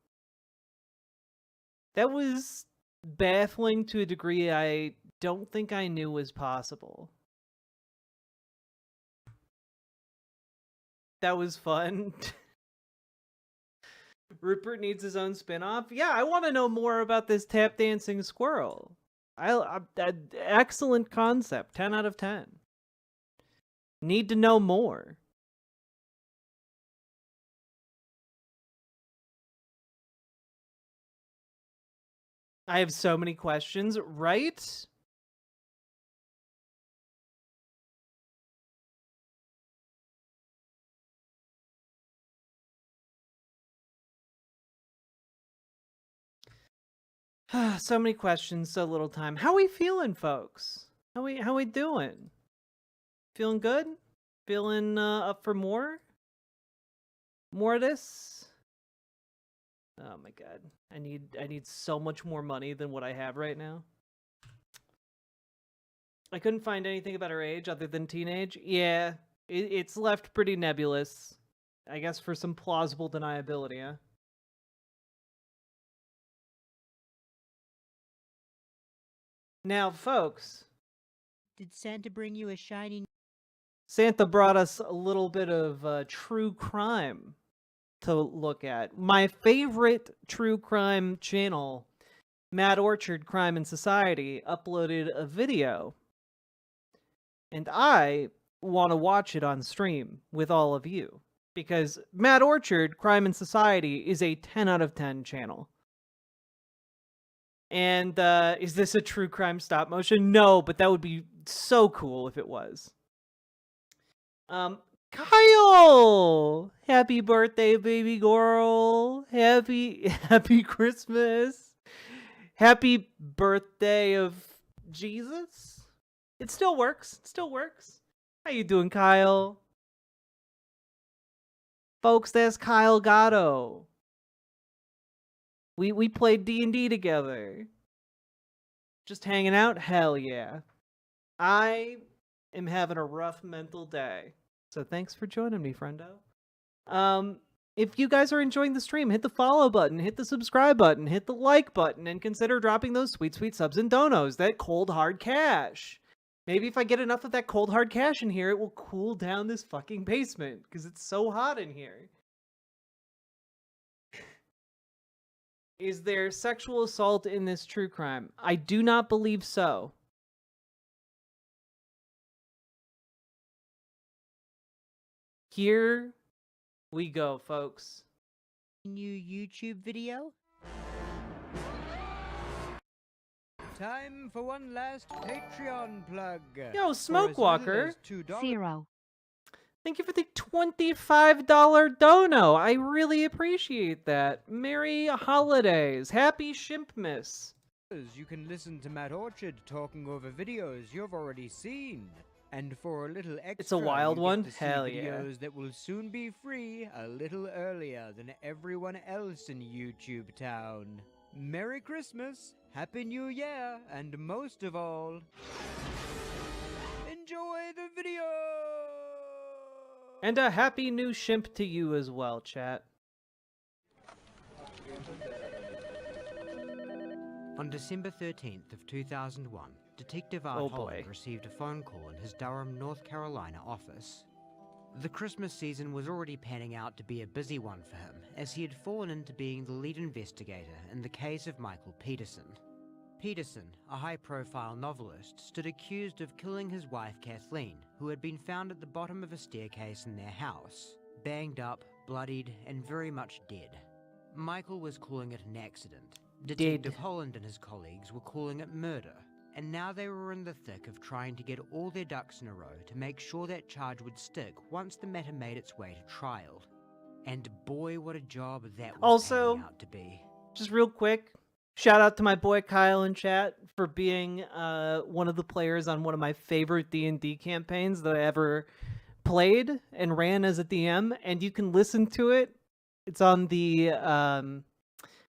That was baffling to a degree I don't think I knew was possible. That was fun. Rupert needs his own spin-off. Yeah, I want to know more about this tap dancing squirrel. Excellent concept. 10 out of 10. Need to know more. I have so many questions, right? So many questions, so little time. How we feeling, folks? How we doing? Feeling good? Feeling up for more? More of this? Oh my god. I need so much more money than what I have right now. I couldn't find anything about her age other than teenage. Yeah, it's left pretty nebulous. I guess for some plausible deniability, huh? Now, folks. Did Santa bring you a shiny... Santa brought us a little bit of true crime to look at. My favorite true crime channel, Mad Orchard Crime and Society, uploaded a video. And I want to watch it on stream with all of you. Because Mad Orchard Crime and Society is a 10 out of 10 channel. And is this a true crime stop motion? No, but that would be so cool if it was. Kyle! Happy birthday, baby girl. Happy Christmas. Happy birthday of Jesus. It still works. It still works. How you doing, Kyle? Folks, that's Kyle Gatto. We played D&D together. Just hanging out? Hell yeah. I am having a rough mental day. So thanks for joining me, friendo. If you guys are enjoying the stream, hit the follow button, hit the subscribe button, hit the like button, and consider dropping those sweet, sweet subs and donos, that cold, hard cash. Maybe if I get enough of that cold, hard cash in here, it will cool down this fucking basement, because it's so hot in here. Is there sexual assault in this true crime? I do not believe so. Here we go, folks. New YouTube video? Time for one last Patreon plug. Yo, Smokewalker. Zero. Thank you for the $25 dono. I really appreciate that. Merry holidays. Happy Shimpmas. You can listen to Matt Orchard talking over videos you've already seen. And for a little extra, it's a wild one? To see Hell videos yeah. that will soon be free a little earlier than everyone else in YouTube town. Merry Christmas, Happy New Year, and most of all, enjoy the video! And a happy new shimp to you as well, chat. On December 13th of 2001, Detective Art Oh, Holland boy. received a phone call in his Durham, North Carolina office. The Christmas season was already panning out to be a busy one for him, as he had fallen into being the lead investigator in the case of Michael Peterson. Peterson, a high-profile novelist, stood accused of killing his wife Kathleen, who had been found at the bottom of a staircase in their house, banged up, bloodied, and very much dead. Michael was calling it an accident. Detective Holland and his colleagues were calling it murder, and now they were in the thick of trying to get all their ducks in a row to make sure that charge would stick once the matter made its way to trial. And boy, what a job that was Also, panning out to be. Just real quick, shout out to my boy Kyle in chat for being one of the players on one of my favorite D&D campaigns that I ever played and ran as a DM, and you can listen to it. It's on the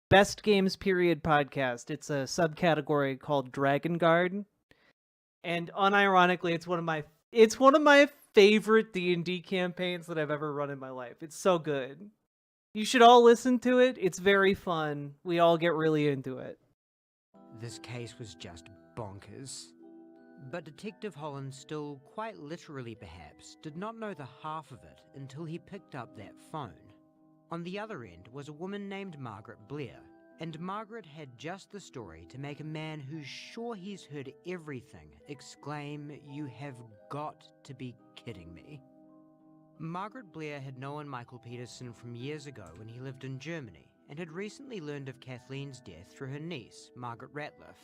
Best Games Period podcast. It's a subcategory called Dragon Guard, and unironically, it's one of my favorite D&D campaigns that I've ever run in my life. It's so good. You should all listen to it. It's very fun. We all get really into it. This case was just bonkers. But Detective Holland still, quite literally perhaps, did not know the half of it until he picked up that phone. On the other end was a woman named Margaret Blair, and Margaret had just the story to make a man who's sure he's heard everything exclaim, "You have got to be kidding me." Margaret Blair had known Michael Peterson from years ago when he lived in Germany, and had recently learned of Kathleen's death through her niece, Margaret Ratliff.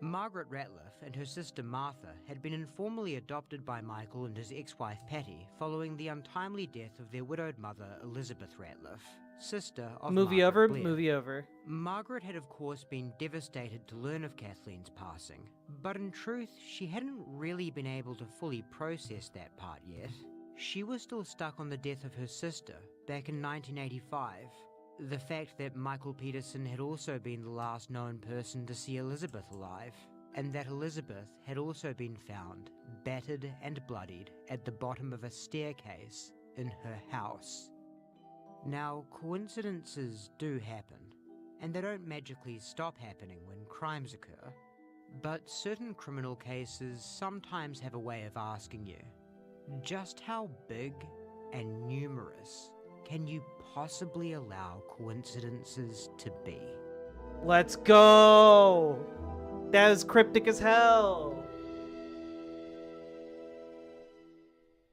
Margaret Ratliff and her sister Martha had been informally adopted by Michael and his ex-wife Patty following the untimely death of their widowed mother Elizabeth Ratliff, sister of Margaret Blair. Movie over. Margaret had of course been devastated to learn of Kathleen's passing, but in truth she hadn't really been able to fully process that part yet. She was still stuck on the death of her sister back in 1985. The fact that Michael Peterson had also been the last known person to see Elizabeth alive, and that Elizabeth had also been found, battered and bloodied, at the bottom of a staircase in her house. Now, coincidences do happen, and they don't magically stop happening when crimes occur, but certain criminal cases sometimes have a way of asking you, just how big and numerous can you possibly allow coincidences to be? Let's go! That is cryptic as hell!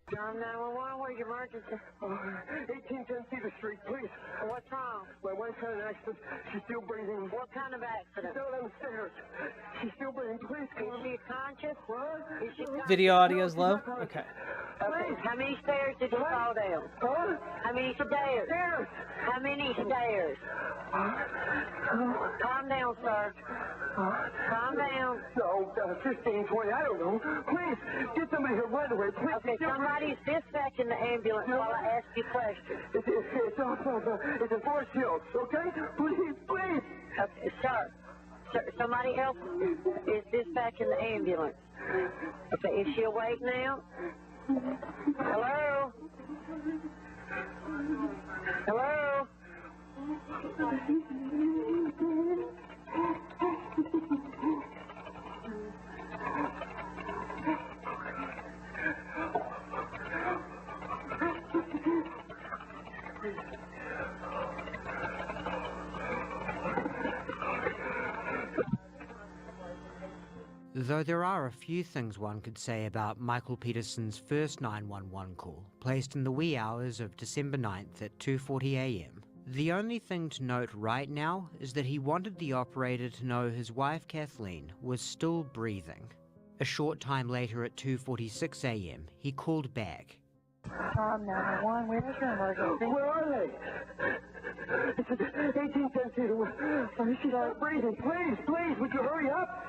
John 911, where's your emergency? 1810 Cedar Street, please. What's wrong? My wife had an accident. She's still breathing. What kind of accident? Down on the stairs. She's still breathing. Please come. Is she conscious? What? Is she conscious? Video audio's low? Okay. Please. How many stairs did you fall down? Huh? How many stairs? Stairs. How many stairs? Calm down, sir. Calm down. No, 15, 20, I don't know. Please, get somebody here right away. Please. Okay, somebody's dispatching the ambulance while I ask you questions. It's in Forest Hills, okay? Please, please. Okay, sir, somebody else is dispatching the ambulance. Okay, is she awake now? Hello? Hello? Though there are a few things one could say about Michael Peterson's first 911 call, placed in the wee hours of December 9th at 2:40 a.m., the only thing to note right now is that he wanted the operator to know his wife Kathleen was still breathing. A short time later at 2:46 a.m., he called back. 911, where's your emergency? Where are they? It's 1810 Cedar. She's not breathing. Please, would you hurry up?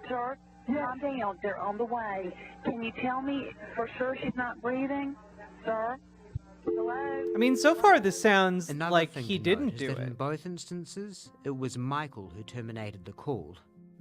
Sir, calm down. They're on the way. Can you tell me for sure she's not breathing? Sir? Hello? I mean, so far this sounds Another like thing he to didn't note is do that in it. both instances, it was Michael who terminated the call.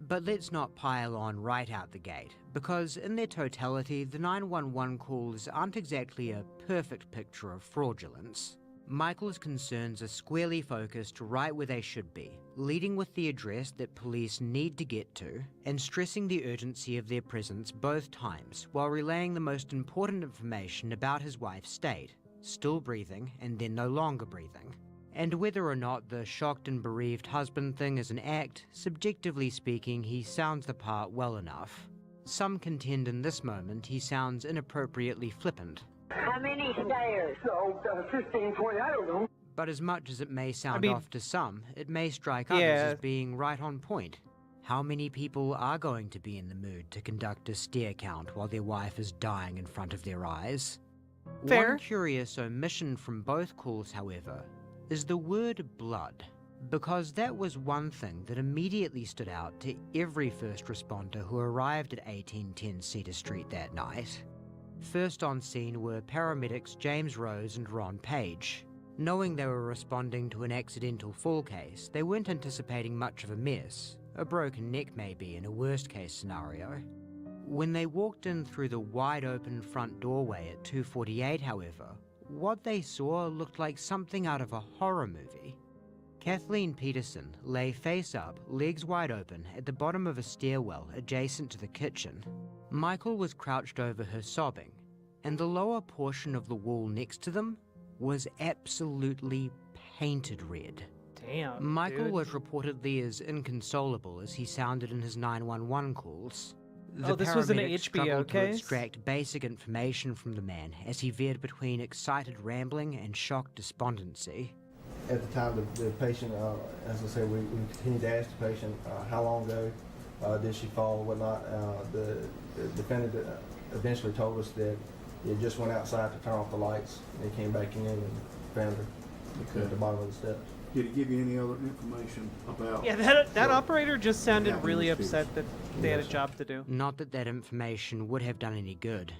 But let's not pile on right out the gate, because in their totality, the 911 calls aren't exactly a perfect picture of fraudulence. Michael's concerns are squarely focused right where they should be, leading with the address that police need to get to and stressing the urgency of their presence both times while relaying the most important information about his wife's state, still breathing and then no longer breathing. And whether or not the shocked and bereaved husband thing is an act, subjectively speaking, he sounds the part well enough. Some contend in this moment he sounds inappropriately flippant. How many stairs? 15, 20, I don't know. But as much as it may sound off to some, it may strike others as being right on point. How many people are going to be in the mood to conduct a stair count while their wife is dying in front of their eyes? Fair. One curious omission from both calls, however, is the word blood, because that was one thing that immediately stood out to every first responder who arrived at 1810 Cedar Street that night. First on scene were paramedics James Rose and Ron Page. Knowing they were responding to an accidental fall case, they weren't anticipating much of a mess, a broken neck maybe in a worst-case scenario. When they walked in through the wide-open front doorway at 2:48, however, what they saw looked like something out of a horror movie. Kathleen Peterson lay face up, legs wide open, at the bottom of a stairwell adjacent to the kitchen. Michael was crouched over her sobbing, and the lower portion of the wall next to them was absolutely painted red. Damn, Michael was reportedly as inconsolable as he sounded in his 911 calls. The this was an paramedics HBO struggled to case? extract basic information from the man as he veered between excited rambling and shocked despondency. At the time, the patient, as I said, we continued to ask the patient how long ago did she fall, whatnot. The defendant eventually told us that he had just went outside to turn off the lights, and he came back in and found her at the bottom of the steps. Did he give you any other information about... Yeah, that operator just sounded really upset that they had a job to do. Not that that information would have done any good.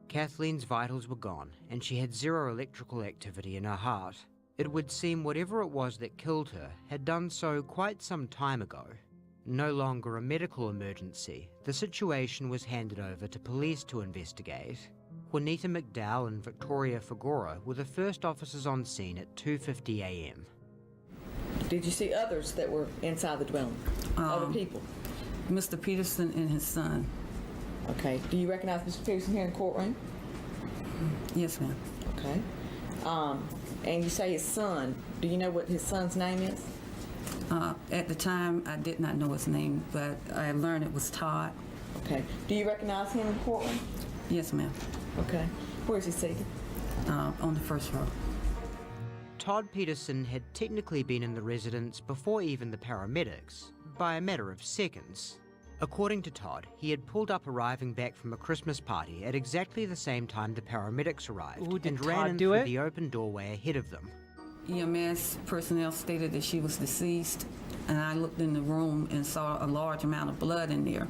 Kathleen's vitals were gone, and she had zero electrical activity in her heart. It would seem whatever it was that killed her had done so quite some time ago. No longer a medical emergency, the situation was handed over to police to investigate. Juanita McDowell and Victoria Fagora were the first officers on scene at 2:50 a.m. Did you see others that were inside the dwelling? Other people? Mr. Peterson and his son. Okay. Do you recognize Mr. Peterson here in the courtroom? Yes, ma'am. Okay. And you say his son. Do you know what his son's name is? At the time, I did not know his name, but I learned it was Todd. Okay. Do you recognize him in the courtroom? Yes, ma'am. Okay. Where is he seated? On the first row. Todd Peterson had technically been in the residence before even the paramedics, by a matter of seconds. According to Todd, he had pulled up arriving back from a Christmas party at exactly the same time the paramedics arrived and ran in through the open doorway ahead of them. EMS personnel stated that she was deceased, and I looked in the room and saw a large amount of blood in there.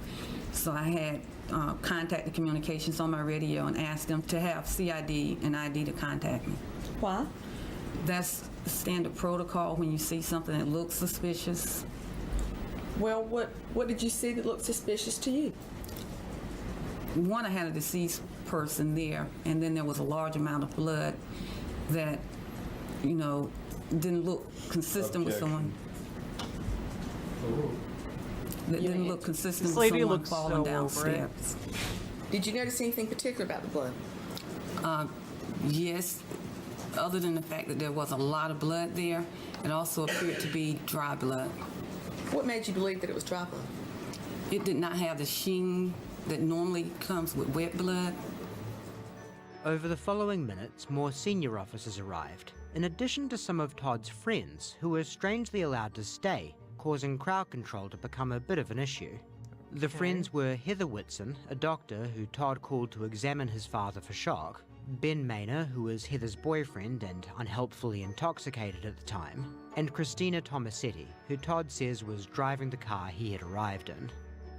So I had contacted communications on my radio and asked them to have CID and ID to contact me. Why? That's standard protocol when you see something that looks suspicious. Well, what did you see that looked suspicious to you? One, I had a deceased person there, and then there was a large amount of blood that, you know, didn't look consistent with someone. That didn't look consistent with someone falling downstairs. Did you notice anything particular about the blood? Yes. Other than the fact that there was a lot of blood there, it also appeared to be dry blood. What made you believe that it was dry blood? It did not have the sheen that normally comes with wet blood. Over the following minutes, more senior officers arrived, in addition to some of Todd's friends, who were strangely allowed to stay, causing crowd control to become a bit of an issue. The friends were Heather Whitson, a doctor who Todd called to examine his father for shock, Ben Maynor, who was Heather's boyfriend and unhelpfully intoxicated at the time, and Christina Tomasetti, who Todd says was driving the car he had arrived in.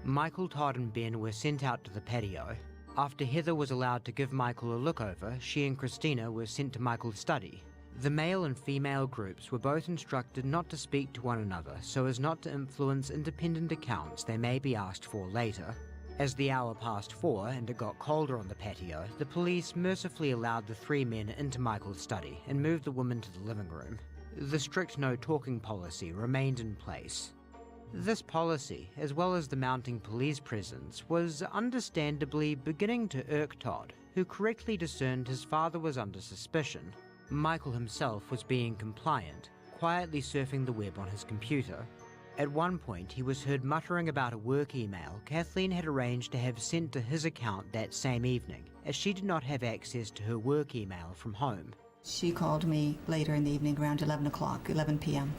Michael, Todd and Ben were sent out to the patio. After Heather was allowed to give Michael a look over, she and Christina were sent to Michael's study. The male and female groups were both instructed not to speak to one another so as not to influence independent accounts they may be asked for later. As the hour passed 4 and it got colder on the patio, the police mercifully allowed the 3 men into Michael's study and moved the woman to the living room. The strict no-talking policy remained in place. This policy, as well as the mounting police presence, was understandably beginning to irk Todd, who correctly discerned his father was under suspicion. Michael himself was being compliant, quietly surfing the web on his computer. At one point, he was heard muttering about a work email Kathleen had arranged to have sent to his account that same evening, as she did not have access to her work email from home. She called me later in the evening around 11 o'clock, 11 p.m.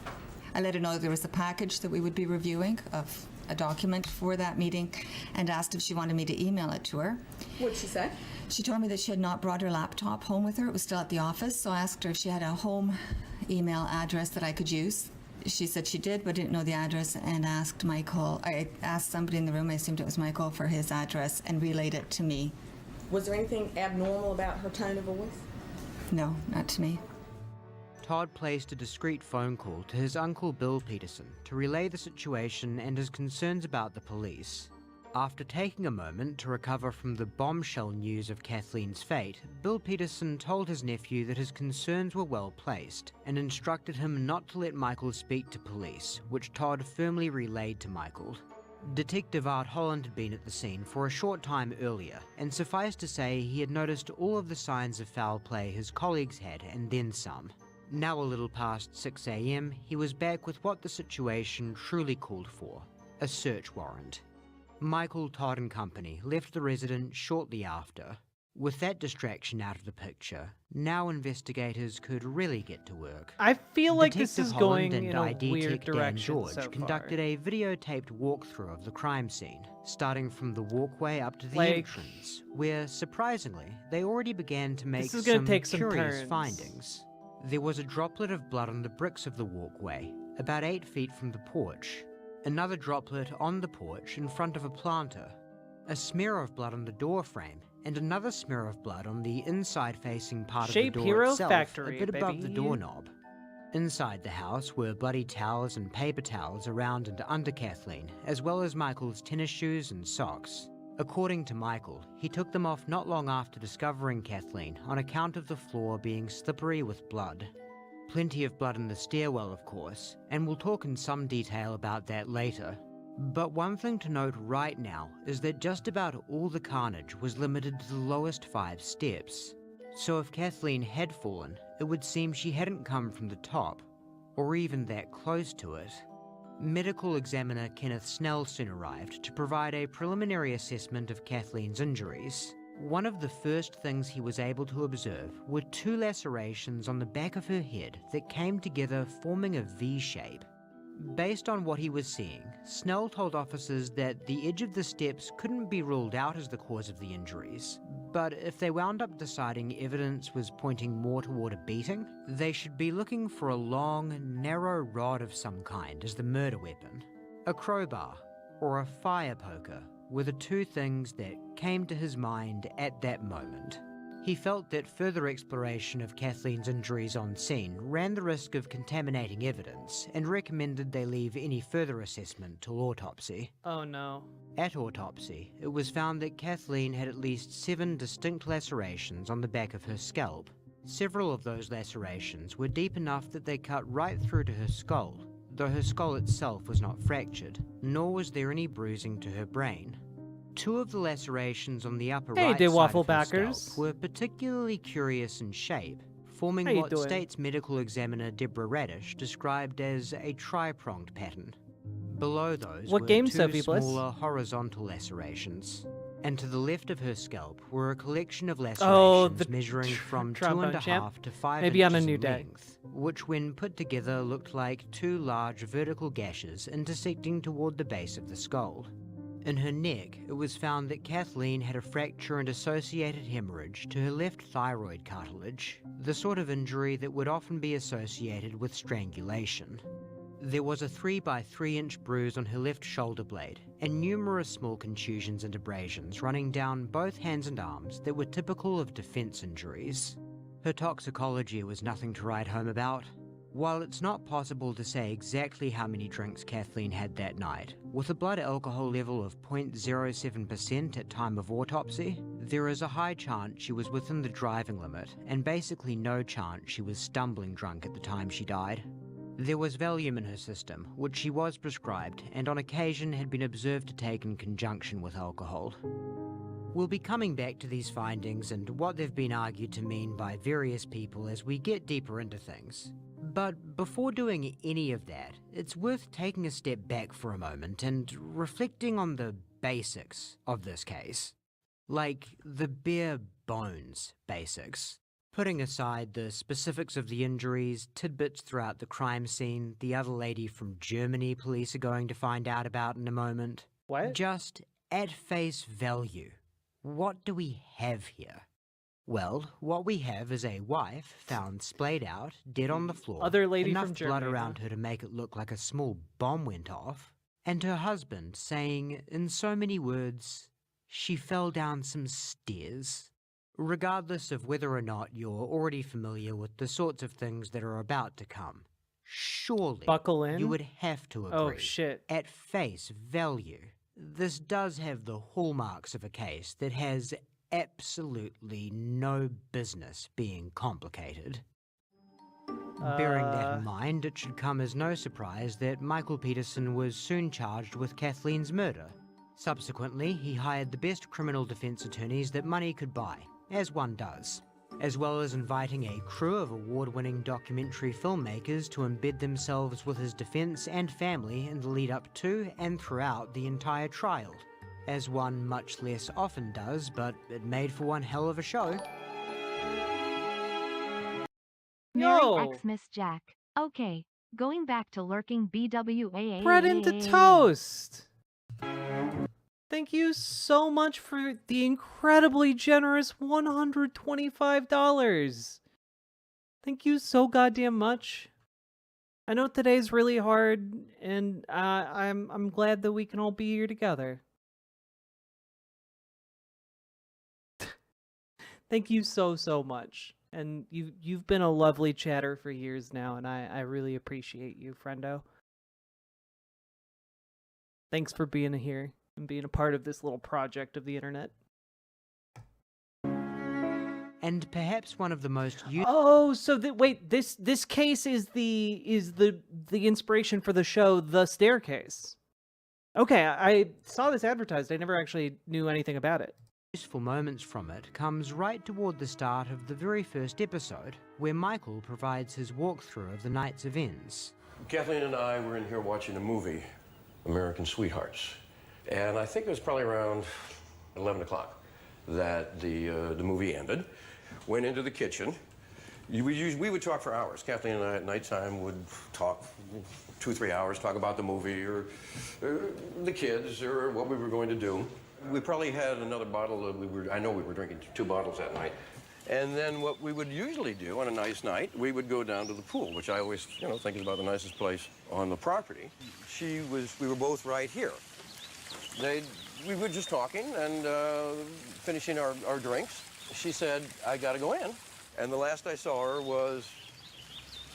I let her know there was a package that we would be reviewing of a document for that meeting and asked if she wanted me to email it to her. What did she say? She told me that she had not brought her laptop home with her. It was still at the office, so I asked her if she had a home email address that I could use. She said she did, but didn't know the address, and asked Michael. I asked somebody in the room, I assumed it was Michael, for his address and relayed it to me. Was there anything abnormal about her tone of voice? No, not to me. Todd placed a discreet phone call to his uncle Bill Peterson to relay the situation and his concerns about the police. After taking a moment to recover from the bombshell news of Kathleen's fate, Bill Peterson told his nephew that his concerns were well placed and instructed him not to let Michael speak to police, which Todd firmly relayed to Michael. Detective Art Holland had been at the scene for a short time earlier, and suffice to say he had noticed all of the signs of foul play his colleagues had, and then some. Now a little past 6 a.m, he was back with what the situation truly called for, a search warrant. Michael, Todd and company left the residence shortly after. With that distraction out of the picture, now investigators could really get to work. I feel like Detective this is Holland going and in a ID weird Tech Dan direction George so far. conducted a videotaped walkthrough of the crime scene, starting from the walkway up to the Like- entrance, where, surprisingly, they already began to make This is gonna some take some curious turns. findings. There was a droplet of blood on the bricks of the walkway, about 8 feet from the porch. Another droplet on the porch in front of a planter. A smear of blood on the door frame, and another smear of blood on the inside-facing part Shape of the door Hero itself, Factory, a bit above the baby. doorknob. Inside the house were bloody towels and paper towels around and under Kathleen, as well as Michael's tennis shoes and socks. According to Michael, he took them off not long after discovering Kathleen on account of the floor being slippery with blood. Plenty of blood in the stairwell, of course, and we'll talk in some detail about that later. But one thing to note right now is that just about all the carnage was limited to the lowest 5 steps. So if Kathleen had fallen, it would seem she hadn't come from the top, or even that close to it. Medical examiner Kenneth Snell soon arrived to provide a preliminary assessment of Kathleen's injuries. One of the first things he was able to observe were 2 lacerations on the back of her head that came together forming a V shape. Based on what he was seeing, Snell told officers that the edge of the steps couldn't be ruled out as the cause of the injuries, but if they wound up deciding evidence was pointing more toward a beating, they should be looking for a long, narrow rod of some kind as the murder weapon. A crowbar, or a fire poker, were the 2 things that came to his mind at that moment. He felt that further exploration of Kathleen's injuries on scene ran the risk of contaminating evidence and recommended they leave any further assessment till autopsy. Oh no. At autopsy, it was found that Kathleen had at least 7 distinct lacerations on the back of her scalp. Several of those lacerations were deep enough that they cut right through to her skull, though her skull itself was not fractured, nor was there any bruising to her brain. 2 of the lacerations on the upper Hey, right the side waffle of her backers. scalp were particularly curious in shape, forming How you what doing? State's medical examiner Deborah Radish described as a tri-pronged pattern. Below those What were game, 2 Sophie Bliss? smaller horizontal lacerations. And to the left of her scalp were a collection of Oh, lacerations the measuring from trombone 2.5 champ? to 5 Maybe on a inches new in day. length, which when put together looked like 2 large vertical gashes intersecting toward the base of the skull. In her neck, it was found that Kathleen had a fracture and associated hemorrhage to her left thyroid cartilage, the sort of injury that would often be associated with strangulation. There was a 3 by 3 inch bruise on her left shoulder blade, and numerous small contusions and abrasions running down both hands and arms that were typical of defense injuries. Her toxicology was nothing to write home about. While it's not possible to say exactly how many drinks Kathleen had that night, with a blood alcohol level of 0.07% at time of autopsy, there is a high chance she was within the driving limit and basically no chance she was stumbling drunk at the time she died. There was Valium in her system, which she was prescribed and on occasion had been observed to take in conjunction with alcohol. We'll be coming back to these findings and what they've been argued to mean by various people as we get deeper into things. But before doing any of that, it's worth taking a step back for a moment and reflecting on the basics of this case. Like the bare bones basics. Putting aside the specifics of the injuries, tidbits throughout the crime scene, the other lady from Germany police are going to find out about in a moment. What? Just at face value. What do we have here? Well, what we have is a wife found splayed out, dead on the floor, Other lady enough from blood Germany, around her to make it look like a small bomb went off, and her husband saying, in so many words, she fell down some stairs. Regardless of whether or not you're already familiar with the sorts of things that are about to come, surely Buckle in? you would have to agree. Oh, shit. At face value, this does have the hallmarks of a case that has absolutely no business being complicated. Bearing that in mind, it should come as no surprise that Michael Peterson was soon charged with Kathleen's murder. Subsequently, he hired the best criminal defense attorneys that money could buy, as one does, as well as inviting a crew of award-winning documentary filmmakers to embed themselves with his defense and family in the lead up to and throughout the entire trial, as one much less often does, but it made for one hell of a show. Merry Xmas Jack. Okay, going back to lurking BWAA. Bread into toast! Thank you so much for the incredibly generous $125. Thank you so goddamn much. I know today's really hard, and I'm glad that we can all be here together. Thank you so much. And you've been a lovely chatter for years now, and I really appreciate you, friendo. Thanks for being here and being a part of this little project of the internet. And perhaps one of the most Oh, so wait, this case is the inspiration for the show The Staircase. Okay, I saw this advertised. I never actually knew anything about it. useful moments from it comes right toward the start of the very first episode, where Michael provides his walkthrough of the night's events. Kathleen and I were in here watching a movie, American Sweethearts. And I think it was probably around 11 o'clock that the movie ended. Went into the kitchen. We would talk for hours. Kathleen and I at nighttime would talk 2 or 3 hours, talk about the movie or the kids or what we were going to do. We probably had another bottle. I know we were drinking 2 bottles that night. And then what we would usually do on a nice night, we would go down to the pool, which I always, think is about the nicest place on the property. We were both right here. We were just talking and finishing our drinks. She said, I gotta go in. And the last I saw her was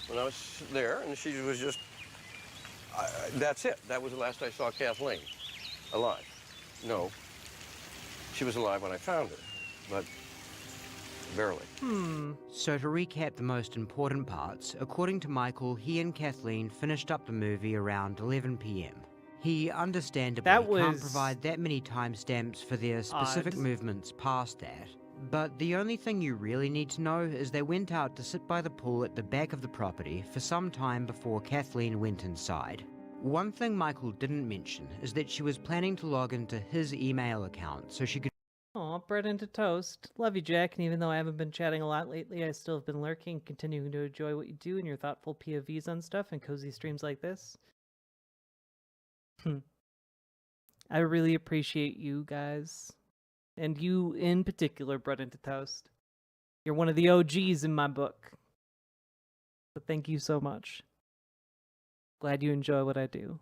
when I was there, and she was just, that's it. That was the last I saw Kathleen alive. No, she was alive when I found her, but barely. So to recap the most important parts, according to Michael, he and Kathleen finished up the movie around 11 p.m. He understandably can't provide that many timestamps for their specific movements past that, but the only thing you really need to know is they went out to sit by the pool at the back of the property for some time before Kathleen went inside. One thing Michael didn't mention is that she was planning to log into his email account so she could Aw, bread into toast. Love you, Jack, and even though I haven't been chatting a lot lately, I still have been lurking, continuing to enjoy what you do and your thoughtful POVs on stuff and cozy streams like this. I really appreciate you guys. And you in particular, bread into toast. You're one of the OGs in my book. So thank you so much. Glad you enjoy what I do.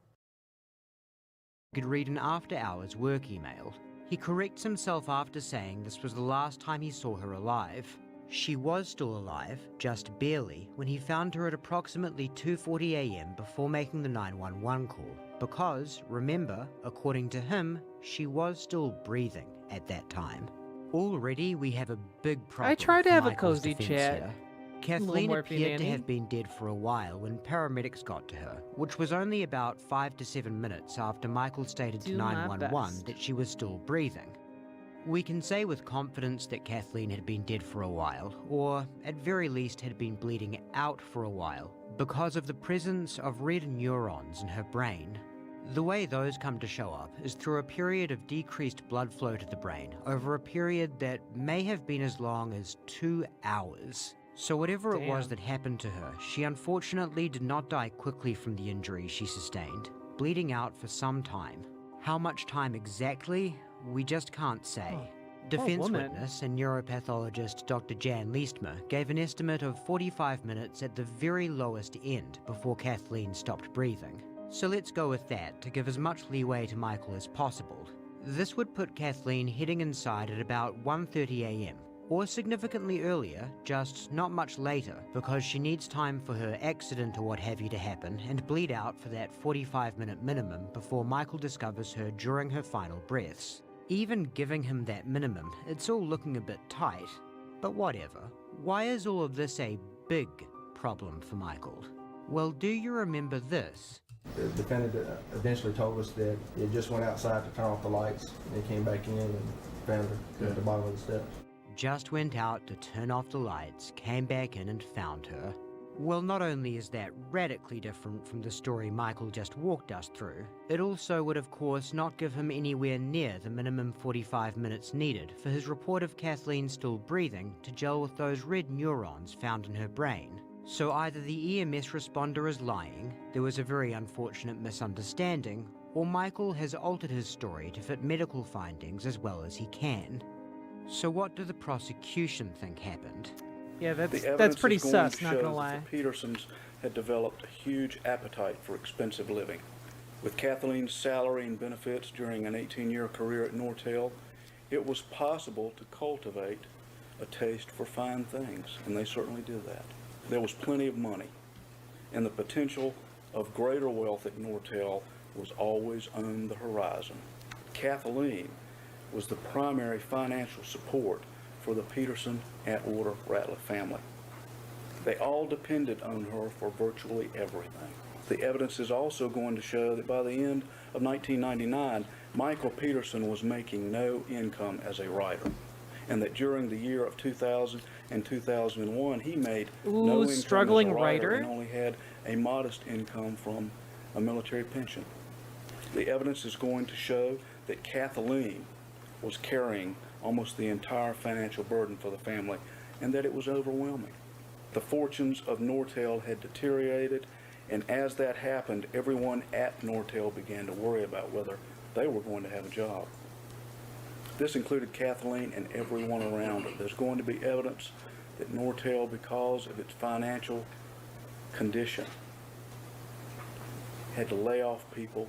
could read an after-hours work email. He corrects himself after saying this was the last time he saw her alive. She was still alive, just barely, when he found her at approximately 2:40 a.m. before making the 911 call, because, remember, according to him, she was still breathing at that time. Already we have a big problem. I try to for have a Michael's cozy defense chat. here. Little Kathleen Morphe appeared to Nanny. have been dead for a while when paramedics got to her, which was only about 5 to 7 minutes after Michael stated to Do my 911 best. that she was still breathing. We can say with confidence that Kathleen had been dead for a while, or at very least had been bleeding out for a while, because of the presence of red neurons in her brain. The way those come to show up is through a period of decreased blood flow to the brain over a period that may have been as long as 2 hours. So whatever it was Damn. that happened to her, she unfortunately did not die quickly from the injuries she sustained, bleeding out for some time. How much time exactly, we just can't say. Defense woman. witness and neuropathologist Dr. Jan Liestmer gave an estimate of 45 minutes at the very lowest end before Kathleen stopped breathing. So let's go with that to give as much leeway to Michael as possible. This would put Kathleen heading inside at about 1:30 a.m. or significantly earlier, just not much later, because she needs time for her accident or what have you to happen and bleed out for that 45-minute minimum before Michael discovers her during her final breaths. Even giving him that minimum, it's all looking a bit tight. But whatever. Why is all of this a big problem for Michael? Well, do you remember this? The defendant eventually told us that it just went outside to turn off the lights and came back in and found her at the bottom of the steps. Just went out to turn off the lights, came back in and found her. Well, not only is that radically different from the story Michael just walked us through, it also would of course not give him anywhere near the minimum 45 minutes needed for his report of Kathleen still breathing to gel with those red neurons found in her brain. So either the EMS responder is lying, there was a very unfortunate misunderstanding, or Michael has altered his story to fit medical findings as well as he can. So what do the prosecution think happened? Yeah, The that's evidence pretty is going sus, to not show gonna that lie. the Petersons had developed a huge appetite for expensive living. With Kathleen's salary and benefits during an 18-year career at Nortel, it was possible to cultivate a taste for fine things, and they certainly did that. There was plenty of money, and the potential of greater wealth at Nortel was always on the horizon. Kathleen was the primary financial support for the Peterson, Atwater, Ratliff family. They all depended on her for virtually everything. The evidence is also going to show that by the end of 1999, Michael Peterson was making no income as a writer, and that during the year of 2000 and 2001, he made no income struggling as a writer writer? and only had a modest income from a military pension. The evidence is going to show that Kathleen was carrying almost the entire financial burden for the family, and that it was overwhelming. The fortunes of Nortel had deteriorated, and as that happened, everyone at Nortel began to worry about whether they were going to have a job. This included Kathleen and everyone around her. There's going to be evidence that Nortel, because of its financial condition, had to lay off people,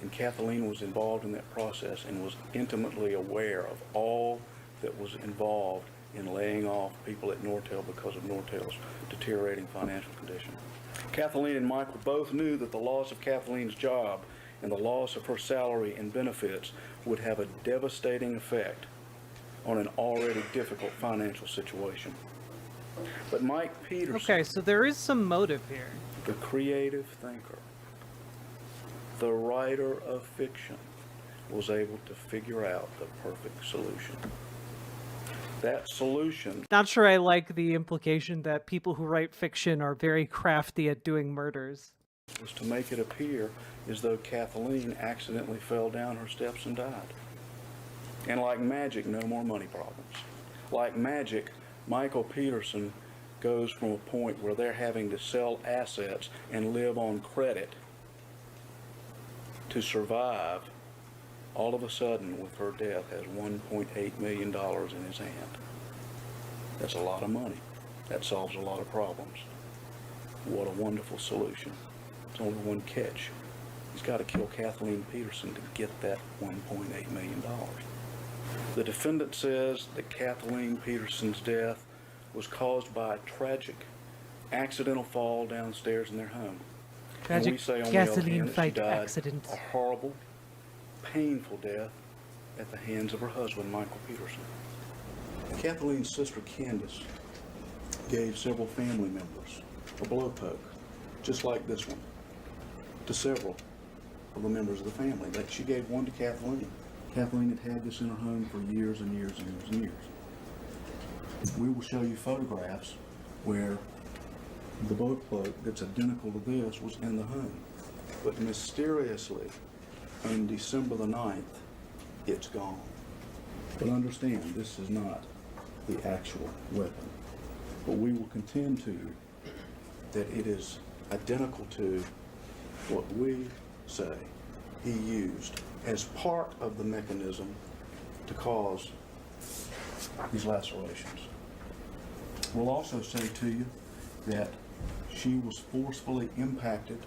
and Kathleen was involved in that process and was intimately aware of all that was involved in laying off people at Nortel because of Nortel's deteriorating financial condition. Kathleen and Michael both knew that the loss of Kathleen's job and the loss of her salary and benefits would have a devastating effect on an already difficult financial situation. But Mike Peterson, Okay, so there is some motive here. the creative thinker, the writer of fiction, was able to figure out the perfect solution. That solution Not sure I like the implication that people who write fiction are very crafty at doing murders. was to make it appear as though Kathleen accidentally fell down her steps and died. And like magic, no more money problems. Like magic, Michael Peterson goes from a point where they're having to sell assets and live on credit to survive, all of a sudden, with her death, has $1.8 million in his hand. That's a lot of money. That solves a lot of problems. What a wonderful solution. There's only one catch. He's got to kill Kathleen Peterson to get that $1.8 million. The defendant says that Kathleen Peterson's death was caused by a tragic accidental fall downstairs in their home. Tragic and we say on the other gasoline hand that she fight died accident. a horrible, painful death at the hands of her husband, Michael Peterson. Kathleen's sister, Candace, gave several family members a blow poke, just like this one, to several of the members of the family. Like she gave one to Kathleen. Kathleen had this in her home for years and years and years and years. We will show you photographs where the blow poke that's identical to this was in the home. But mysteriously, on December the 9th, it's gone. But understand, this is not the actual weapon. But we will contend to you that it is identical to what we say he used as part of the mechanism to cause these lacerations. We'll also say to you that she was forcefully impacted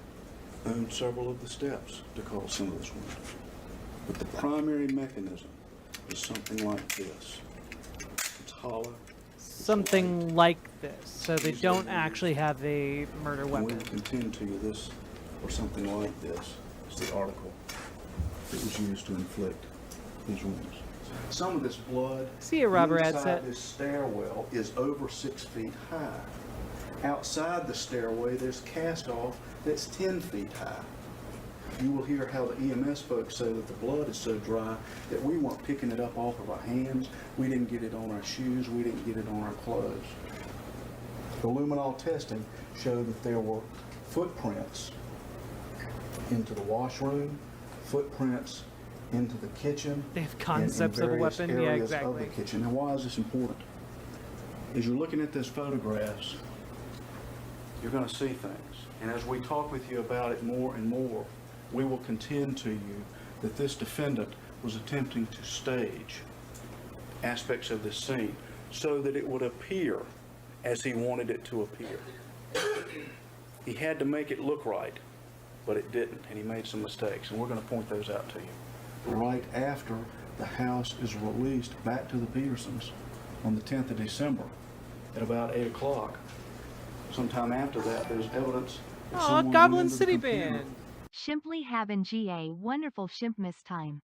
on several of the steps to cause some of this wound. But the primary mechanism is something like this. It's hollow. Something like this, so they don't actually have a murder And weapon. we will contend to you this, or something like this, is the article that was used to inflict these wounds. Some of this blood See a robber ad inside set. this stairwell is over 6 feet high. Outside the stairway, there's cast off that's 10 feet high. You will hear how the EMS folks say that the blood is so dry that we weren't picking it up off of our hands. We didn't get it on our shoes. We didn't get it on our clothes. The luminol testing showed that there were footprints into the washroom, footprints into the kitchen. They have and concepts in of a various weapon? Yeah, areas exactly. Of the kitchen. Now, why is this important? As you're looking at these photographs, you're going to see things. And as we talk with you about it more and more, we will contend to you that this defendant was attempting to stage aspects of this scene so that it would appear as he wanted it to appear. He had to make it look right, but it didn't, and he made some mistakes, and we're going to point those out to you. Right after the house is released back to the Petersons on the 10th of December at about 8 o'clock, sometime after that, there's evidence that Oh, someone went Goblin into the City computer. Band. Shimply having GA wonderful Shimpmas time.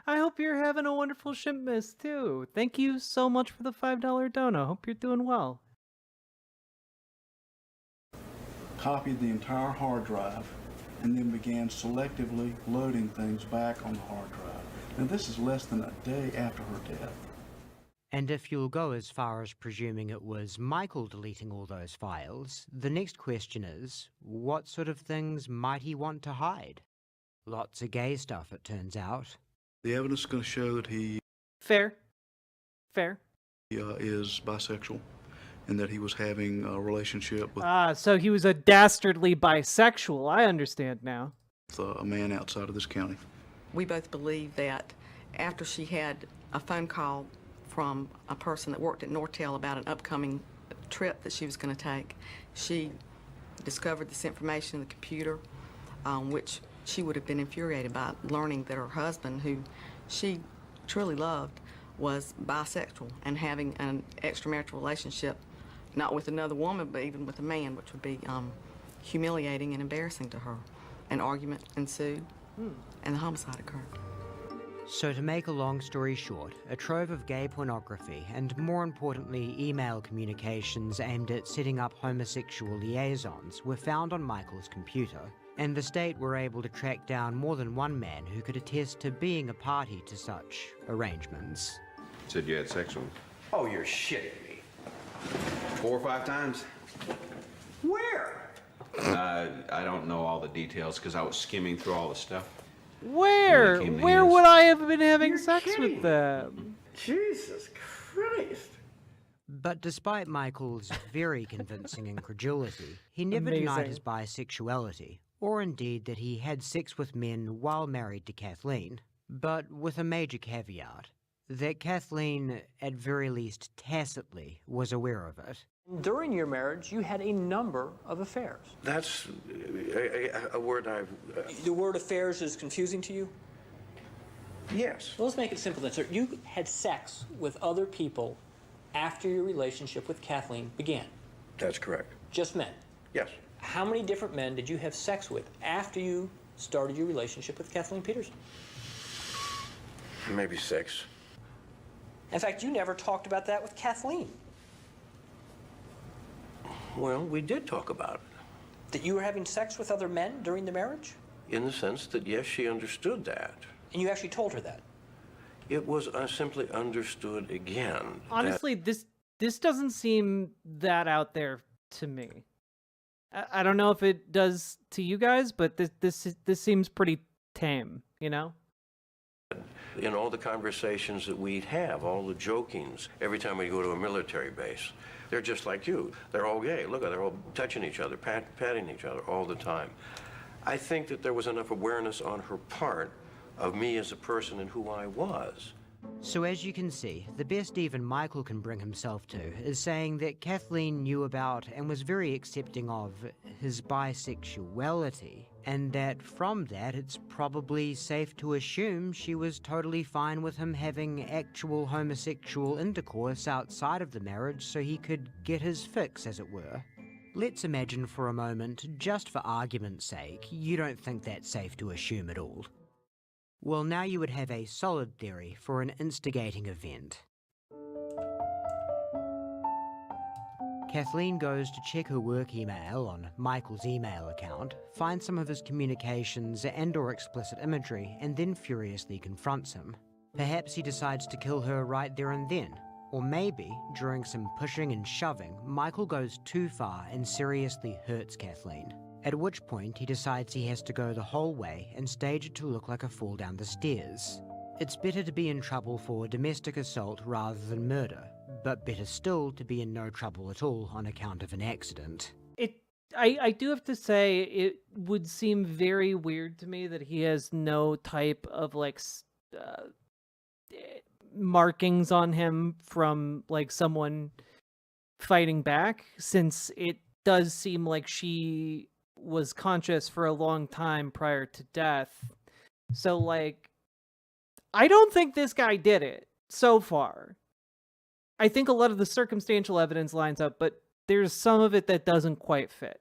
I hope you're having a wonderful Shimpmas too. Thank you so much for the $5 dono. Hope you're doing well. Copied the entire hard drive and then began selectively loading things back on the hard drive. Now this is less than a day after her death. And if you'll go as far as presuming it was Michael deleting all those files, the next question is, what sort of things might he want to hide? Lots of gay stuff, it turns out. The evidence is going to show that he Fair. Fair. is bisexual and that he was having a relationship with So he was a dastardly bisexual. I understand now. a man outside of this county. We both believe that after she had a phone call from a person that worked at Nortel about an upcoming trip that she was going to take, she discovered this information in the computer, which she would have been infuriated by learning that her husband, who she truly loved, was bisexual and having an extramarital relationship, not with another woman, but even with a man, which would be humiliating and embarrassing to her. An argument ensued, and the homicide occurred. So to make a long story short, a trove of gay pornography and, more importantly, email communications aimed at setting up homosexual liaisons were found on Michael's computer, and the state were able to track down more than one man who could attest to being a party to such arrangements. Said you had sex with him. Oh, you're shitting me. 4 or 5 times? Where? I don't know all the details because I was skimming through all the stuff. Where? came to Where his. would I have been having sex with them? Jesus Christ. But despite Michael's very convincing incredulity, he never denied his bisexuality, or indeed that he had sex with men while married to Kathleen, but with a major caveat, that Kathleen, at very least tacitly, was aware of it. During your marriage, you had a number of affairs. That's a word I've... The word affairs is confusing to you? Yes. Well, let's make it simple then, sir. You had sex with other people after your relationship with Kathleen began? That's correct. Just men? Yes. How many different men did you have sex with after you started your relationship with Kathleen Peterson? Maybe 6. In fact, you never talked about that with Kathleen. Well, we did talk about it. That you were having sex with other men during the marriage? In the sense that, yes, she understood that. And you actually told her that? It was simply understood again. Honestly, this doesn't seem that out there to me. I don't know if it does to you guys, but this seems pretty tame, you know? In all the conversations that we'd have, all the jokings, every time we go to a military base, they're just like you. They're all gay. Look, they're all touching each other, patting each other all the time. I think that there was enough awareness on her part of me as a person and who I was. So as you can see, the best even Michael can bring himself to is saying that Kathleen knew about and was very accepting of his bisexuality, and that from that it's probably safe to assume she was totally fine with him having actual homosexual intercourse outside of the marriage so he could get his fix, as it were. Let's imagine for a moment, just for argument's sake, you don't think that's safe to assume at all. Well, now you would have a solid theory for an instigating event. Kathleen goes to check her work email on Michael's email account, finds some of his communications and/or explicit imagery, and then furiously confronts him. Perhaps he decides to kill her right there and then. Or maybe, during some pushing and shoving, Michael goes too far and seriously hurts Kathleen. At which point he decides he has to go the whole way and stage it to look like a fall down the stairs. It's better to be in trouble for domestic assault rather than murder, but better still to be in no trouble at all on account of an accident. I do have to say, it would seem very weird to me that he has no type of markings on him from someone fighting back, since it does seem like she was conscious for a long time prior to death. So I don't think this guy did it so far. I think a lot of the circumstantial evidence lines up, but there's some of it that doesn't quite fit.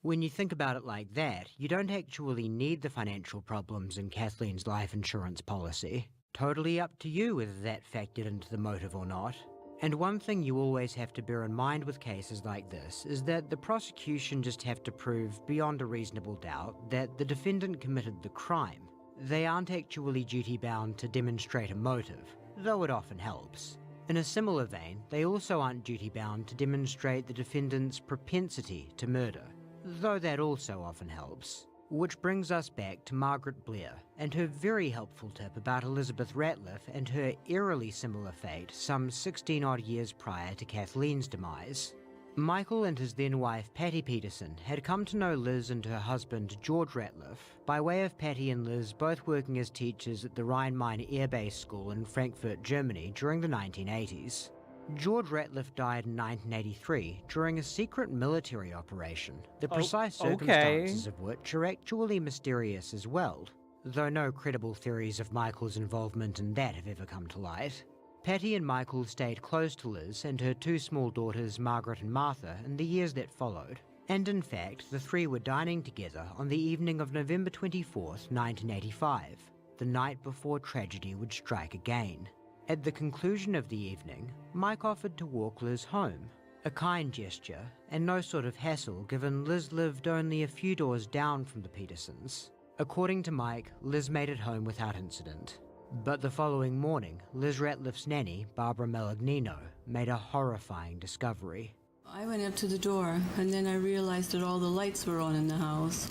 When you think about it like that, you don't actually need the financial problems in Kathleen's life insurance policy. Totally up to you whether that factored into the motive or not. And one thing you always have to bear in mind with cases like this is that the prosecution just have to prove beyond a reasonable doubt that the defendant committed the crime. They aren't actually duty-bound to demonstrate a motive, though it often helps. In a similar vein, they also aren't duty-bound to demonstrate the defendant's propensity to murder, though that also often helps. Which brings us back to Margaret Blair and her very helpful tip about Elizabeth Ratliff and her eerily similar fate some 16-odd years prior to Kathleen's demise. Michael and his then-wife Patty Peterson had come to know Liz and her husband George Ratliff by way of Patty and Liz both working as teachers at the Rhine-Main Air Base School in Frankfurt, Germany during the 1980s. George Ratliff died in 1983 during a secret military operation, the precise circumstances of which are actually mysterious as well, though no credible theories of Michael's involvement in that have ever come to light. Patty and Michael stayed close to Liz and her two small daughters Margaret and Martha in the years that followed, and in fact the three were dining together on the evening of November 24th, 1985, the night before tragedy would strike again. At the conclusion of the evening, Mike offered to walk Liz home, a kind gesture and no sort of hassle given Liz lived only a few doors down from the Petersons. According to Mike, Liz made it home without incident. But the following morning, Liz Ratliff's nanny, Barbara Malagnino, made a horrifying discovery. I went up to the door and then I realized that all the lights were on in the house.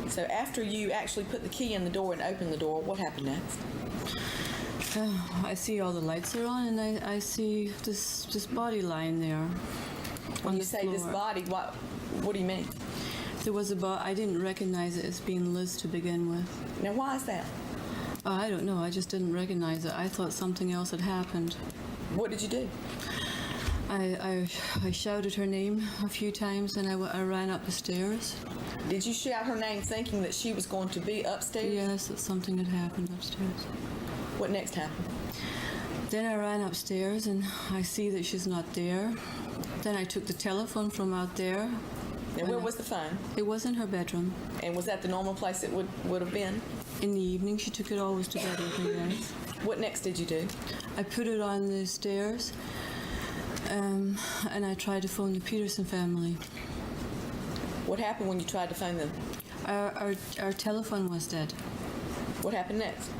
So after you actually put the key in the door and opened the door, what happened next? I see all the lights are on, and I see this body lying there. When you say this body, what do you mean? There was I didn't recognize it as being Liz to begin with. Now, why is that? I don't know. I just didn't recognize it. I thought something else had happened. What did you do? I shouted her name a few times, and I ran up the stairs. Did you shout her name thinking that she was going to be upstairs? Yes, that something had happened upstairs. What next happened? Then I ran upstairs, and I see that she's not there. Then I took the telephone from out there. And where was the phone? It was in her bedroom. And was that the normal place it would have been? In the evening, she took it always to bed with me, yes. What next did you do? I put it on the stairs, and I tried to phone the Peterson family. What happened when you tried to phone them? Our telephone was dead. What happened next?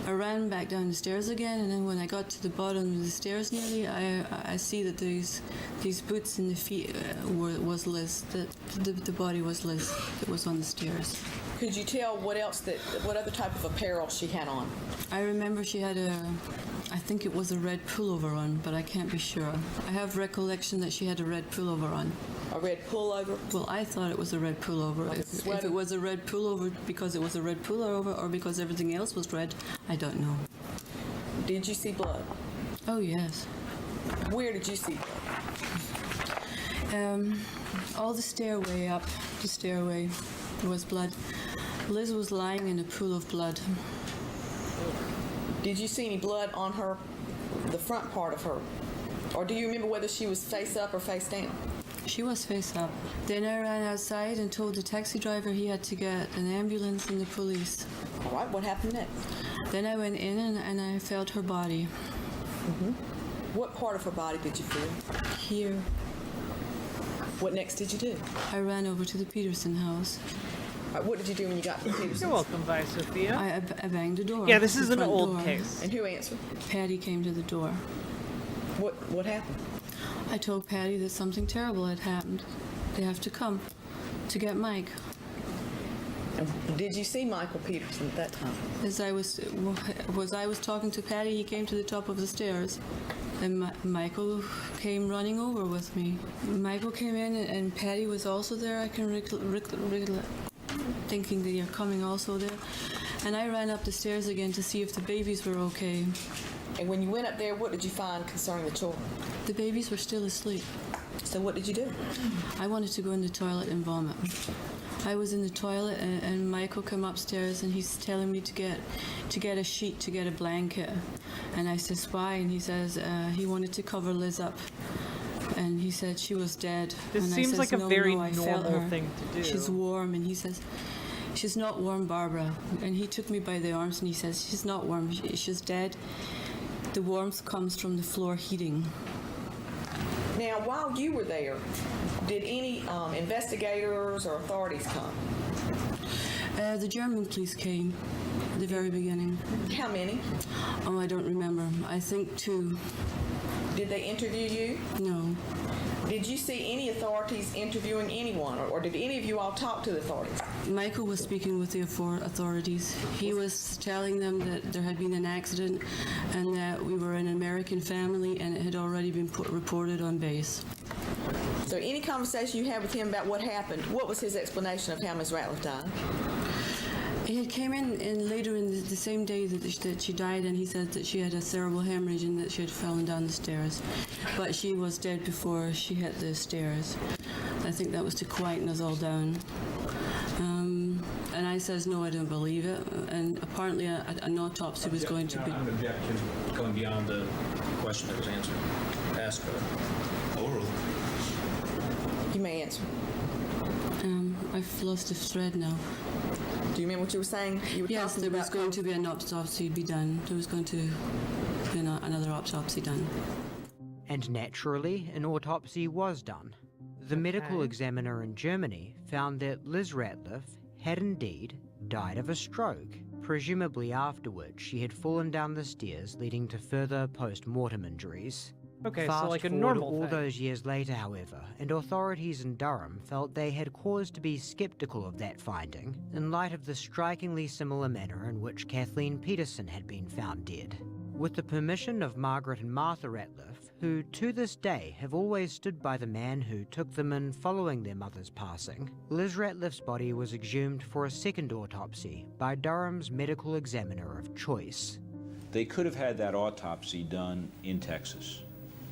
I ran back down the stairs again, and then when I got to the bottom of the stairs nearly, I see that these boots in the feet was Liz. That the body was Liz that was on the stairs. Could you tell what other type of apparel she had on? I remember she had I think it was a red pullover on, but I can't be sure. I have recollection that she had a red pullover on. A red pullover? Well, I thought it was a red pullover. Like if it was a red pullover because it was a red pullover or because everything else was red, I don't know. Did you see blood? Oh, yes. Where did you see blood? All the stairway up, the stairway, there was blood. Liz was lying in a pool of blood. Did you see any blood on her, the front part of her? Or do you remember whether she was face up or face down? She was face up. Then I ran outside and told the taxi driver he had to get an ambulance and the police. All right, what happened next? Then I went in and I felt her body. Mm-hmm. What part of her body did you feel? Here. What next did you do? I ran over to the Peterson house. What did you do when you got to the Petersons? You're welcome, Vi Sophia. I banged the door. Yeah, this is the an front old door. case. And who answered? Patty came to the door. What happened? I told Patty that something terrible had happened. They have to come to get Mike. Did you see Michael Peterson at that time? As I was talking to Patty, he came to the top of the stairs. And Michael came running over with me. Michael came in and Patty was also there. I can thinking that you're coming also there. And I ran up the stairs again to see if the babies were okay. And when you went up there, what did you find concerning the children? The babies were still asleep. So what did you do? I wanted to go in the toilet and vomit. I was in the toilet and Michael came upstairs and he's telling me to get a sheet, to get a blanket. And I says, why? And he says he wanted to cover Liz up. And he said she was dead. This and seems I says, like a no, very I felt normal her. thing to do. She's warm. And he says, she's not warm, Barbara. And he took me by the arms and he says, she's not warm. She's dead. The warmth comes from the floor heating. Now, while you were there, did any investigators or authorities come? The German police came at the very beginning. How many? Oh, I don't remember. I think 2. Did they interview you? No. Did you see any authorities interviewing anyone, or did any of you all talk to the authorities? Michael was speaking with the authorities. He was telling them that there had been an accident and that we were an American family and it had already been reported on base. So any conversation you had with him about what happened, what was his explanation of how Ms. Ratliff died? He had came in later in the same day that she died, and he said that she had a cerebral hemorrhage and that she had fallen down the stairs. But she was dead before she hit the stairs. I think that was to quieten us all down. And I says, no, I don't believe it. And apparently an autopsy was going to be... I'm objecting to going beyond the question that was answered. Ask orally. You may answer. I've lost the thread now. Do you remember what you were saying? Yes, there was going to be an autopsy be done. There was going to be another autopsy done. And naturally, an autopsy was done. The medical examiner in Germany found that Liz Ratliff had indeed died of a stroke, presumably after which she had fallen down the stairs, leading to further post-mortem injuries. Okay, Fast so like a forward normal all thing. those years later, however, and authorities in Durham felt they had cause to be skeptical of that finding, in light of the strikingly similar manner in which Kathleen Peterson had been found dead. With the permission of Margaret and Martha Ratliff, who to this day have always stood by the man who took them in following their mother's passing, Liz Ratliff's body was exhumed for a second autopsy by Durham's medical examiner of choice. They could have had that autopsy done in Texas.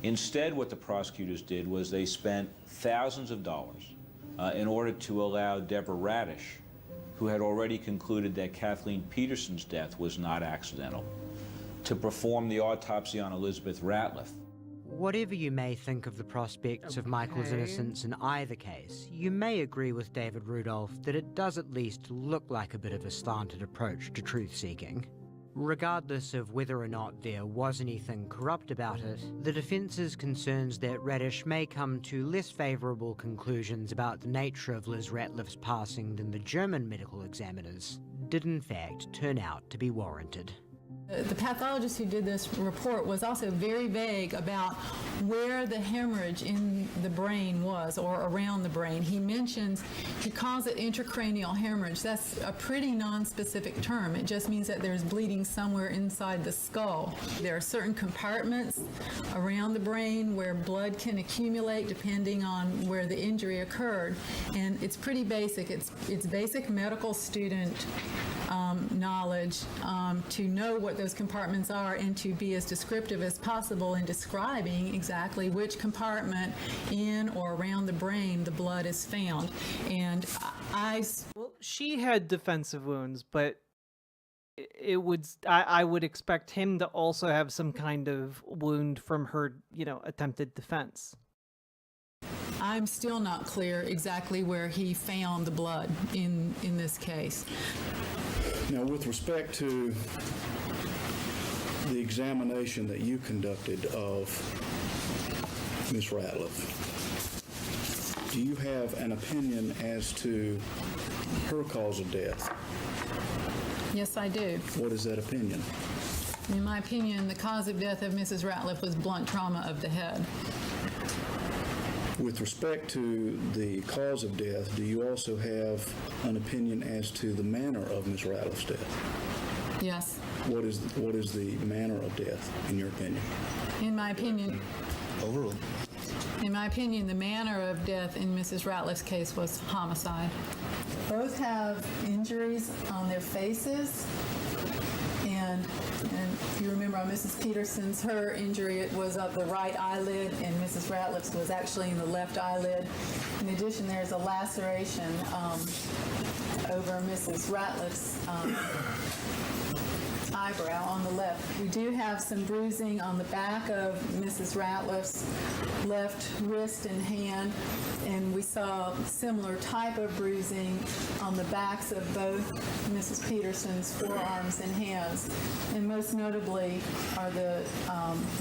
Instead, what the prosecutors did was they spent thousands of dollars in order to allow Deborah Radish, who had already concluded that Kathleen Peterson's death was not accidental, to perform the autopsy on Elizabeth Ratliff. Whatever you may think of the prospects of Michael's innocence in either case, you may agree with David Rudolph that it does at least look like a bit of a slanted approach to truth-seeking. Regardless of whether or not there was anything corrupt about it, the defence's concerns that Radish may come to less favourable conclusions about the nature of Liz Ratliff's passing than the German medical examiners did in fact turn out to be warranted. The pathologist who did this report was also very vague about where the hemorrhage in the brain was, or around the brain. He calls it intracranial hemorrhage. That's a pretty non-specific term. It just means that there's bleeding somewhere inside the skull. There are certain compartments around the brain where blood can accumulate depending on where the injury occurred. And it's pretty basic. It's basic medical student knowledge to know what those compartments are and to be as descriptive as possible in describing exactly which compartment in or around the brain the blood is found. And well, she had defensive wounds, but I would expect him to also have some kind of wound from her, attempted defense. I'm still not clear exactly where he found the blood in this case. Now, with respect to the examination that you conducted of Ms. Ratliff, do you have an opinion as to her cause of death? Yes, I do. What is that opinion? In my opinion, the cause of death of Mrs. Ratliff was blunt trauma of the head. With respect to the cause of death, do you also have an opinion as to the manner of Ms. Ratliff's death? Yes. What is the manner of death, in your opinion? In my opinion, Overruled. In my opinion, the manner of death in Mrs. Ratliff's case was homicide. Both have injuries on their faces, and if you remember on Mrs. Peterson's, her injury was of the right eyelid, and Mrs. Ratliff's was actually in the left eyelid. In addition, there's a laceration over Mrs. Ratliff's eyebrow on the left. We do have some bruising on the back of Mrs. Ratliff's left wrist and hand, and we saw similar type of bruising on the backs of both Mrs. Peterson's forearms and hands. And most notably are the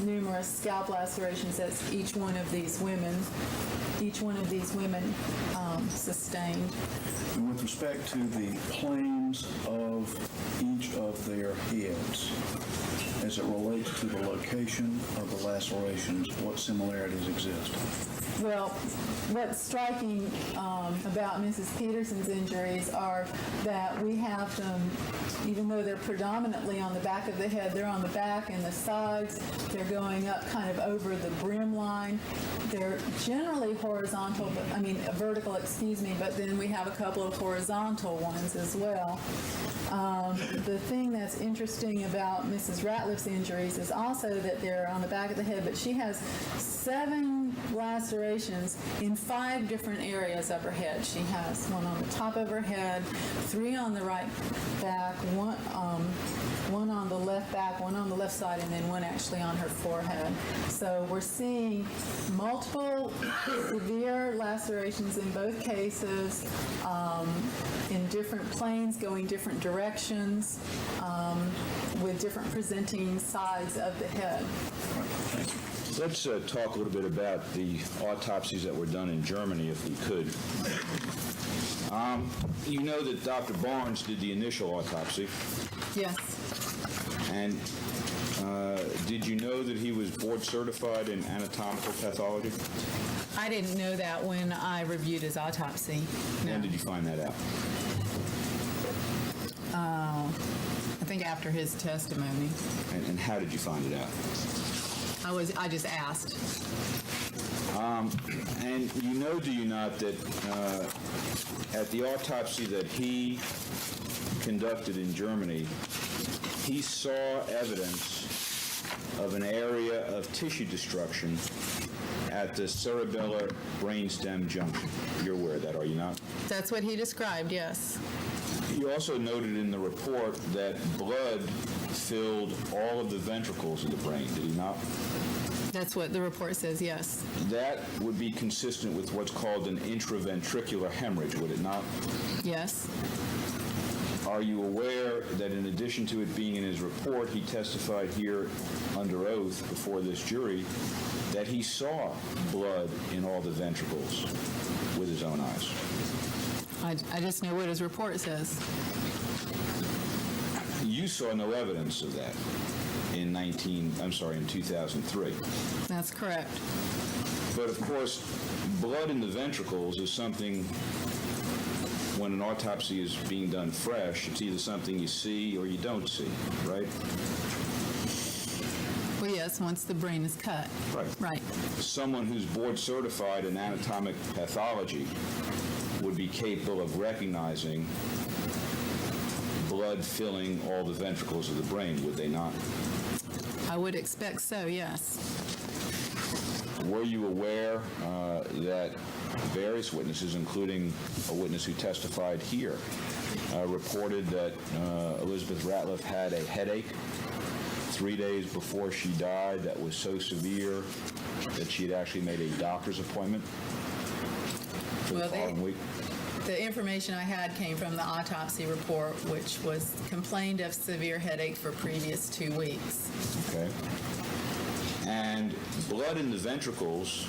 numerous scalp lacerations that each one of these women sustained. And with respect to the planes of each of their heads, as it relates to the location of the lacerations, what similarities exist? Well, what's striking about Mrs. Peterson's injuries are that we have them, even though they're predominantly on the back of the head, they're on the back and the sides. They're going up kind of over the brim line. They're generally horizontal, vertical, but then we have a couple of horizontal ones as well. The thing that's interesting about Mrs. Ratliff's injuries is also that they're on the back of the head, but she has 7 lacerations in 5 different areas of her head. She has one on the top of her head, 3 on the right back, one on the left back, one on the left side, and then one actually on her forehead. So we're seeing multiple severe lacerations in both cases, in different planes, going different directions, with different presenting sides of the head. Let's talk a little bit about the autopsies that were done in Germany, if we could. You know that Dr. Barnes did the initial autopsy. Yes. And did you know that he was board certified in anatomical pathology? I didn't know that when I reviewed his autopsy. No. When did you find that out? I think after his testimony. And how did you find it out? I just asked. And you know, do you not, that at the autopsy that he conducted in Germany, he saw evidence of an area of tissue destruction at the cerebellar brainstem junction. You're aware of that, are you not? That's what he described, yes. He also noted in the report that blood filled all of the ventricles of the brain, did he not? That's what the report says, yes. That would be consistent with what's called an intraventricular hemorrhage, would it not? Yes. Are you aware that in addition to it being in his report, he testified here under oath before this jury that he saw blood in all the ventricles with his own eyes? I just know what his report says. You saw no evidence of that in 2003. That's correct. But of course, blood in the ventricles is something, when an autopsy is being done fresh, it's either something you see or you don't see, right? Well, yes, once the brain is cut. Right. Right. Someone who's board certified in anatomic pathology would be capable of recognizing blood filling all the ventricles of the brain, would they not? I would expect so, yes. Were you aware that various witnesses, including a witness who testified here, reported that Elizabeth Ratliff had a headache 3 days before she died that was so severe that she had actually made a doctor's appointment for the following week? The information I had came from the autopsy report, which was complained of severe headache for previous 2 weeks. Okay. And blood in the ventricles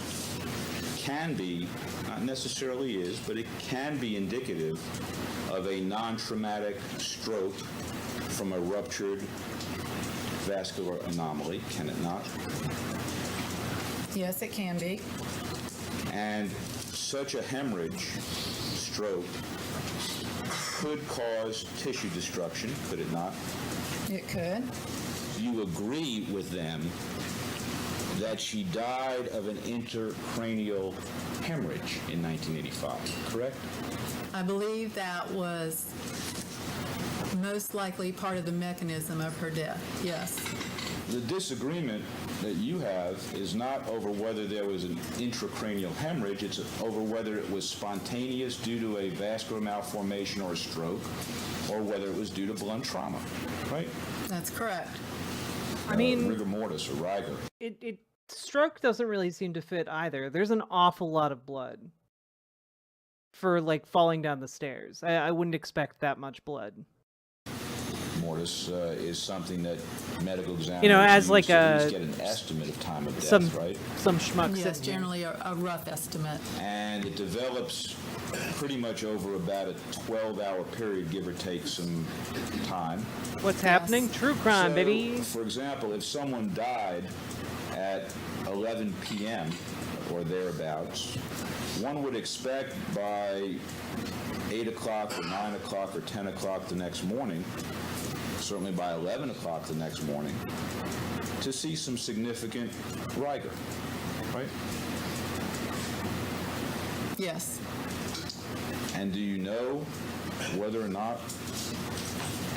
can be, not necessarily is, but it can be indicative of a non-traumatic stroke from a ruptured vascular anomaly, can it not? Yes, it can be. And such a hemorrhage, stroke, could cause tissue destruction, could it not? It could. Do you agree with them that she died of an intracranial hemorrhage in 1985, correct? I believe that was most likely part of the mechanism of her death, yes. The disagreement that you have is not over whether there was an intracranial hemorrhage, it's over whether it was spontaneous due to a vascular malformation or a stroke, or whether it was due to blunt trauma, right? That's correct. I mean, rigor mortis or rigor. Stroke doesn't really seem to fit either. There's an awful lot of blood for like falling down the stairs. I wouldn't expect that much blood. Mortis is something that medical examiners as use like to at least get an estimate of time of death, right? Some schmuck. Yes, generally a rough estimate. And it develops pretty much over about a 12-hour period, give or take some time. What's happening? True crime, So, baby. For example, if someone died at 11 p.m. or thereabouts, one would expect by 8 o'clock or 9 o'clock or 10 o'clock the next morning, certainly by 11 o'clock the next morning, to see some significant rigor, right? Yes. And do you know whether or not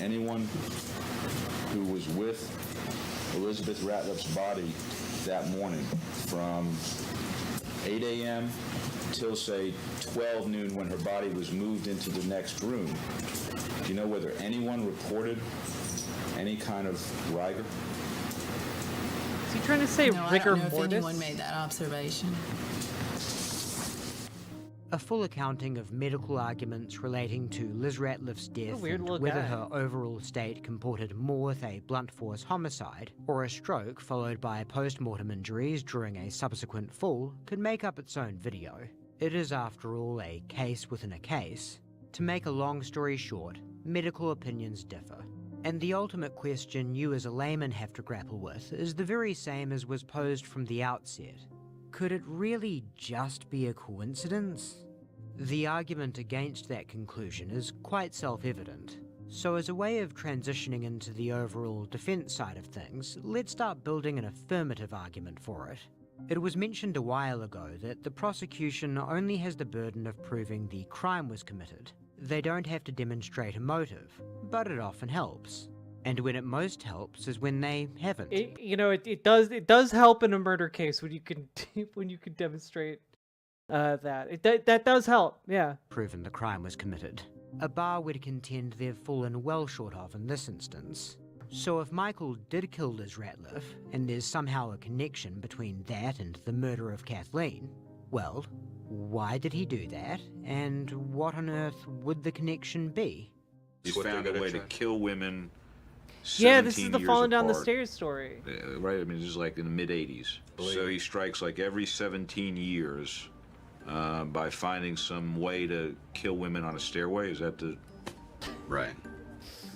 anyone who was with Elizabeth Ratliff's body that morning from 8 a.m. till, say, 12 noon when her body was moved into the next room, do you know whether anyone reported any kind of rigor? Is he trying to say No, rigor I don't know mortis? if anyone made that observation. A full accounting of medical arguments relating to Liz Ratliff's death weird and little whether guy. her overall state comported more with a blunt force homicide or a stroke followed by post-mortem injuries during a subsequent fall could make up its own video. It is, after all, a case within a case. To make a long story short, medical opinions differ. And the ultimate question you as a layman have to grapple with is the very same as was posed from the outset. Could it really just be a coincidence? The argument against that conclusion is quite self-evident. So as a way of transitioning into the overall defense side of things, let's start building an affirmative argument for it. It was mentioned a while ago that the prosecution only has the burden of proving the crime was committed. They don't have to demonstrate a motive, but it often helps. And when it most helps is when they haven't. It does help in a murder case when you can when you can demonstrate that does help. Yeah. Proven the crime was committed. A bar would contend they've fallen well short of in this instance. So if Michael did kill Liz Ratliff, and there's somehow a connection between that and the murder of Kathleen, well, why did he do that? And what on earth would the connection be? He found a way to kill women. Yeah, this is the 17 falling years down the apart. stairs story. Right, I mean, this is like in the mid-'80s. So he strikes like every 17 years by finding some way to kill women on a stairway. Is that the... Right.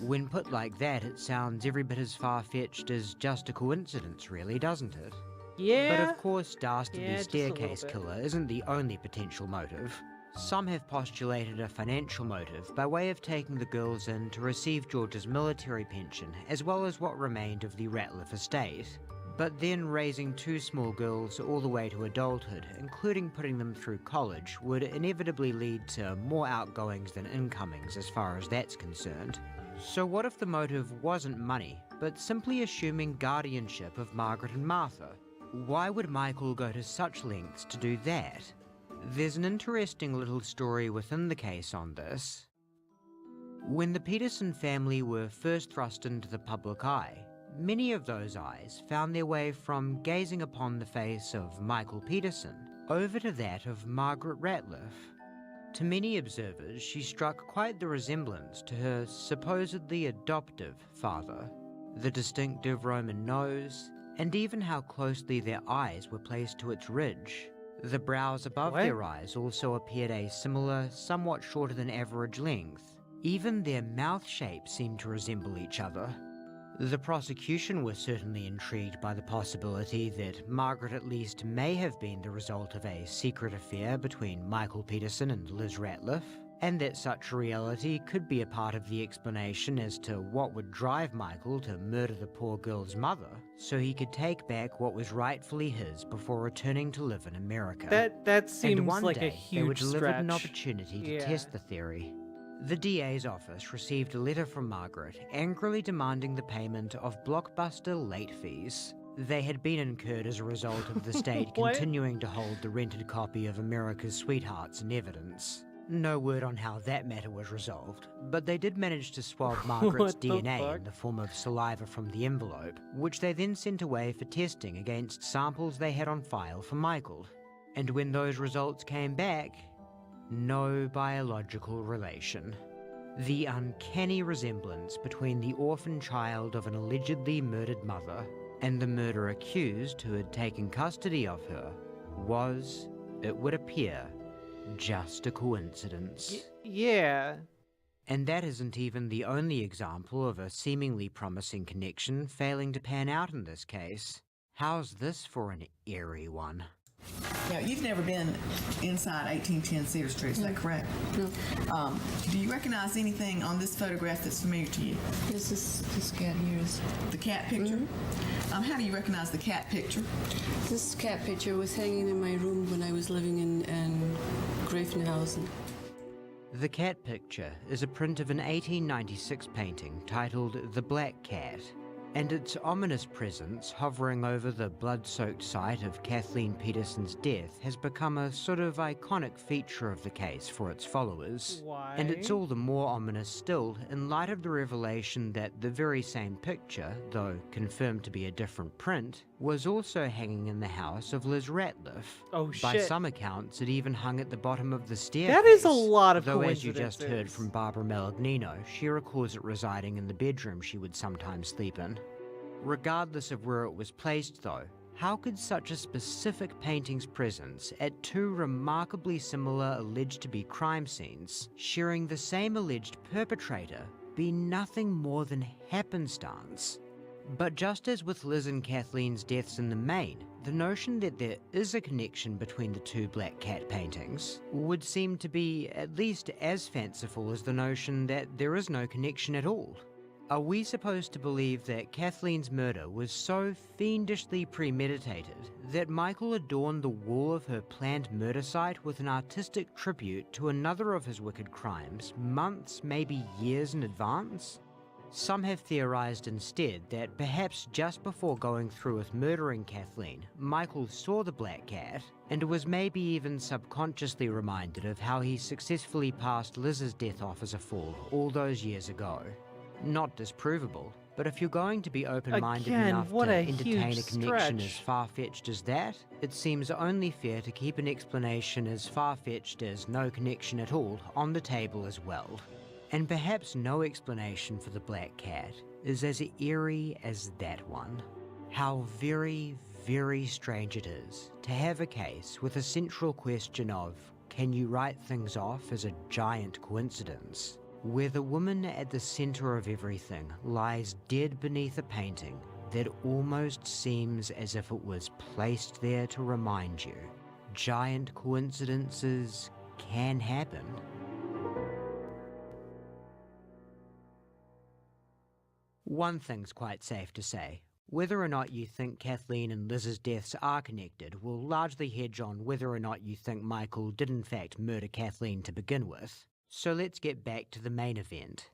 When put like that, it sounds every bit as far-fetched as just a coincidence, really, doesn't it? Yeah. But of course, Dastardly Yeah, just a little Staircase bit. Killer isn't the only potential motive. Some have postulated a financial motive by way of taking the girls in to receive George's military pension, as well as what remained of the Ratliff estate. But then raising two small girls all the way to adulthood, including putting them through college, would inevitably lead to more outgoings than incomings as far as that's concerned. So what if the motive wasn't money, but simply assuming guardianship of Margaret and Martha? Why would Michael go to such lengths to do that? There's an interesting little story within the case on this. When the Peterson family were first thrust into the public eye, many of those eyes found their way from gazing upon the face of Michael Peterson over to that of Margaret Ratliff. To many observers, she struck quite the resemblance to her supposedly adoptive father. The distinctive Roman nose, and even how closely their eyes were placed to its ridge. The brows above their eyes also appeared a similar, somewhat shorter than average length. Even their mouth shapes seemed to resemble each other. The prosecution was certainly intrigued by the possibility that Margaret at least may have been the result of a secret affair between Michael Peterson and Liz Ratliff, and that such reality could be a part of the explanation as to what would drive Michael to murder the poor girl's mother, so he could take back what was rightfully his before returning to live in America. That seems and one like day, a they were huge delivered an stretch. opportunity to Yeah. test the theory. The DA's office received a letter from Margaret angrily demanding the payment of blockbuster late fees. They had been incurred as a result of the state What? continuing to hold the rented copy of America's Sweethearts in evidence. No word on how that matter was resolved, but they did manage to swab Margaret's What the DNA fuck? in the form of saliva from the envelope, which they then sent away for testing against samples they had on file for Michael. And when those results came back, no biological relation. The uncanny resemblance between the orphan child of an allegedly murdered mother and the murder accused who had taken custody of her was, it would appear, just a coincidence. Yeah. And that isn't even the only example of a seemingly promising connection failing to pan out in this case. How's this for an eerie one? Now, you've never been inside 1810 Cedar Street, is that correct? No. Do you recognize anything on this photograph that's familiar to you? This cat here is. The cat picture? How do you recognize the cat picture? This cat picture was hanging in my room when I was living in Grafenhausen. The cat picture is a print of an 1896 painting titled The Black Cat, and its ominous presence hovering over the blood-soaked site of Kathleen Peterson's death has become a sort of iconic feature of the case for its followers. Why? And it's all the more ominous still in light of the revelation that the very same picture, though confirmed to be a different print, was also hanging in the house of Liz Ratliff. Oh, By shit. some accounts, it even hung at the bottom of the staircase. That is a lot of Though, as you just coincidences. heard from Barbara Malagnino, she recalls it residing in the bedroom she would sometimes sleep in. Regardless of where it was placed, though, how could such a specific painting's presence at two remarkably similar alleged to be crime scenes, sharing the same alleged perpetrator, be nothing more than happenstance? But just as with Liz and Kathleen's deaths in the main, the notion that there is a connection between the two Black Cat paintings would seem to be at least as fanciful as the notion that there is no connection at all. Are we supposed to believe that Kathleen's murder was so fiendishly premeditated that Michael adorned the wall of her planned murder site with an artistic tribute to another of his wicked crimes months, maybe years in advance? Some have theorized instead that perhaps just before going through with murdering Kathleen, Michael saw the black cat and was maybe even subconsciously reminded of how he successfully passed Liz's death off as a fool all those years ago. Not disprovable, but if you're going to be open-minded Again, enough what to a entertain huge a connection stretch. as far-fetched as that, it seems only fair to keep an explanation as far-fetched as no connection at all on the table as well. And perhaps no explanation for the black cat is as eerie as that one. How very, very strange it is to have a case with a central question of, can you write things off as a giant coincidence, where the woman at the center of everything lies dead beneath a painting that almost seems as if it was placed there to remind you. Giant coincidences can happen. One thing's quite safe to say. Whether or not you think Kathleen and Liz's deaths are connected will largely hedge on whether or not you think Michael did in fact murder Kathleen to begin with. So let's get back to the main event.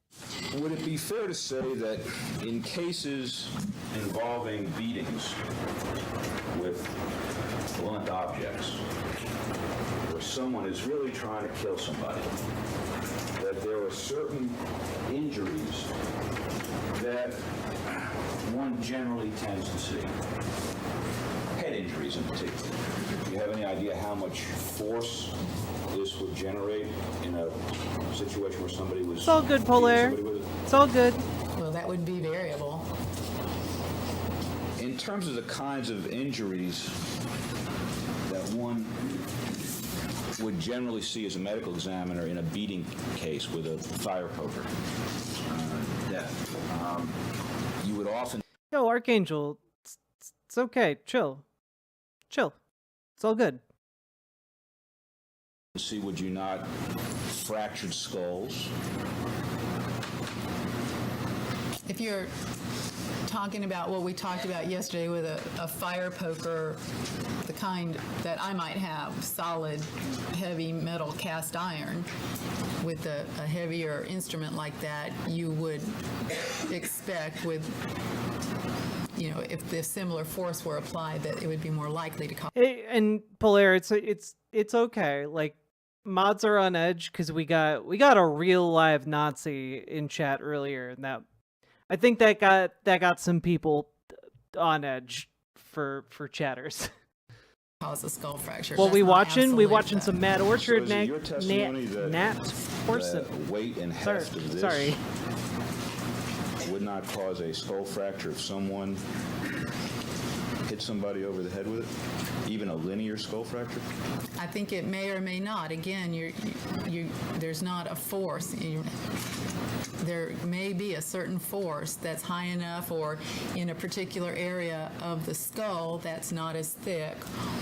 Would it be fair to say that in cases involving beatings with blunt objects, where someone is really trying to kill somebody, that there are certain injuries that one generally tends to see? Head injuries in particular. Do you have any idea how much force this would generate in a situation where somebody was... It's all good, Polaire. It's all good. Well, that would be variable. In terms of the kinds of injuries that one would generally see as a medical examiner in a beating case with a fire poker death, you would often... Yo, Archangel, it's okay. Chill. It's all good. see, would you not, fractured skulls. If you're talking about what we talked about yesterday with a fire poker, the kind that I might have, solid, heavy metal cast iron, with a heavier instrument like that, you would expect with, you know, if the similar force were applied, that it would be more likely to cause. And Polaire, it's okay. Like, mods are on edge because we got a real live Nazi in chat earlier, and that I think that got some people on edge for chatters. Cause a skull fracture. Well, That's we not watching absolute, some Mad Orchard, So is it your testimony that Nat Orson. the weight and heft of this Sorry. would not cause a skull fracture if someone hit somebody over the head with it? Even a linear skull fracture? I think it may or may not. Again, there's not a force. There may be a certain force that's high enough, or in a particular area of the skull that's not as thick,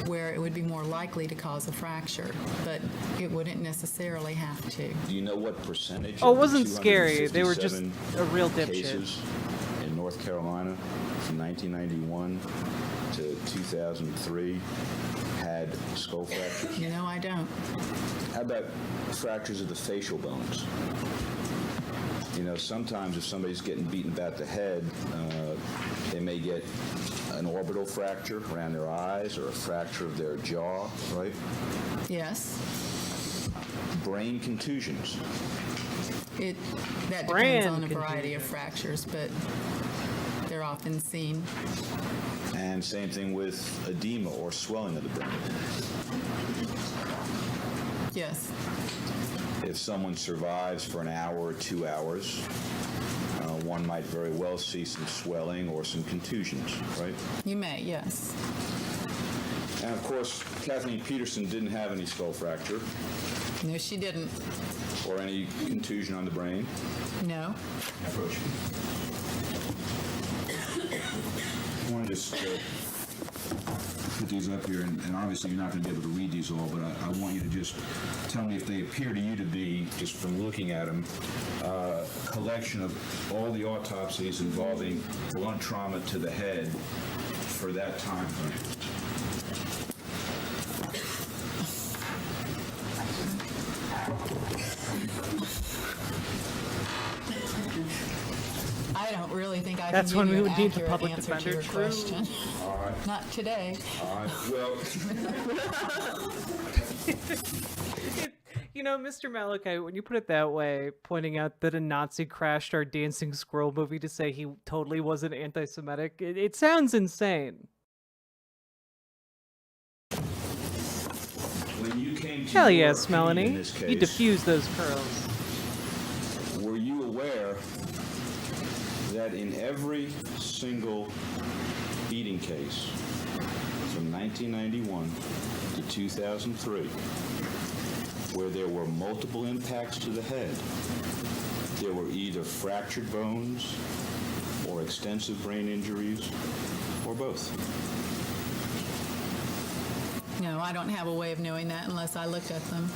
where it would be more likely to cause a fracture, but it wouldn't necessarily have to. Do you know what percentage Oh, it of the wasn't scary. They were just 257 a real dipshit. cases in North Carolina from 1991 to 2003 had skull fractures? You know, I don't. How about fractures of the facial bones? You know, sometimes if somebody's getting beaten about the head, they may get an orbital fracture around their eyes or a fracture of their jaw, right? Yes. Brain contusions. That depends on a variety of fractures, but they're often seen. And same thing with edema or swelling of the brain. Yes. If someone survives for an hour or 2 hours, one might very well see some swelling or some contusions, right? You may, yes. And of course, Kathleen Peterson didn't have any skull fracture. No, she didn't. Or any contusion on the brain. No. Approach. I want to just put these up here, and obviously you're not going to be able to read these all, but I want you to just tell me if they appear to you to be, just from looking at them, a collection of all the autopsies involving blunt trauma to the head for that time frame. don't really think I That's can when give we you would an need the accurate public answer to defender. your True. question. All right. Not today. All right. Well, You know, Mr. Malachi, when you put it that way, pointing out that a Nazi crashed our Dancing Squirrel movie to say he totally wasn't anti-Semitic, it sounds insane. When you came to Hell your yes, opinion Melanie. in this You case, diffuse those curls. were you aware that in every single beating case from 1991 to 2003, where there were multiple impacts to the head, there were either fractured bones or extensive brain injuries or both? No, I don't have a way of knowing that unless I look at them.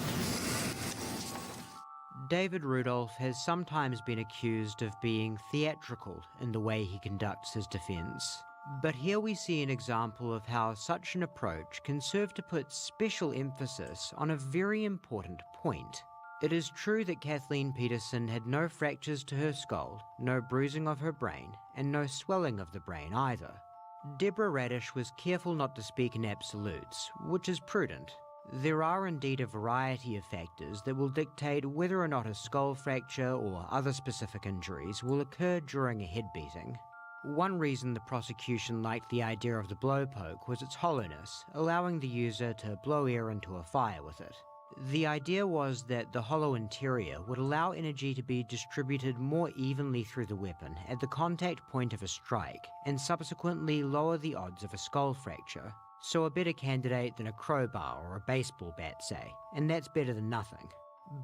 David Rudolph has sometimes been accused of being theatrical in the way he conducts his defense. But here we see an example of how such an approach can serve to put special emphasis on a very important point. It is true that Kathleen Peterson had no fractures to her skull, no bruising of her brain, and no swelling of the brain either. Deborah Radish was careful not to speak in absolutes, which is prudent. There are indeed a variety of factors that will dictate whether or not a skull fracture or other specific injuries will occur during a head beating. One reason the prosecution liked the idea of the blowpoke was its hollowness, allowing the user to blow air into a fire with it. The idea was that the hollow interior would allow energy to be distributed more evenly through the weapon at the contact point of a strike, and subsequently lower the odds of a skull fracture. So a better candidate than a crowbar or a baseball bat, say, and that's better than nothing.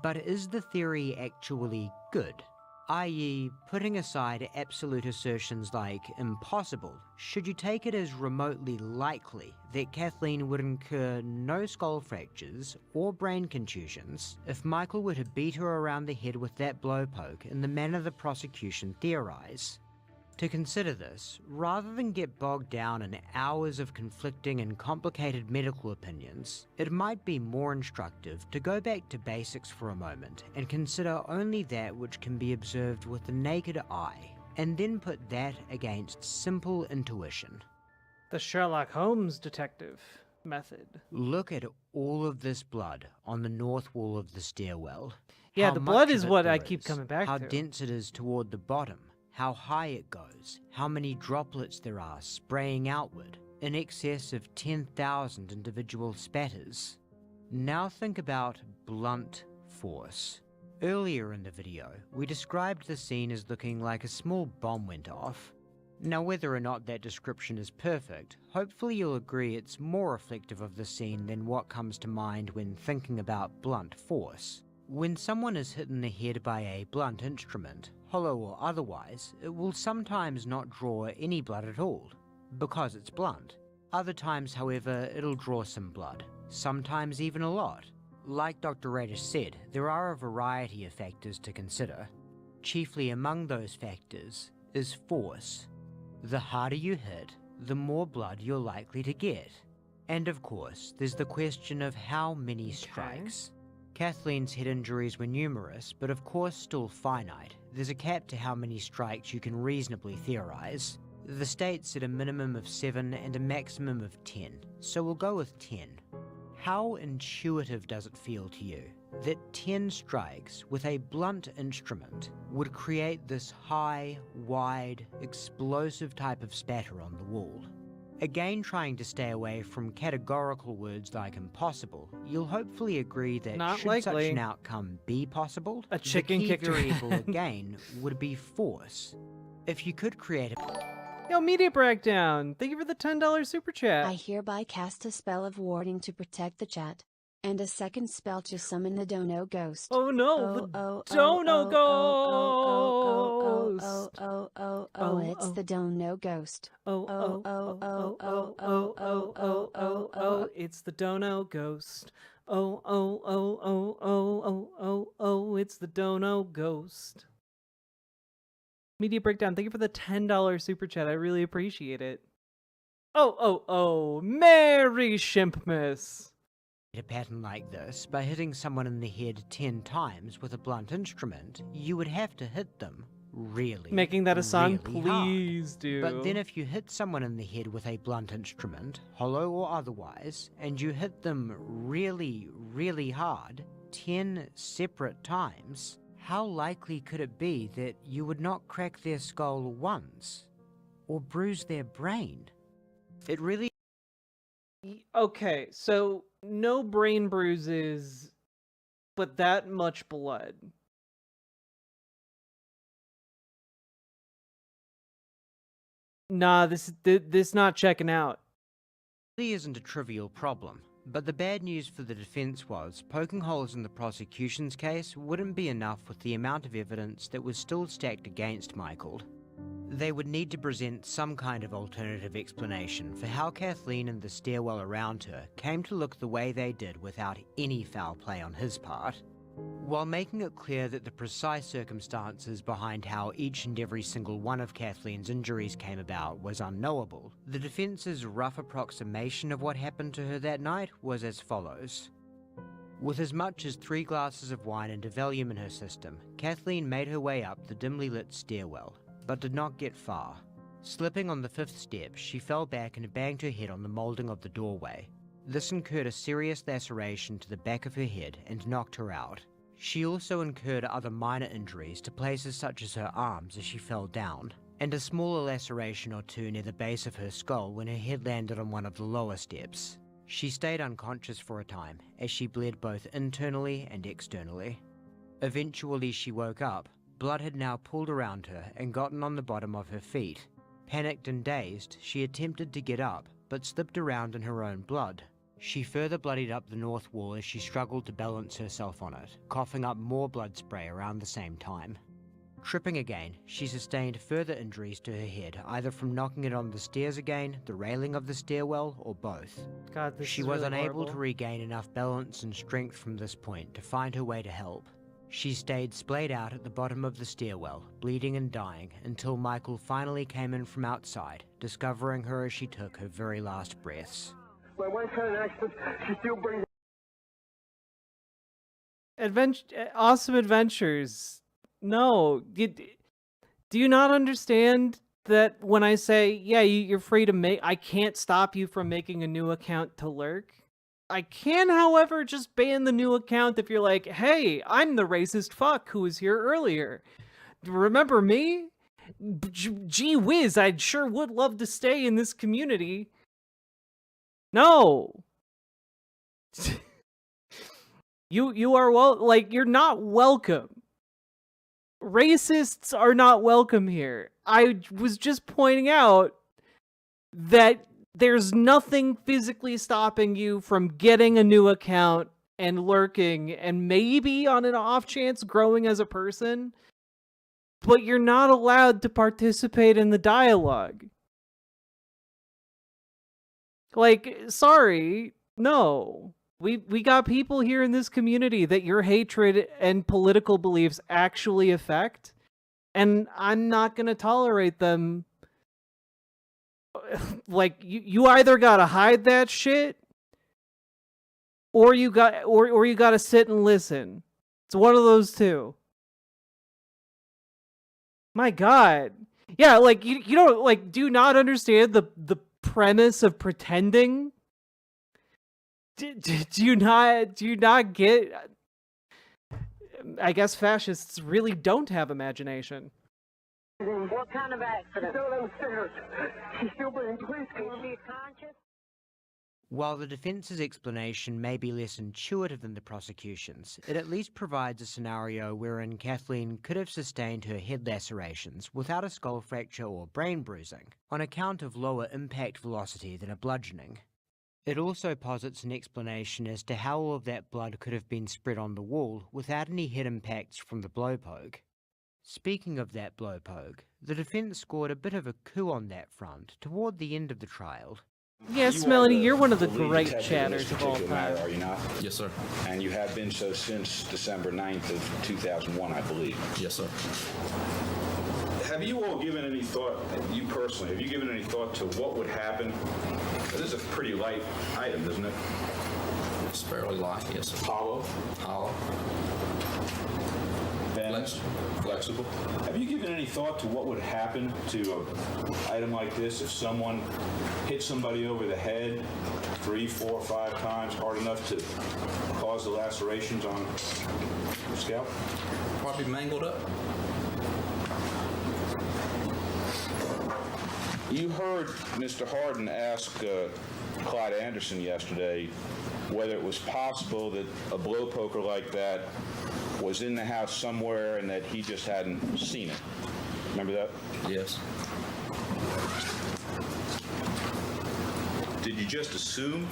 But is the theory actually good? I.e., putting aside absolute assertions like impossible, should you take it as remotely likely that Kathleen would incur no skull fractures or brain contusions if Michael were to beat her around the head with that blowpoke in the manner the prosecution theorize? To consider this, rather than get bogged down in hours of conflicting and complicated medical opinions, it might be more instructive to go back to basics for a moment and consider only that which can be observed with the naked eye, and then put that against simple intuition. The Sherlock Holmes detective method. Look at all of this blood on the north wall of the stairwell. Yeah, How the blood much is of it what there I keep is, coming back how to. dense it is toward the bottom, how high it goes, how many droplets there are spraying outward, in excess of 10,000 individual spatters. Now think about blunt force. Earlier in the video, we described the scene as looking like a small bomb went off. Now whether or not that description is perfect, hopefully you'll agree it's more reflective of the scene than what comes to mind when thinking about blunt force. When someone is hit in the head by a blunt instrument, hollow or otherwise, it will sometimes not draw any blood at all, because it's blunt. Other times, however, it'll draw some blood, sometimes even a lot. Like Dr. Radish said, there are a variety of factors to consider. Chiefly among those factors is force. The harder you hit, the more blood you're likely to get. And of course, there's the question of how many strikes. Kathleen's head injuries were numerous, but of course still finite. There's a cap to how many strikes you can reasonably theorize. The state set a minimum of 7 and a maximum of 10, so we'll go with 10. How intuitive does it feel to you that 10 strikes with a blunt instrument would create this high, wide, explosive type of spatter on the wall? Again, trying to stay away from categorical words like impossible, you'll hopefully agree that Not should likely. such an outcome be possible, A chicken the key kicked her variable head. again would be force. If you could create a Yo, Media Breakdown, thank you for the $10 super chat. I hereby cast a spell of warding to protect the chat, and a second spell to summon the Dono Ghost. Oh no, the Dono Ghost! It's the Dono Ghost. It's the Dono Ghost. It's the Dono Ghost. Media Breakdown, thank you for the $10 super chat. I really appreciate it. Merry Shimpmas. a pattern like this by hitting someone in the head 10 times with a blunt instrument, you would have to hit them really, Making that a song? really hard. Please do. But then if you hit someone in the head with a blunt instrument, hollow or otherwise, and you hit them really, really hard, 10 separate times, how likely could it be that you would not crack their skull once, or bruise their brain? It really... Okay, so no brain bruises, but that much blood. Nah, this not checking out. really isn't a trivial problem. But the bad news for the defense was, poking holes in the prosecution's case wouldn't be enough with the amount of evidence that was still stacked against Michael. They would need to present some kind of alternative explanation for how Kathleen and the stairwell around her came to look the way they did without any foul play on his part. While making it clear that the precise circumstances behind how each and every single one of Kathleen's injuries came about was unknowable, the defense's rough approximation of what happened to her that night was as follows. With as much as 3 glasses of wine and a Valium in her system, Kathleen made her way up the dimly lit stairwell, but did not get far. Slipping on the 5th step, she fell back and banged her head on the moulding of the doorway. This incurred a serious laceration to the back of her head and knocked her out. She also incurred other minor injuries to places such as her arms as she fell down, and a smaller laceration or two near the base of her skull when her head landed on one of the lower steps. She stayed unconscious for a time, as she bled both internally and externally. Eventually she woke up. Blood had now pooled around her and gotten on the bottom of her feet. Panicked and dazed, she attempted to get up, but slipped around in her own blood. She further bloodied up the north wall as she struggled to balance herself on it, coughing up more blood spray around the same time. Tripping again, she sustained further injuries to her head, either from knocking it on the stairs again, the railing of the stairwell, or both. God, this She is was really unable horrible. to regain enough balance and strength from this point to find her way to help. She stayed splayed out at the bottom of the stairwell, bleeding and dying, until Michael finally came in from outside, discovering her as she took her very last breaths. My wife had an accident. She still brings. Awesome adventures. No, do you not understand that when I say, yeah, you're free to make, I can't stop you from making a new account to lurk? I can, however, just ban the new account if you're like, hey, I'm the racist fuck who was here earlier. Remember me? Gee whiz, I sure would love to stay in this community. No. You are you're not welcome. Racists are not welcome here. I was just pointing out that there's nothing physically stopping you from getting a new account and lurking and maybe on an off chance growing as a person, but you're not allowed to participate in the dialogue. Like, sorry, no. We got people here in this community that your hatred and political beliefs actually affect, and I'm not gonna tolerate them. Like, you either gotta hide that shit, or you gotta sit and listen. It's one of those two. My God. Yeah, like you don't like do not understand the premise of pretending. Do you not get? I guess fascists really don't have imagination. What kind of accident? Still downstairs. She's still breathing. Please, can you be conscious? While the defense's explanation may be less intuitive than the prosecution's, it at least provides a scenario wherein Kathleen could have sustained her head lacerations without a skull fracture or brain bruising, on account of lower impact velocity than a bludgeoning. It also posits an explanation as to how all of that blood could have been spread on the wall without any head impacts from the blowpoke. Speaking of that blowpoke, the defense scored a bit of a coup on that front toward the end of the trial. Yes, Melanie, you're one of the great detective in chatters this of all particular matter, time. are you not? Yes, sir. And you have been so since December 9th of 2001, I believe. Yes, sir. Have you all given any thought, you personally, have you given any thought to what would happen? This is a pretty light item, isn't it? It's fairly light, yes, sir. Hollow? Hollow. Then Flexible. Have you given any thought to what would happen to an item like this if someone hit somebody over the head 3, 4, 5 times hard enough to cause the lacerations on your scalp? Probably mangled up. You heard Mr. Harden ask Clyde Anderson yesterday whether it was possible that a blow poker like that was in the house somewhere and that he just hadn't seen it. Remember that? Yes. Did you just assume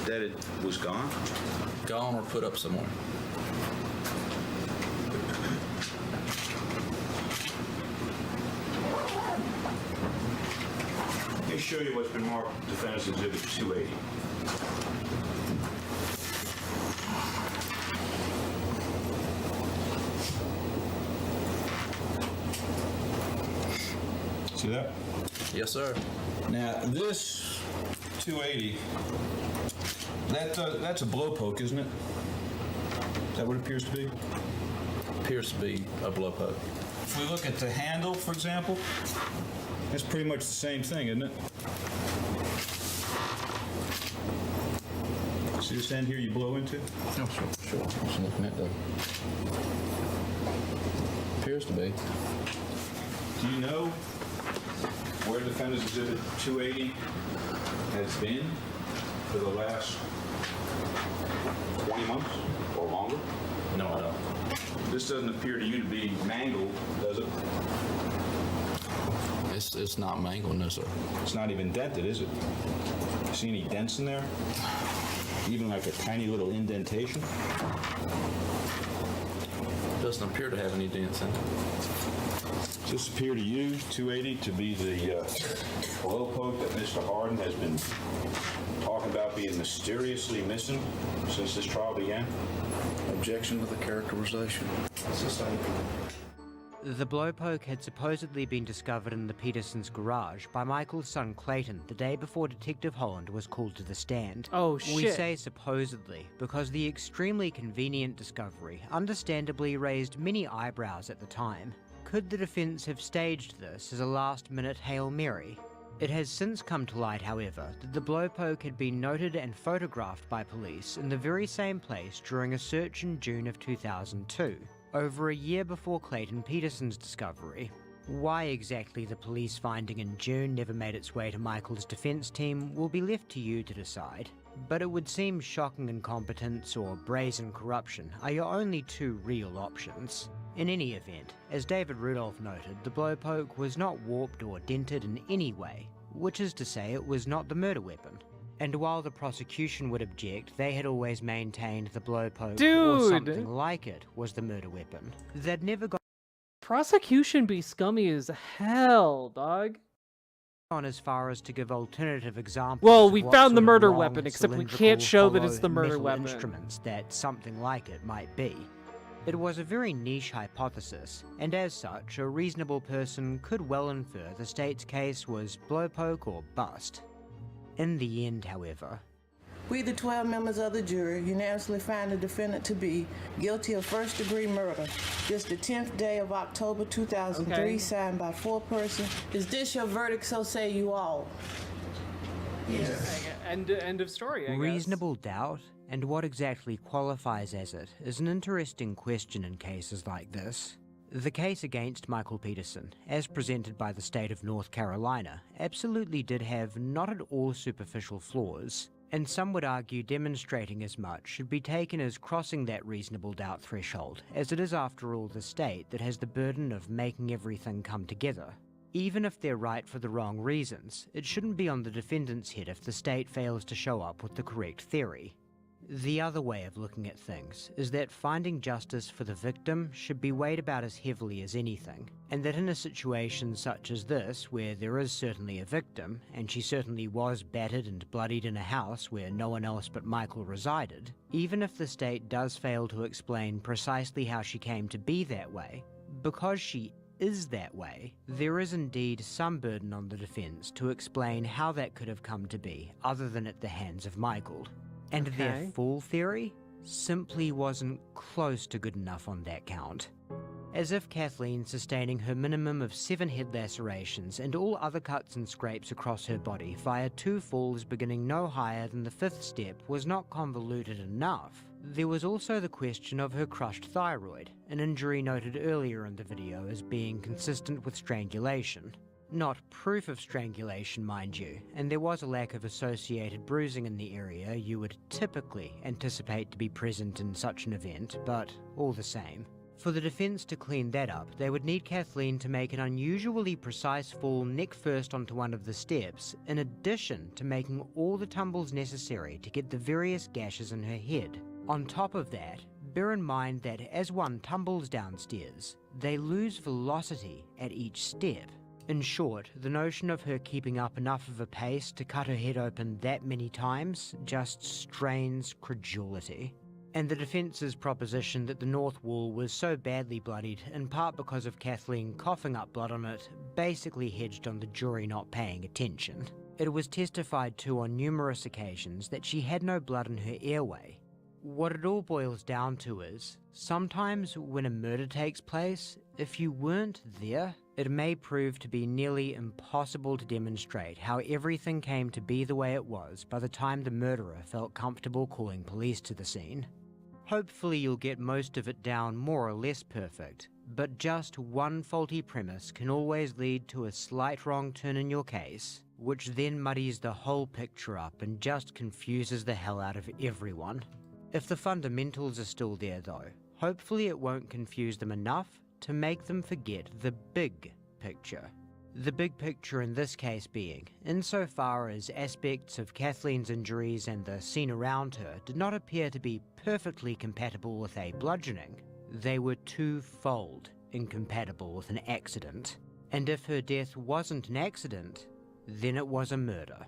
that it was gone? Gone or put up somewhere. Let me show you what's been marked Defendant's Exhibit 280. See that? Yes, sir. Now, this 280, that's a blow poke, isn't it? Is that what it appears to be? Appears to be a blow poke. If we look at the handle, for example, that's pretty much the same thing, isn't it? See this end here you blow into? Oh, sure. Just looking at the... Appears to be. Do you know where Defendant's Exhibit 280 has been for the last 20 months or longer? No, I don't. This doesn't appear to you to be mangled, does it? It's not mangled, no, sir. It's not even dented, is it? See any dents in there? Even like a tiny little indentation? Doesn't appear to have any dents in it. Does this appear to you, 280, to be the blow poke that Mr. Harden has been talking about being mysteriously missing since this trial began? Objection to the characterization. Sustained. The blowpoke had supposedly been discovered in the Petersons' garage by Michael's son Clayton the day before Detective Holland was called to the stand. Oh, shit. We say supposedly because the extremely convenient discovery understandably raised many eyebrows at the time. Could the defense have staged this as a last-minute Hail Mary? It has since come to light, however, that the blowpoke had been noted and photographed by police in the very same place during a search in June of 2002. Over a year before Clayton Peterson's discovery. Why exactly the police finding in June never made its way to Michael's defense team will be left to you to decide. But it would seem shocking incompetence or brazen corruption are your only two real options. In any event, as David Rudolph noted, the blowpoke was not warped or dented in any way, which is to say it was not the murder weapon. And while the prosecution would object, they had always maintained the blowpoke or something like it was the murder weapon. They'd never gone Prosecution be scummy as hell, dog. On as far as to give alternative examples. Well, of we what found the sort of murder long, weapon, except we cylindrical, can't show that it's hollow the murder metal weapon. Instruments that something like it might be. It was a very niche hypothesis, and as such, a reasonable person could well infer the state's case was blowpoke or bust. In the end, however, we, the 12 members of the jury, unanimously find the defendant to be guilty of first-degree murder. This the 10th day of October 2003, signed by 4 persons. Is this your verdict, so say you all? Yes. End of story, I guess. Reasonable doubt, and what exactly qualifies as it, is an interesting question in cases like this. The case against Michael Peterson, as presented by the state of North Carolina, absolutely did have not at all superficial flaws, and some would argue demonstrating as much should be taken as crossing that reasonable doubt threshold, as it is after all the state that has the burden of making everything come together. Even if they're right for the wrong reasons, it shouldn't be on the defendant's head if the state fails to show up with the correct theory. The other way of looking at things is that finding justice for the victim should be weighed about as heavily as anything, and that in a situation such as this, where there is certainly a victim, and she certainly was battered and bloodied in a house where no one else but Michael resided, even if the state does fail to explain precisely how she came to be that way, because she is that way, there is indeed some burden on the defense to explain how that could have come to be, other than at the hands of Michael. And their full theory? simply wasn't close to good enough on that count. As if Kathleen sustaining her minimum of 7 head lacerations and all other cuts and scrapes across her body via 2 falls beginning no higher than the 5th step was not convoluted enough, there was also the question of her crushed thyroid, an injury noted earlier in the video as being consistent with strangulation. Not proof of strangulation, mind you, and there was a lack of associated bruising in the area you would typically anticipate to be present in such an event, but all the same. For the defense to clean that up, they would need Kathleen to make an unusually precise fall neck first onto one of the steps, in addition to making all the tumbles necessary to get the various gashes in her head. On top of that, bear in mind that as one tumbles downstairs, they lose velocity at each step. In short, the notion of her keeping up enough of a pace to cut her head open that many times just strains credulity. And the defence's proposition that the north wall was so badly bloodied, in part because of Kathleen coughing up blood on it, basically hedged on the jury not paying attention. It was testified to on numerous occasions that she had no blood in her airway. What it all boils down to is, sometimes when a murder takes place, if you weren't there, it may prove to be nearly impossible to demonstrate how everything came to be the way it was by the time the murderer felt comfortable calling police to the scene. Hopefully you'll get most of it down more or less perfect, but just one faulty premise can always lead to a slight wrong turn in your case, which then muddies the whole picture up and just confuses the hell out of everyone. If the fundamentals are still there though, hopefully it won't confuse them enough to make them forget the big picture. The big picture in this case being, insofar as aspects of Kathleen's injuries and the scene around her did not appear to be perfectly compatible with a bludgeoning, they were twofold incompatible with an accident. And if her death wasn't an accident, then it was a murder.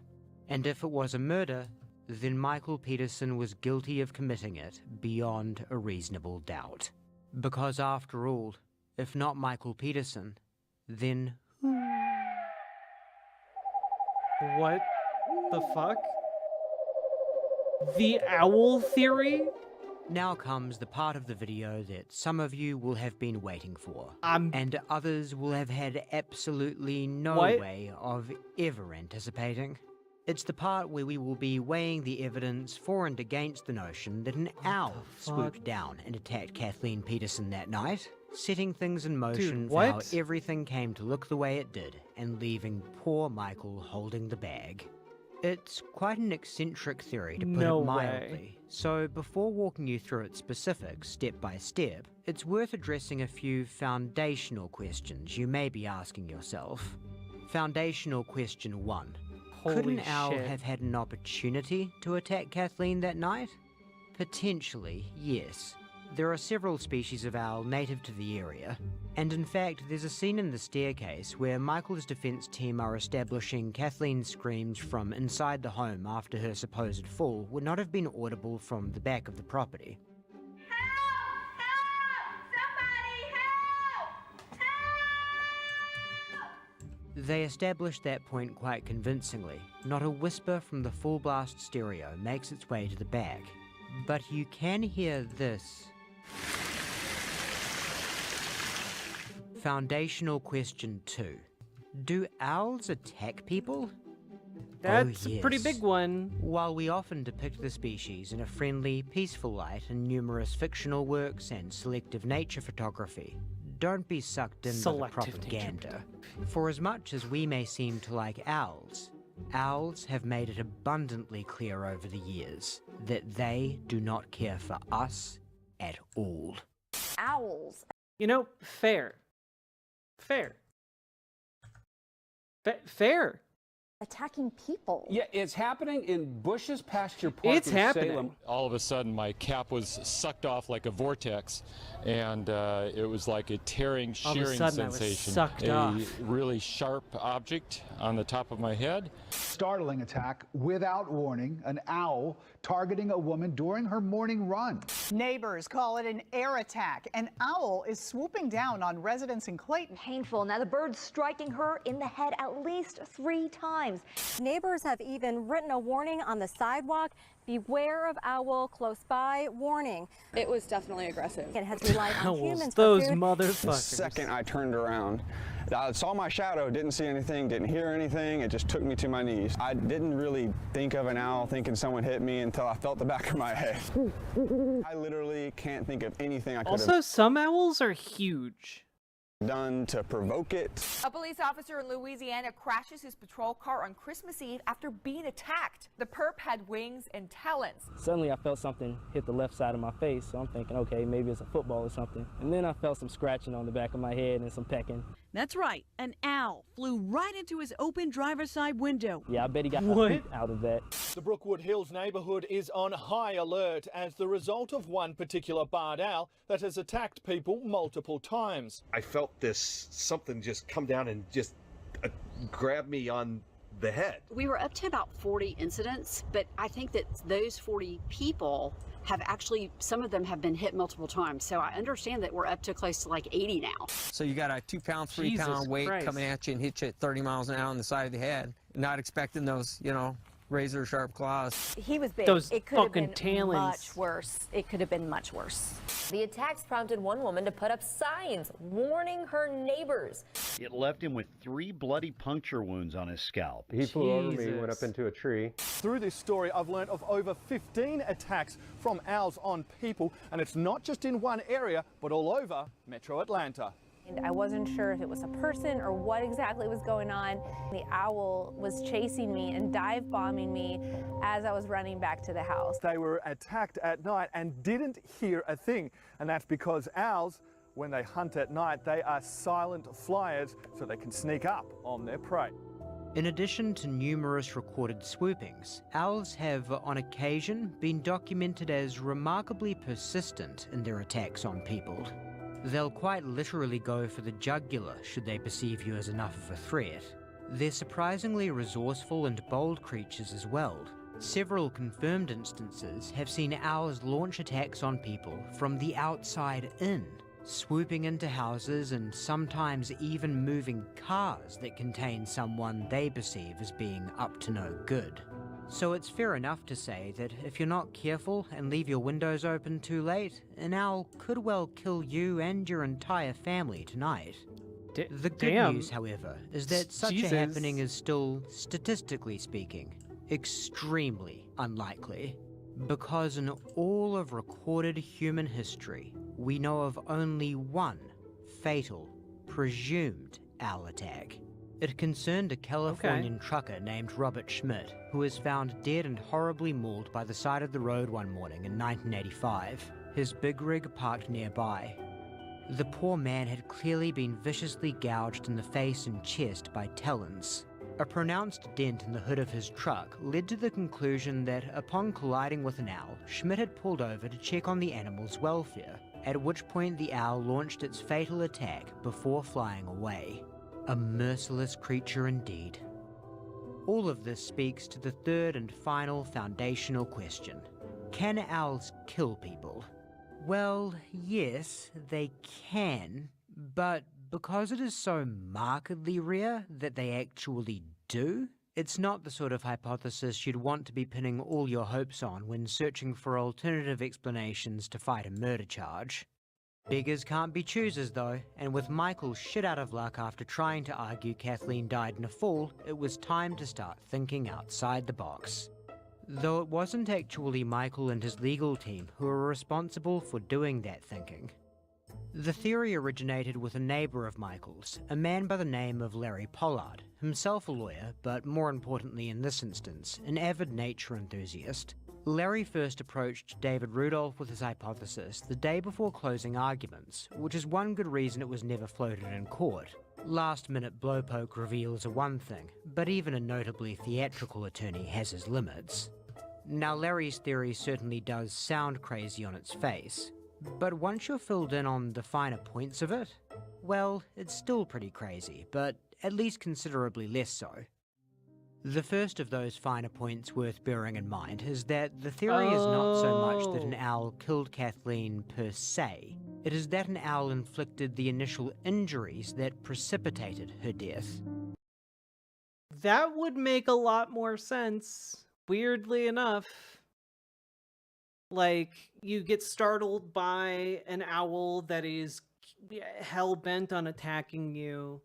And if it was a murder, then Michael Peterson was guilty of committing it beyond a reasonable doubt. Because after all, if not Michael Peterson, then who? What the fuck? The owl theory? Now comes the part of the video that some of you will have been waiting for, and others will have had absolutely no way of ever anticipating. It's the part where we will be weighing the evidence for and against the notion that an owl swooped down and attacked Kathleen Peterson that night, setting things in motion for how everything came to look the way it did, and leaving poor Michael holding the bag. It's quite an eccentric theory, to put it mildly, so before walking you through its specifics step by step, it's worth addressing a few foundational questions you may be asking yourself. Foundational question 1. Could an owl have had an opportunity to attack Kathleen that night? Potentially, yes. There are several species of owl native to the area, and in fact there's a scene in the staircase where Michael's defense team are establishing Kathleen's screams from inside the home after her supposed fall would not have been audible from the back of the property. They established that point quite convincingly. Not a whisper from the full blast stereo makes its way to the back. But you can hear this. Foundational question 2. Do owls attack people? That's a pretty big one. While we often depict the species in a friendly, peaceful light in numerous fictional works and selective nature photography, don't be sucked in by the propaganda. For as much as we may seem to like owls, owls have made it abundantly clear over the years that they do not care for us at all. Owls. You know, fair. Fair. Fair. Attacking people. Yeah, it's happening in Bush's Pasture Park It's in happening. Salem. All of a sudden, my cap was sucked off like a vortex, and it was like a tearing, shearing All of a sudden, sensation. I was sucked off. A really sharp object on the top of my head. startling attack without warning, an owl targeting a woman during her morning run. Neighbors call it an air attack. An owl is swooping down on residents in Clayton. Painful. Now the bird striking her in the head at least 3 times. Neighbors have even written a warning on the sidewalk. Beware of owl close by. Warning. It was definitely aggressive. It has relied on humans for Those food. motherfuckers. The second I turned around, I saw my shadow, didn't see anything, didn't hear anything. It just took me to my knees. I didn't really think of an owl thinking someone hit me until I felt the back of my head. I literally can't think of anything I could Also, have some owls are huge. done to provoke it. A police officer in Louisiana crashes his patrol car on Christmas Eve after being attacked. The perp had wings and talons. Suddenly I felt something hit the left side of my face, so I'm thinking, okay, maybe it's a football or something. And then I felt some scratching on the back of my head and some pecking. That's right, an owl flew right into his open driver's side window. Yeah, I bet he got a feet out of that. The Brookwood Hills neighbourhood is on high alert as the result of one particular barred owl that has attacked people multiple times. I felt something just come down and just grab me on the head. We were up to about 40 incidents, but I think that those 40 people have actually, some of them have been hit multiple times. So I understand that we're up to close to like 80 now. So you got a 2-pound, 3-pound weight coming at you and hit you at 30 miles an hour on the side of the head. Not expecting those, razor sharp claws. He was big. Those it could have fucking been talons. much worse. It could have been much worse. The attacks prompted one woman to put up signs warning her neighbors. It left him with 3 bloody puncture wounds on his scalp. He flew over me, went up into a tree. Through this story, I've learned of over 15 attacks from owls on people, and it's not just in one area, but all over Metro Atlanta. And I wasn't sure if it was a person or what exactly was going on. The owl was chasing me and dive bombing me as I was running back to the house. They were attacked at night and didn't hear a thing, and that's because owls, when they hunt at night, they are silent flyers, so they can sneak up on their prey. In addition to numerous recorded swoopings, owls have, on occasion, been documented as remarkably persistent in their attacks on people. They'll quite literally go for the jugular should they perceive you as enough of a threat. They're surprisingly resourceful and bold creatures as well. Several confirmed instances have seen owls launch attacks on people from the outside in, swooping into houses and sometimes even moving cars that contain someone they perceive as being up to no good. So it's fair enough to say that if you're not careful and leave your windows open too late, an owl could well kill you and your entire family tonight. The good news, however, is that such a happening is still, statistically speaking, extremely unlikely. Because in all of recorded human history, we know of only one fatal, presumed owl attack. It concerned a Californian trucker named Robert Schmidt, who was found dead and horribly mauled by the side of the road one morning in 1985, his big rig parked nearby. The poor man had clearly been viciously gouged in the face and chest by talons. A pronounced dent in the hood of his truck led to the conclusion that upon colliding with an owl, Schmidt had pulled over to check on the animal's welfare, at which point the owl launched its fatal attack before flying away. A merciless creature indeed. All of this speaks to the third and final foundational question. Can owls kill people? Well, yes, they can, but because it is so markedly rare that they actually do, it's not the sort of hypothesis you'd want to be pinning all your hopes on when searching for alternative explanations to fight a murder charge. Beggars can't be choosers though, and with Michael shit out of luck after trying to argue Kathleen died in a fall, it was time to start thinking outside the box. Though it wasn't actually Michael and his legal team who were responsible for doing that thinking. The theory originated with a neighbour of Michael's, a man by the name of Larry Pollard, himself a lawyer, but more importantly in this instance, an avid nature enthusiast. Larry first approached David Rudolph with his hypothesis the day before closing arguments, which is one good reason it was never floated in court. Last-minute blowpoke reveals are one thing, but even a notably theatrical attorney has his limits. Now Larry's theory certainly does sound crazy on its face, but once you're filled in on the finer points of it, well, it's still pretty crazy, but at least considerably less so. The first of those finer points worth bearing in mind is that the theory is not so much that an owl killed Kathleen per se. It is that an owl inflicted the initial injuries that precipitated her death. That would make a lot more sense, weirdly enough. Like, you get startled by an owl that is hell-bent on attacking you.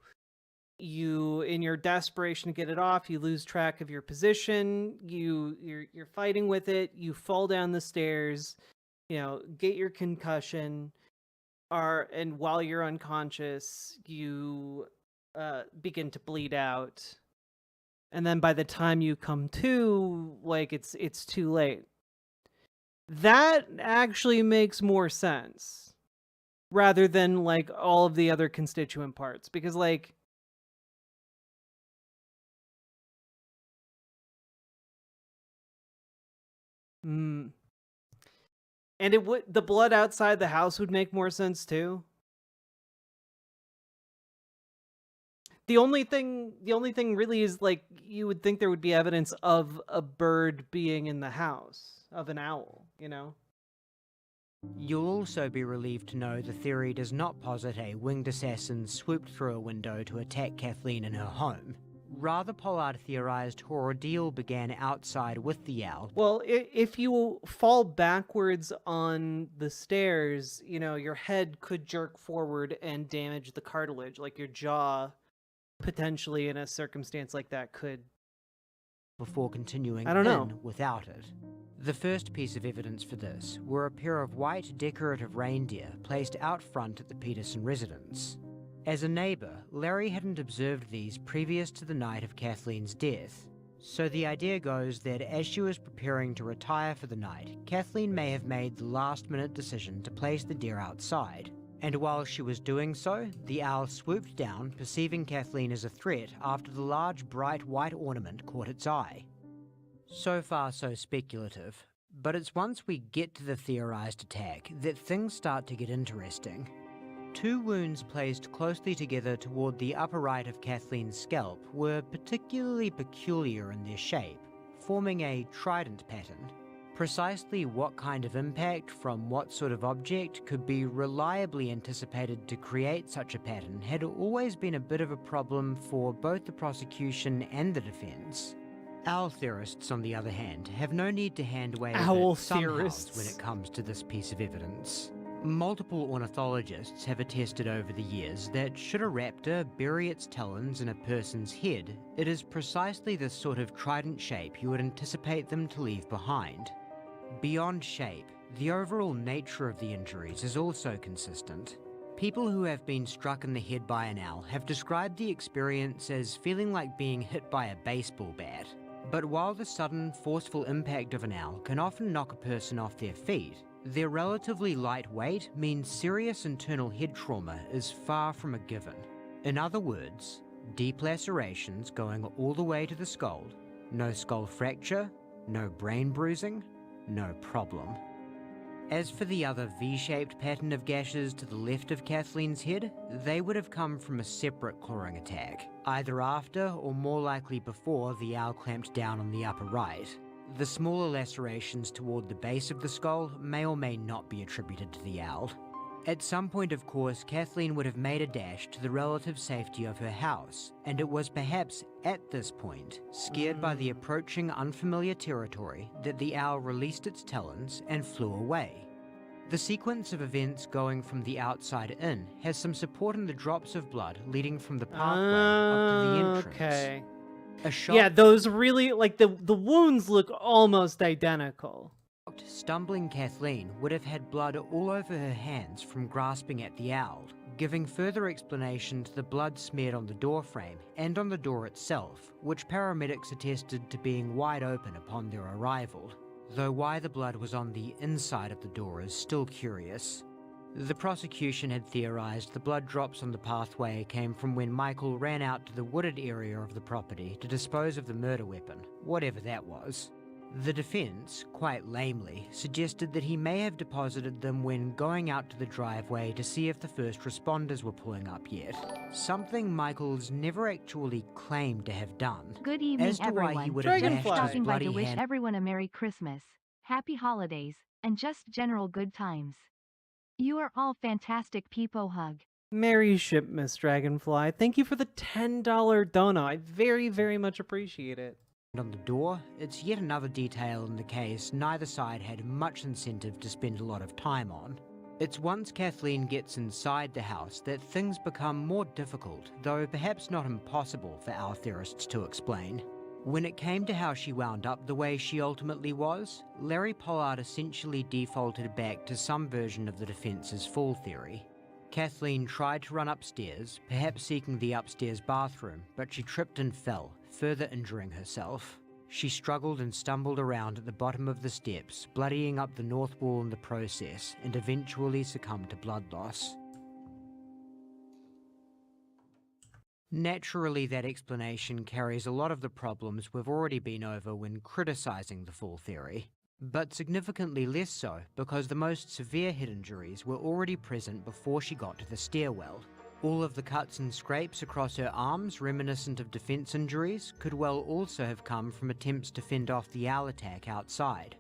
You, in your desperation to get it off, you lose track of your position. You're fighting with it. You fall down the stairs. Get your concussion. And while you're unconscious, you begin to bleed out. And then by the time you come to, like, it's too late. That actually makes more sense rather than like all of the other constituent parts, because like and the blood outside the house would make more sense too. The only thing really is like you would think there would be evidence of a bird being in the house, of an owl, You'll also be relieved to know the theory does not posit a winged assassin swooped through a window to attack Kathleen in her home. Rather, Pollard theorized her ordeal began outside with the owl. Well, if you fall backwards on the stairs, your head could jerk forward and damage the cartilage, like your jaw potentially in a circumstance like that could. Before continuing without it. The first piece of evidence for this were a pair of white decorative reindeer placed out front at the Peterson residence. As a neighbor, Larry hadn't observed these previous to the night of Kathleen's death, so the idea goes that as she was preparing to retire for the night, Kathleen may have made the last-minute decision to place the deer outside. And while she was doing so, the owl swooped down, perceiving Kathleen as a threat after the large bright white ornament caught its eye. So far so speculative, but it's once we get to the theorized attack that things start to get interesting. Two wounds placed closely together toward the upper right of Kathleen's scalp were particularly peculiar in their shape, forming a trident pattern. Precisely what kind of impact from what sort of object could be reliably anticipated to create such a pattern had always been a bit of a problem for both the prosecution and the defense. Owl theorists, on the other hand, have no need to hand-wave it somehow when it comes to this piece of evidence. Multiple ornithologists have attested over the years that should a raptor bury its talons in a person's head, it is precisely this sort of trident shape you would anticipate them to leave behind. Beyond shape, the overall nature of the injuries is also consistent. People who have been struck in the head by an owl have described the experience as feeling like being hit by a baseball bat. But while the sudden, forceful impact of an owl can often knock a person off their feet, their relatively light weight means serious internal head trauma is far from a given. In other words, deep lacerations going all the way to the skull, no skull fracture, no brain bruising, no problem. As for the other V-shaped pattern of gashes to the left of Kathleen's head, they would have come from a separate clawing attack, either after or more likely before the owl clamped down on the upper right. The smaller lacerations toward the base of the skull may or may not be attributed to the owl. At some point, of course, Kathleen would have made a dash to the relative safety of her house, and it was perhaps at this point, scared by the approaching unfamiliar territory, that the owl released its talons and flew away. The sequence of events going from the outside in has some support in the drops of blood leading from the pathway up to the entrance. Okay. A shot, yeah, those really, like, the wounds look almost identical. Stumbling Kathleen would have had blood all over her hands from grasping at the owl, giving further explanation to the blood smeared on the door frame and on the door itself, which paramedics attested to being wide open upon their arrival, though why the blood was on the inside of the door is still curious. The prosecution had theorized the blood drops on the pathway came from when Michael ran out to the wooded area of the property to dispose of the murder weapon, whatever that was. The defense, quite lamely, suggested that he may have deposited them when going out to the driveway to see if the first responders were pulling up yet, something Michaels never actually claimed to have done. Good evening, as to everyone. why he would have Just dashed his stopping by bloody to wish hand. everyone a Merry Christmas, Happy Holidays, and just general good times. You are all fantastic people. Hug. Merry Shimpmas, Dragonfly. Thank you for the $10 dono. I very, very much appreciate it. On the door, it's yet another detail in the case neither side had much incentive to spend a lot of time on. It's once Kathleen gets inside the house that things become more difficult, though perhaps not impossible for our theorists to explain. When it came to how she wound up the way she ultimately was, Larry Pollard essentially defaulted back to some version of the defense's fool theory. Kathleen tried to run upstairs, perhaps seeking the upstairs bathroom, but she tripped and fell, further injuring herself. She struggled and stumbled around at the bottom of the steps, bloodying up the north wall in the process, and eventually succumbed to blood loss. Naturally, that explanation carries a lot of the problems we've already been over when criticizing the fool theory. But significantly less so because the most severe head injuries were already present before she got to the stairwell. All of the cuts and scrapes across her arms reminiscent of defense injuries could well also have come from attempts to fend off the owl attack outside.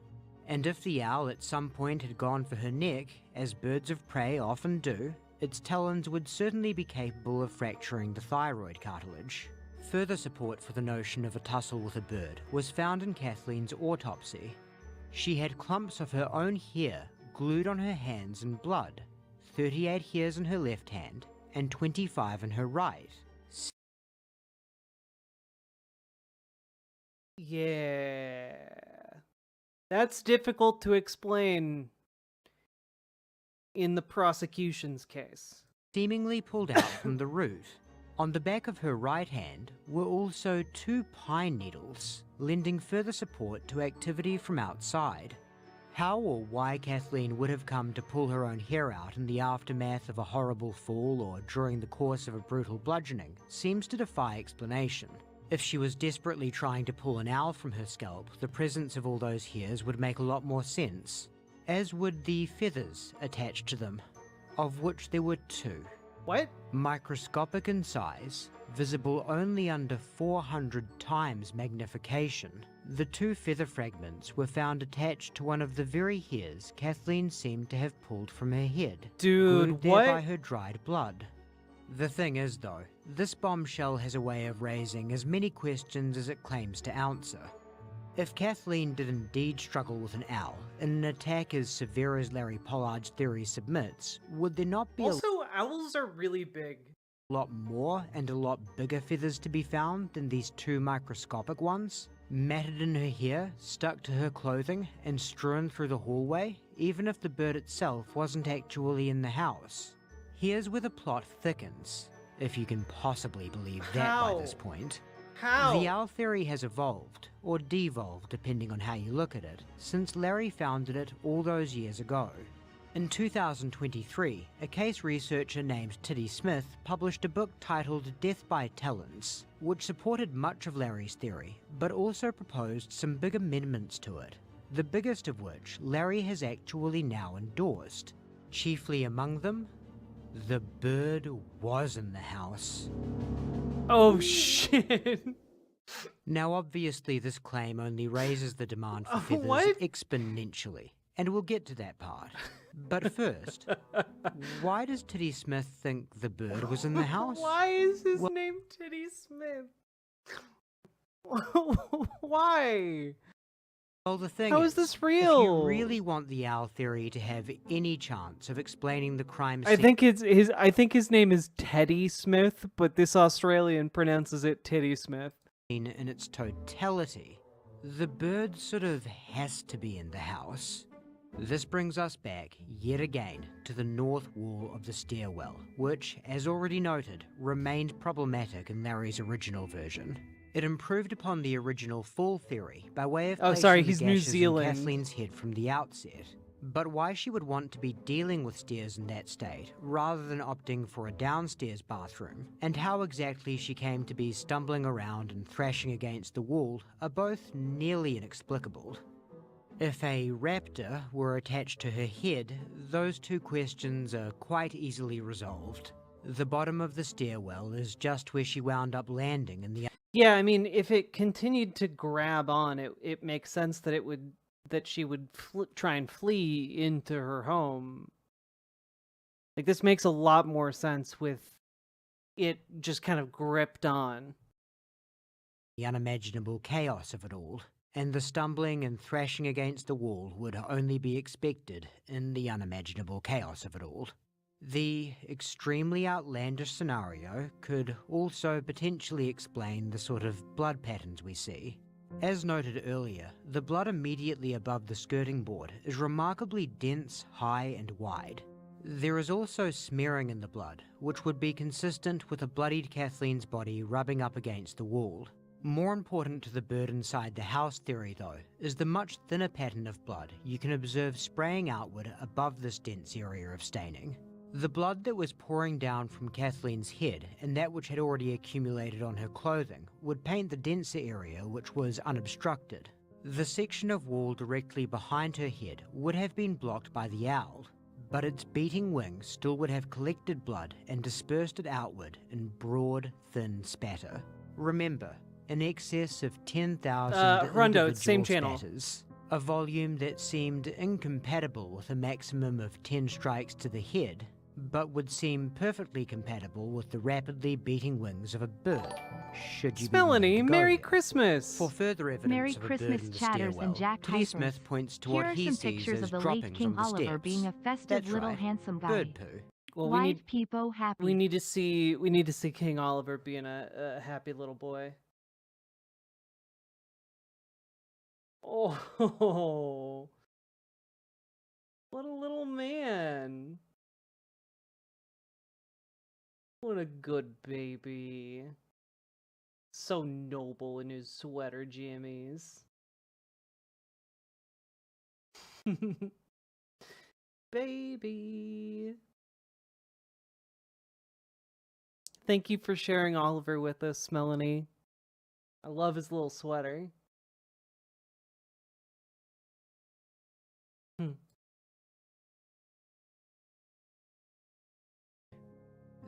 And if the owl at some point had gone for her neck, as birds of prey often do, its talons would certainly be capable of fracturing the thyroid cartilage. Further support for the notion of a tussle with a bird was found in Kathleen's autopsy. She had clumps of her own hair glued on her hands in blood, 38 hairs in her left hand and 25 in her right. Yeah. That's difficult to explain in the prosecution's case. Seemingly pulled out from the root. On the back of her right hand were also 2 pine needles, lending further support to activity from outside. How or why Kathleen would have come to pull her own hair out in the aftermath of a horrible fall or during the course of a brutal bludgeoning seems to defy explanation. If she was desperately trying to pull an owl from her scalp, the presence of all those hairs would make a lot more sense, as would the feathers attached to them, of which there were 2. What? Microscopic in size, visible only under 400 times magnification, the 2 feather fragments were found attached to one of the very hairs Kathleen seemed to have pulled from her head, Dude, glued there what? by her dried blood. The thing is, though, this bombshell has a way of raising as many questions as it claims to answer. If Kathleen did indeed struggle with an owl, in an attack as severe as Larry Pollard's theory submits, would there not be Also, owls are really big. a lot more and a lot bigger feathers to be found than these 2 microscopic ones? Matted in her hair, stuck to her clothing, and strewn through the hallway, even if the bird itself wasn't actually in the house. Here's where the plot thickens, if you can possibly believe that by this point. How? The owl theory has evolved, or devolved depending on how you look at it, since Larry founded it all those years ago. In 2023, a case researcher named Titty Smith published a book titled Death by Talons, which supported much of Larry's theory, but also proposed some big amendments to it, the biggest of which Larry has actually now endorsed. Chiefly among them, the bird was in the house. Oh shit. Now obviously this claim only raises the demand for feathers What? exponentially, and we'll get to that part. But first, why does Titty Smith think the bird was in the house? Why is his name Titty Smith? Why? Well, the thing How is this real? If you really want the owl theory to have any chance of explaining the crime I scene, think his name is Teddy Smith, but this Australian pronounces it Titty Smith. in its totality, the bird sort of has to be in the house. This brings us back, yet again, to the north wall of the stairwell, which, as already noted, remained problematic in Larry's original version. It improved upon the original fall theory by way of Oh, sorry, placing he's the New gashes in Zealand. Kathleen's head from the outset. But why she would want to be dealing with stairs in that state, rather than opting for a downstairs bathroom, and how exactly she came to be stumbling around and thrashing against the wall are both nearly inexplicable. If a raptor were attached to her head, those two questions are quite easily resolved. The bottom of the stairwell is just where she wound up landing in the... Yeah, I mean, if it continued to grab on, it makes sense that she would try and flee into her home. Like, this makes a lot more sense with it just kind of gripped on. The unimaginable chaos of it all, and the stumbling and thrashing against the wall would only be expected in the unimaginable chaos of it all. The extremely outlandish scenario could also potentially explain the sort of blood patterns we see. As noted earlier, the blood immediately above the skirting board is remarkably dense, high, and wide. There is also smearing in the blood, which would be consistent with a bloodied Kathleen's body rubbing up against the wall. More important to the bird inside the house theory, though, is the much thinner pattern of blood you can observe spraying outward above this dense area of staining. The blood that was pouring down from Kathleen's head and that which had already accumulated on her clothing would paint the denser area which was unobstructed. The section of wall directly behind her head would have been blocked by the owl, but its beating wings still would have collected blood and dispersed it outward in broad, thin spatter. Remember, in excess of 10,000 Rondo, same individual channel. spatters, a volume that seemed incompatible with a maximum of 10 strikes to the head, but would seem perfectly compatible with the rapidly beating wings of a bird, should you be willing Melanie, to go Merry there. Christmas! For further evidence Merry of a Christmas, bird in the Chatters stairwell, and Jack Teddy Hyphens. Smith points to Here what are he some sees pictures as of the late droppings King on the Oliver steps. being a festive That's little right, handsome guy. bird poo. Well, Wide peepo happy. we need to see King Oliver being a happy little boy. Oh, what a little man. What a good baby. So noble in his sweater jammies. Baby. Thank you for sharing Oliver with us, Melanie. I love his little sweater.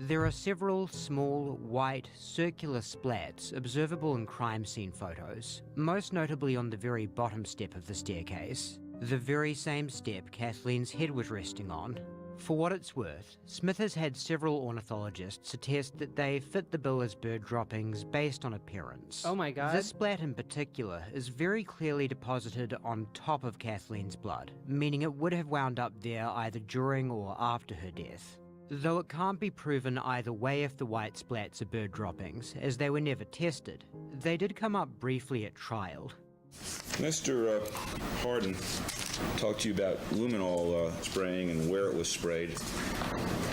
There are several small, white, circular splats observable in crime scene photos, most notably on the very bottom step of the staircase, the very same step Kathleen's head was resting on. For what it's worth, Smith has had several ornithologists attest that they fit the bill as bird droppings based on appearance. Oh my god. This splat in particular is very clearly deposited on top of Kathleen's blood, meaning it would have wound up there either during or after her death. Though it can't be proven either way if the white splats are bird droppings, as they were never tested, they did come up briefly at trial. Mr. Harden talked to you about luminol spraying and where it was sprayed.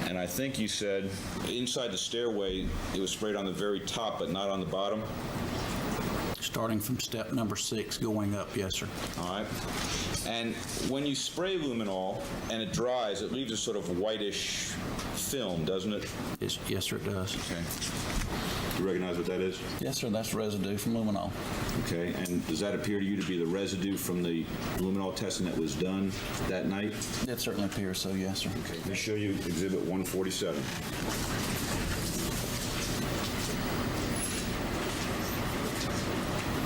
And I think you said inside the stairway it was sprayed on the very top but not on the bottom. Starting from step number 6 going up, yes, sir. All right. And when you spray luminol and it dries, it leaves a sort of whitish film, doesn't it? Yes, sir, it does. Okay. You recognize what that is? Yes, sir, that's residue from luminol. Okay, and does that appear to you to be the residue from the luminol testing that was done that night? It certainly appears so, yes, sir. Okay, let me show you Exhibit 147.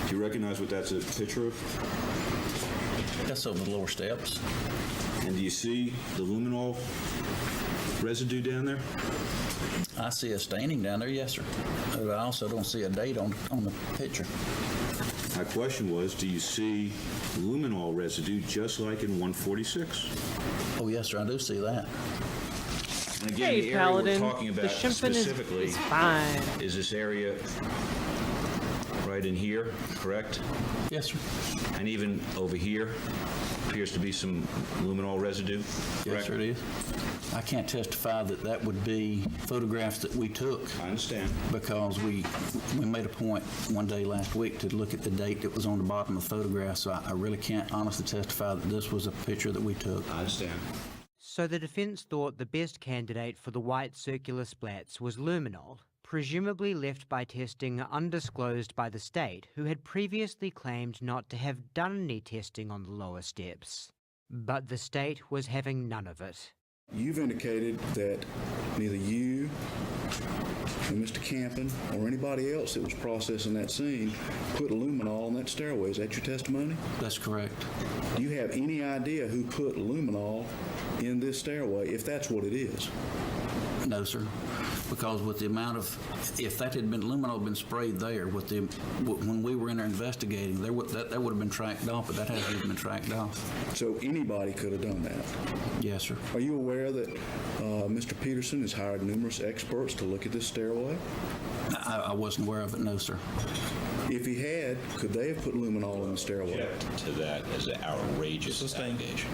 Do you recognize what that's a picture of? Yes, over the lower steps. And do you see the luminol residue down there? I see a staining down there, yes, sir. But I also don't see a date on the picture. My question was, do you see luminol residue just like in 146? Oh, yes, sir, I do see that. And again, Hey, the area Paladin, we're talking the about Shimpmas specifically is fine. is this area right in here, correct? Yes, sir. And even over here? appears to be some luminol residue. Yes, sir, it is. I can't testify that that would be photographs that we took. I understand. Because we made a point one day last week to look at the date that was on the bottom of the photograph, so I really can't honestly testify that this was a picture that we took. I understand. So the defence thought the best candidate for the white circular splats was luminol, presumably left by testing undisclosed by the state, who had previously claimed not to have done any testing on the lower steps. But the state was having none of it. You've indicated that neither you nor Mr. Campen or anybody else that was processing that scene put luminol on that stairway. Is that your testimony? That's correct. Do you have any idea who put luminol in this stairway, if that's what it is? No, sir. Because with the amount of, if that had been luminol had been sprayed there, when we were in there investigating, that would have been tracked off, but that hasn't even been tracked off. So anybody could have done that? Yes, sir. Are you aware that Mr. Peterson has hired numerous experts to look at this stairway? I wasn't aware of it, no, sir. If he had, could they have put luminol in the stairway? To that as an outrageous allegation.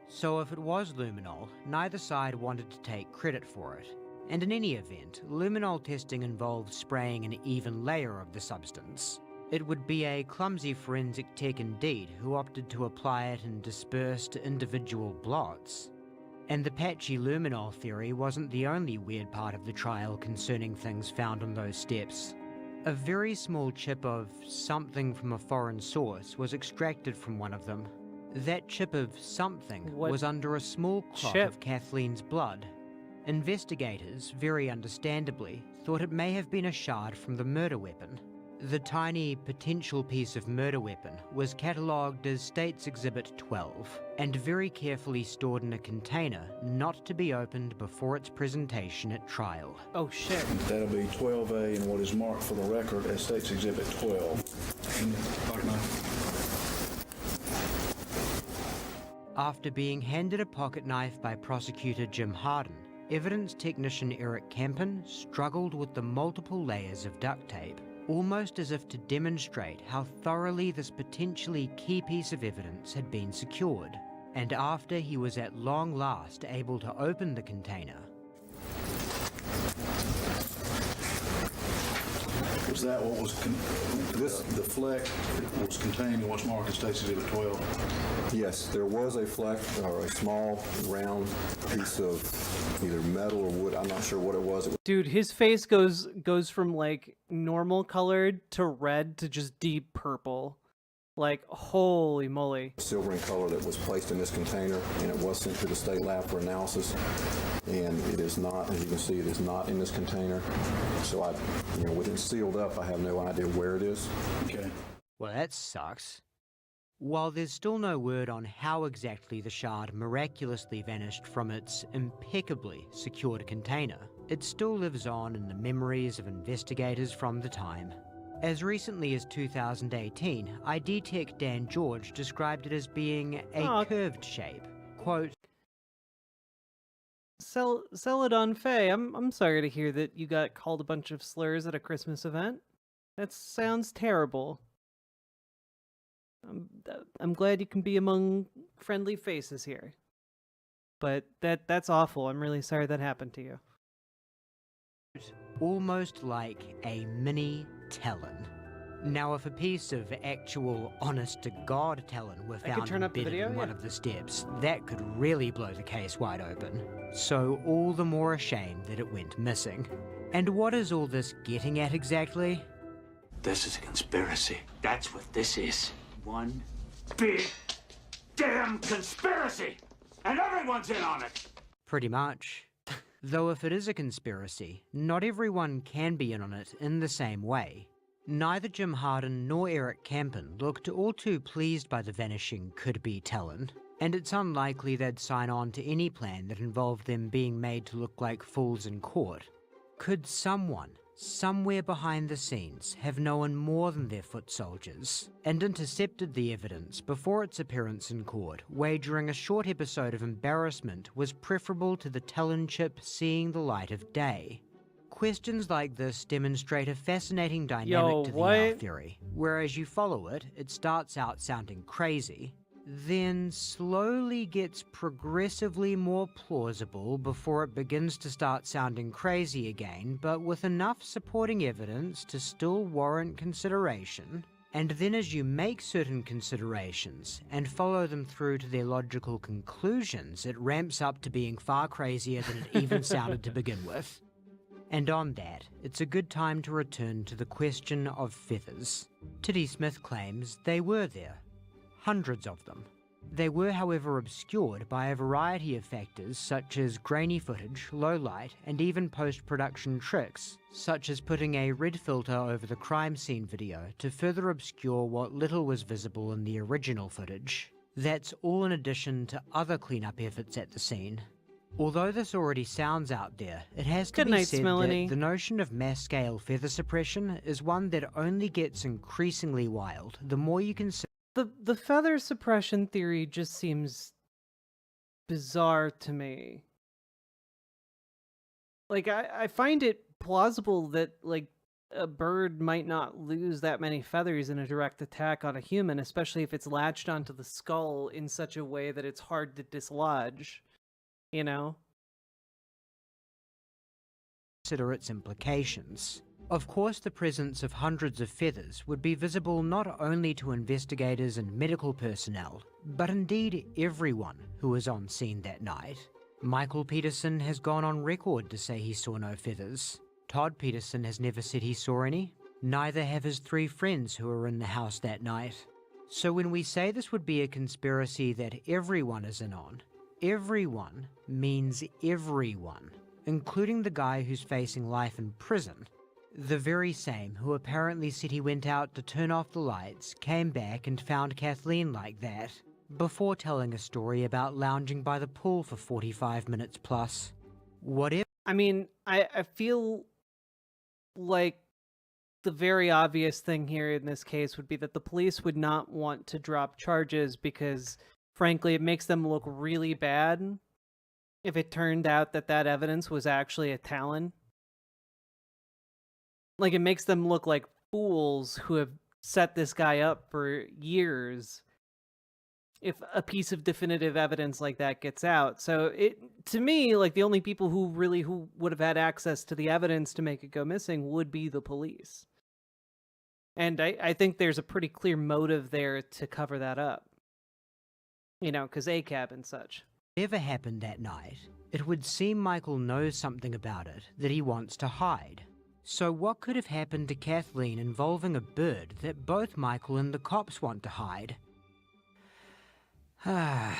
So if it was luminol, neither side wanted to take credit for it. And in any event, luminol testing involved spraying an even layer of the substance. It would be a clumsy forensic tech indeed who opted to apply it in dispersed individual blots. And the patchy luminol theory wasn't the only weird part of the trial concerning things found on those steps. A very small chip of something from a foreign source was extracted from one of them. That chip of something was under a small clot of Kathleen's blood. Investigators, very understandably, thought it may have been a shard from the murder weapon. The tiny potential piece of murder weapon was catalogued as State's Exhibit 12 and very carefully stored in a container not to be opened before its presentation at trial. Oh shit. That'll be 12A and what is marked for the record as State's Exhibit 12. After being handed a pocket knife by prosecutor Jim Harden, evidence technician Eric Campen struggled with the multiple layers of duct tape, almost as if to demonstrate how thoroughly this potentially key piece of evidence had been secured. And after he was at long last able to open the container, Was that what was, the fleck was contained in what's marked as State's Exhibit 12? Yes, there was a fleck or a small round piece of either metal or wood. I'm not sure what it was. Dude, his face goes from like normal colored to red to just deep purple. Like, holy moly. Silver in color that was placed in this container, and it was sent to the state lab for analysis. And it is not, as you can see, it is not in this container. So with it sealed up, I have no idea where it is. Okay. Well, that sucks. While there's still no word on how exactly the shard miraculously vanished from its impeccably secured container, it still lives on in the memories of investigators from the time. As recently as 2018, ID Tech Dan George described it as being a curved shape. Quote, Celadon Faye, I'm sorry to hear that you got called a bunch of slurs at a Christmas event. That sounds terrible. I'm glad you can be among friendly faces here. But that's awful. I'm really sorry that happened to you. Almost like a mini Talon. Now, if a piece of actual honest-to-God Talon were found embedded in one of the steps, that could really blow the case wide open. So all the more a shame that it went missing. And what is all this getting at exactly? This is a conspiracy. That's what this is. One big damn conspiracy! And everyone's in on it! Pretty much. Though if it is a conspiracy, not everyone can be in on it in the same way. Neither Jim Harden nor Eric Campen looked all too pleased by the vanishing could-be Talon, and it's unlikely they'd sign on to any plan that involved them being made to look like fools in court. Could someone, somewhere behind the scenes, have known more than their foot soldiers, and intercepted the evidence before its appearance in court, wagering a short episode of embarrassment was preferable to the Talon chip seeing the light of day? Questions like this demonstrate a fascinating dynamic to the owl theory, where as you follow it, it starts out sounding crazy, then slowly gets progressively more plausible before it begins to start sounding crazy again, but with enough supporting evidence to still warrant consideration. And then as you make certain considerations and follow them through to their logical conclusions, it ramps up to being far crazier than it even sounded to begin with. And on that, it's a good time to return to the question of feathers. Titty Smith claims they were there. Hundreds of them. They were, however, obscured by a variety of factors such as grainy footage, low light, and even post-production tricks, such as putting a red filter over the crime scene video to further obscure what little was visible in the original footage. That's all in addition to other cleanup efforts at the scene. Although this already sounds out there, it has to be said that the notion of mass-scale feather suppression is one that only gets increasingly wild the more you consider. The feather suppression theory just seems bizarre to me. Like, I find it plausible that, like, a bird might not lose that many feathers in a direct attack on a human, especially if it's latched onto the skull in such a way that it's hard to dislodge, you know? Consider its implications. Of course, the presence of hundreds of feathers would be visible not only to investigators and medical personnel, but indeed everyone who was on scene that night. Michael Peterson has gone on record to say he saw no feathers. Todd Peterson has never said he saw any. Neither have his 3 friends who were in the house that night. So when we say this would be a conspiracy that everyone is in on, everyone means everyone, including the guy who's facing life in prison. The very same who apparently said he went out to turn off the lights, came back and found Kathleen like that, before telling a story about lounging by the pool for 45 minutes plus. Whatever. I mean, I feel like the very obvious thing here in this case would be that the police would not want to drop charges because, frankly, it makes them look really bad if it turned out that that evidence was actually a Talon. Like, it makes them look like fools who have set this guy up for years if a piece of definitive evidence like that gets out. So to me, like, the only people who would have had access to the evidence to make it go missing would be the police. And I think there's a pretty clear motive there to cover that up. You know, because ACAB and such. Whatever happened that night, it would seem Michael knows something about it that he wants to hide. So what could have happened to Kathleen involving a bird that both Michael and the cops want to hide? A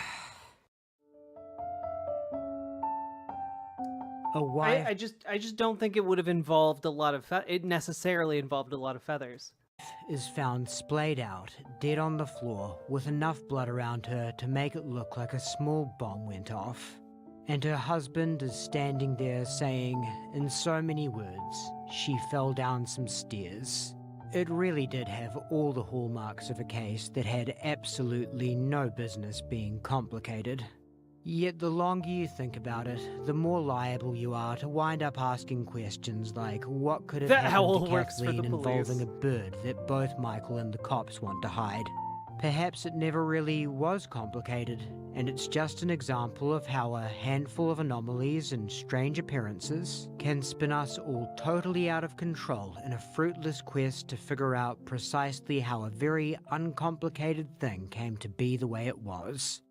wife I just don't think it would have involved a lot of it necessarily involved a lot of feathers. Is found splayed out, dead on the floor, with enough blood around her to make it look like a small bomb went off. And her husband is standing there saying, in so many words, she fell down some stairs. It really did have all the hallmarks of a case that had absolutely no business being complicated. Yet the longer you think about it, the more liable you are to wind up asking questions like, what could have happened to Kathleen involving a bird that both Michael and the cops want to hide? Perhaps it never really was complicated, and it's just an example of how a handful of anomalies and strange appearances can spin us all totally out of control in a fruitless quest to figure out precisely how a very uncomplicated thing came to be the way it was.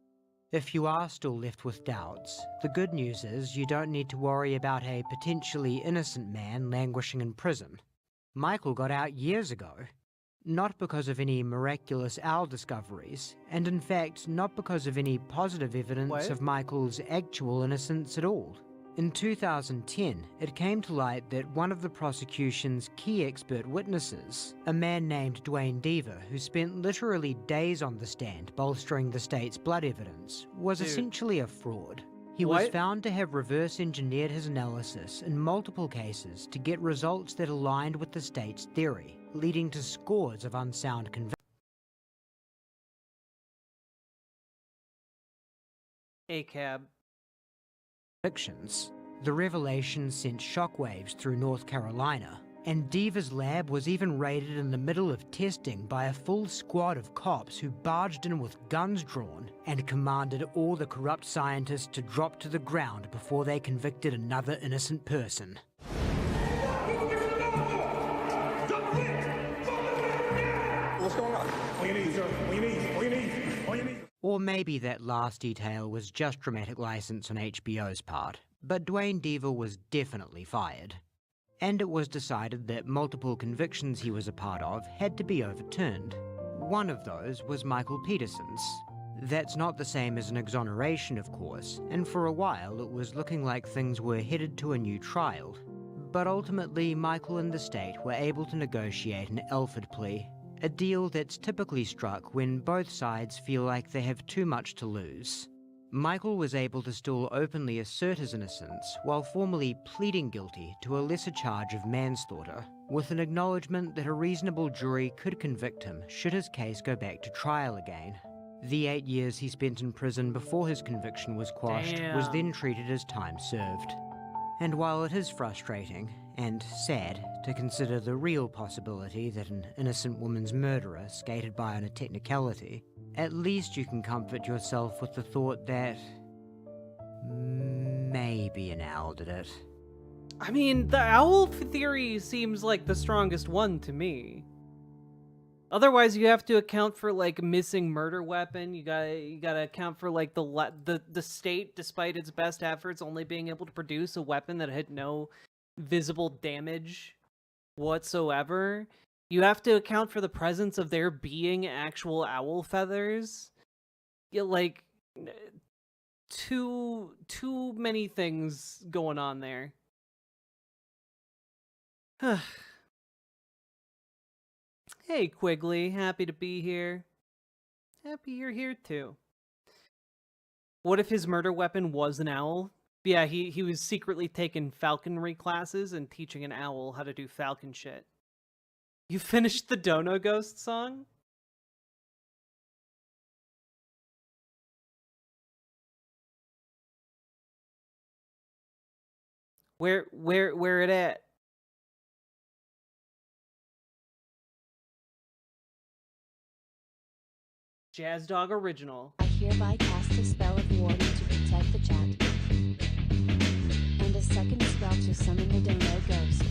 If you are still left with doubts, the good news is you don't need to worry about a potentially innocent man languishing in prison. Michael got out years ago. Not because of any miraculous owl discoveries, and in fact not because of any positive evidence of Michael's actual innocence at all. In 2010, it came to light that one of the prosecution's key expert witnesses, a man named Dwayne Deaver, who spent literally days on the stand bolstering the state's blood evidence, was essentially a fraud. He was found to have reverse engineered his analysis in multiple cases to get results that aligned with the state's theory, leading to scores of unsound ACAB. convictions. The revelation sent shockwaves through North Carolina, and Diva's lab was even raided in the middle of testing by a full squad of cops who barged in with guns drawn and commanded all the corrupt scientists to drop to the ground before they convicted another innocent person. What's going on? All you need, sir. All you need. All you need. All you need. Or maybe that last detail was just dramatic license on HBO's part, but Dwayne Diva was definitely fired. And it was decided that multiple convictions he was a part of had to be overturned. One of those was Michael Peterson's. That's not the same as an exoneration, of course, and for a while it was looking like things were headed to a new trial. But ultimately, Michael and the state were able to negotiate an Alford plea, a deal that's typically struck when both sides feel like they have too much to lose. Michael was able to still openly assert his innocence while formally pleading guilty to a lesser charge of manslaughter, with an acknowledgement that a reasonable jury could convict him should his case go back to trial again. The 8 years he spent in prison before his conviction was quashed was then treated as time served. And while it is frustrating and sad to consider the real possibility that an innocent woman's murderer skated by on a technicality, at least you can comfort yourself with the thought that maybe an owl did it. I mean, the owl theory seems like the strongest one to me. Otherwise, you have to account for like missing murder weapon. You gotta account for like the state, despite its best efforts, only being able to produce a weapon that had no visible damage whatsoever. You have to account for the presence of there being actual owl feathers. Like too many things going on there. Hey, Quigley, happy to be here. Happy you're here, too. What if his murder weapon was an owl? Yeah, he was secretly taking falconry classes and teaching an owl how to do falcon shit. You finished the Dono Ghost song? Where it at? Jazz Dog Original. I hereby cast a spell of warning to protect the chat. And a second spell to summon the Dono Ghost.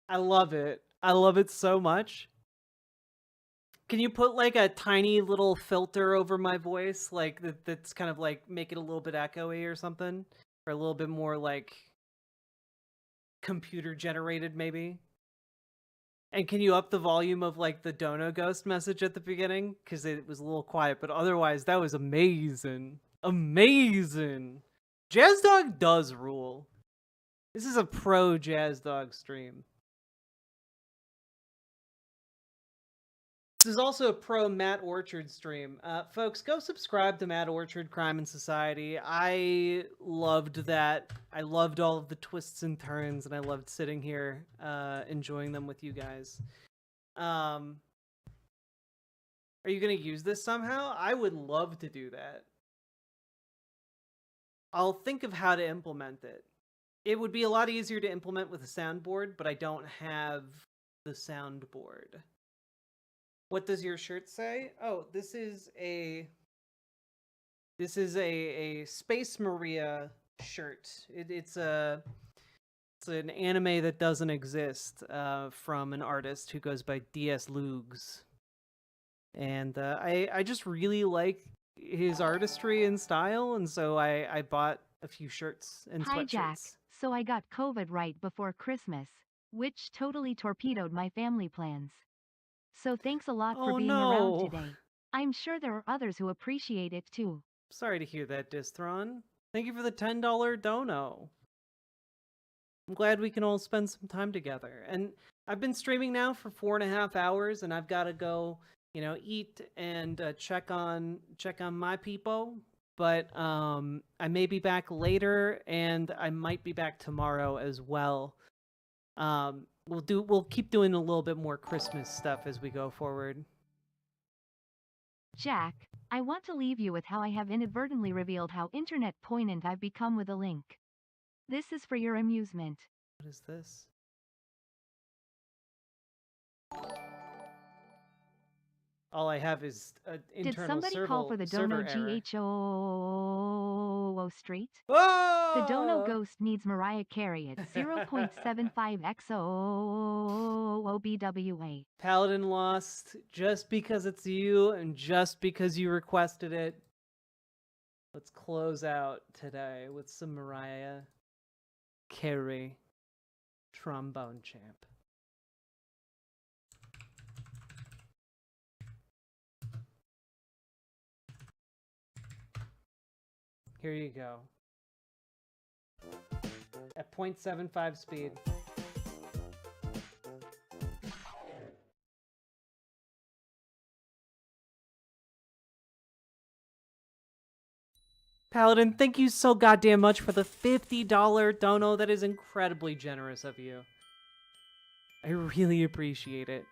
I love it. I love it so much. Can you put like a tiny little filter over my voice, like that's kind of like make it a little bit echoey or something, or a little bit more like computer generated maybe? And can you up the volume of like the Dono Ghost message at the beginning, because it was a little quiet, but otherwise that was amazing. Amazing. Jazz Dog does rule. This is a pro Jazz Dog stream. This is also a pro Matt Orchard stream. Folks, go subscribe to Matt Orchard Crime and Society. I loved that. I loved all of the twists and turns, and I loved sitting here enjoying them with you guys. Are you going to use this somehow? I would love to do that. I'll think of how to implement it. It would be a lot easier to implement with a soundboard, but I don't have the soundboard. What does your shirt say? Oh, this is a Space Maria shirt. It's an anime that doesn't exist from an artist who goes by DS Lugs. And I just really like his artistry and style, and so I bought a few shirts and sweatshirts. Hi, Jack. So I got COVID right before Christmas, which totally torpedoed my family plans. So thanks a lot for being around today. I'm sure there are others who appreciate it too. Sorry to hear that, Distron. Thank you for the $10 dono. I'm glad we can all spend some time together. And I've been streaming now for 4.5 hours, and I've got to go, eat and check on my people. But I may be back later, and I might be back tomorrow as well. We'll keep doing a little bit more Christmas stuff as we go forward. Jack, I want to leave you with how I have inadvertently revealed how internet poignant I've become with a link. This is for your amusement. What is this? All I have is an internal Did somebody call for the Dono GHO Street? Oh! The Dono Ghost needs Mariah Carey at 0.75 XOOBWA. Paladin lost just because it's you and just because you requested it. Let's close out today with some Mariah Carey, trombone champ. Here you go. At 0.75 speed. Paladin, thank you so goddamn much for the $50 dono. That is incredibly generous of you. I really appreciate it.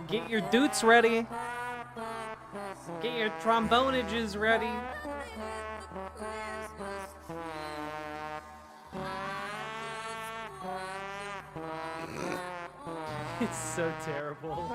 Get your dutes ready. Get your trombonages ready. It's so terrible.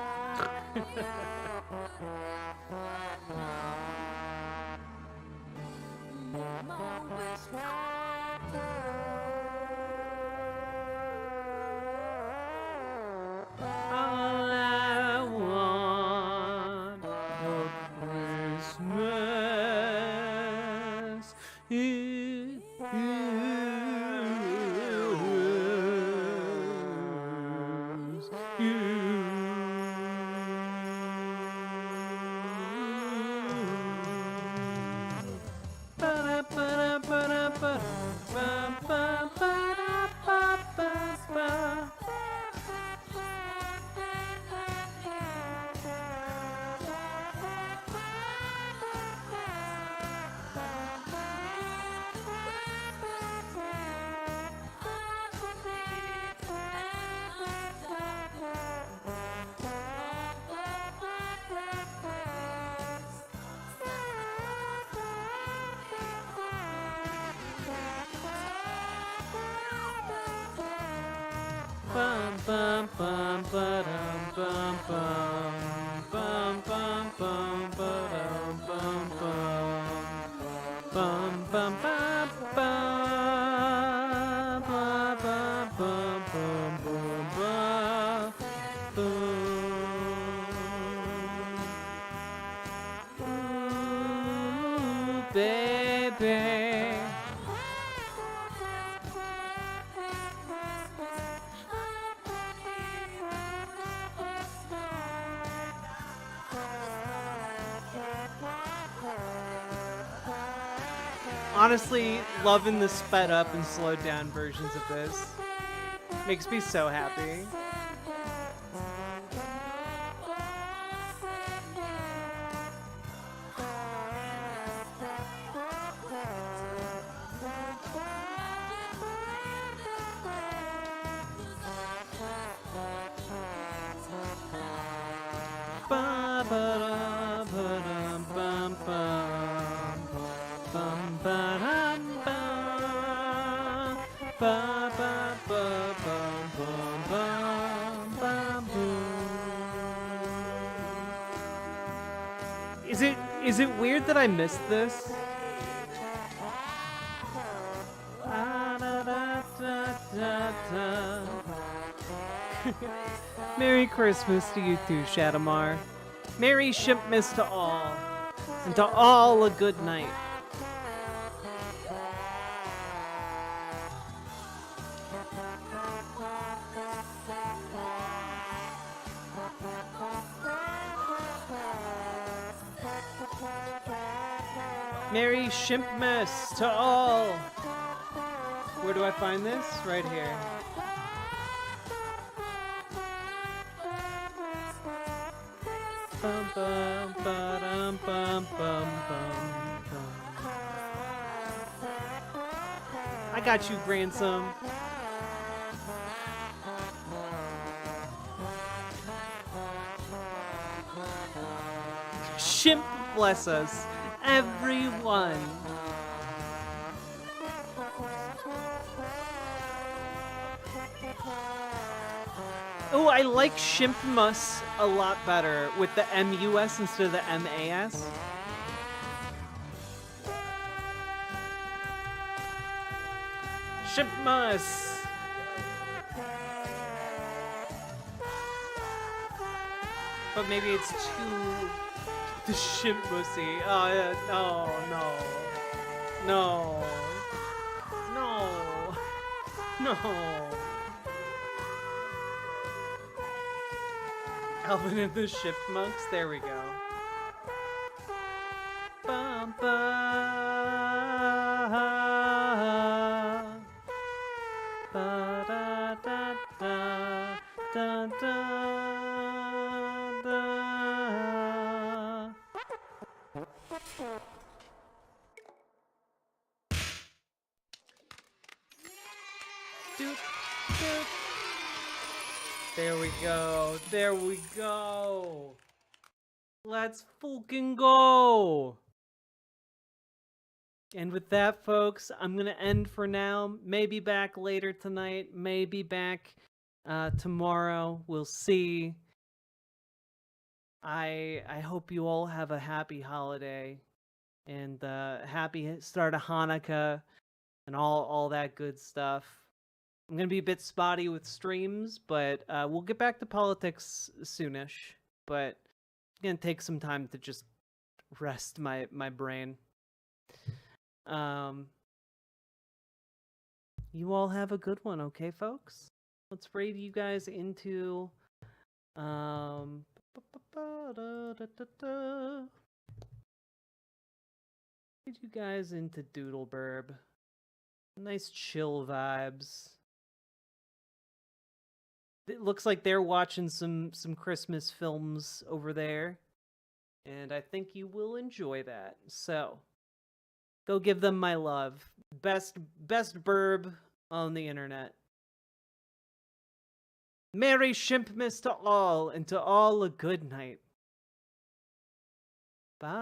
All I want for Christmas is you. Bum bum bum ba-dum bum bum bum bum bum ba-dum bum bum bum bum ba bum ba bum bum bum bum ba boom. Ooh, baby. Honestly, loving the sped up and slowed down versions of this. Makes me so happy. Is it weird that I missed this? Merry Christmas to you too, Shadamar. Merry Shimpmas to all. And to all a good night. Merry Shimpmas to all. Where do I find this? Right here. Bum, bum, ba-dum, bum, bum, bum, bum. I got you, grandson. Shimp bless us, everyone. Oh, I like Shimpmas a lot better with the M-U-S instead of the M-A-S. Shimpmas! But maybe it's too... the Shimpmusy. Oh, yeah. No, no. No. No. No. Alvin and the Chipmunks, there we go. Bum, ba, ba, da, da, da, da, da, da. Doot, doot. There we go. There we go. Let's fucking go. And with that, folks, I'm going to end for now. Maybe back later tonight. Maybe back tomorrow. We'll see. I hope you all have a happy holiday. And happy start of Hanukkah. And all that good stuff. I'm going to be a bit spotty with streams, but we'll get back to politics soonish. But it's going to take some time to just rest my brain. You all have a good one, okay, folks? Let's raid you guys into... raid you guys into Doodleburb. Nice chill vibes. It looks like they're watching some Christmas films over there. And I think you will enjoy that. So, go give them my love. Best burb on the internet. Merry Shimpmas to all, and to all a good night. Bye.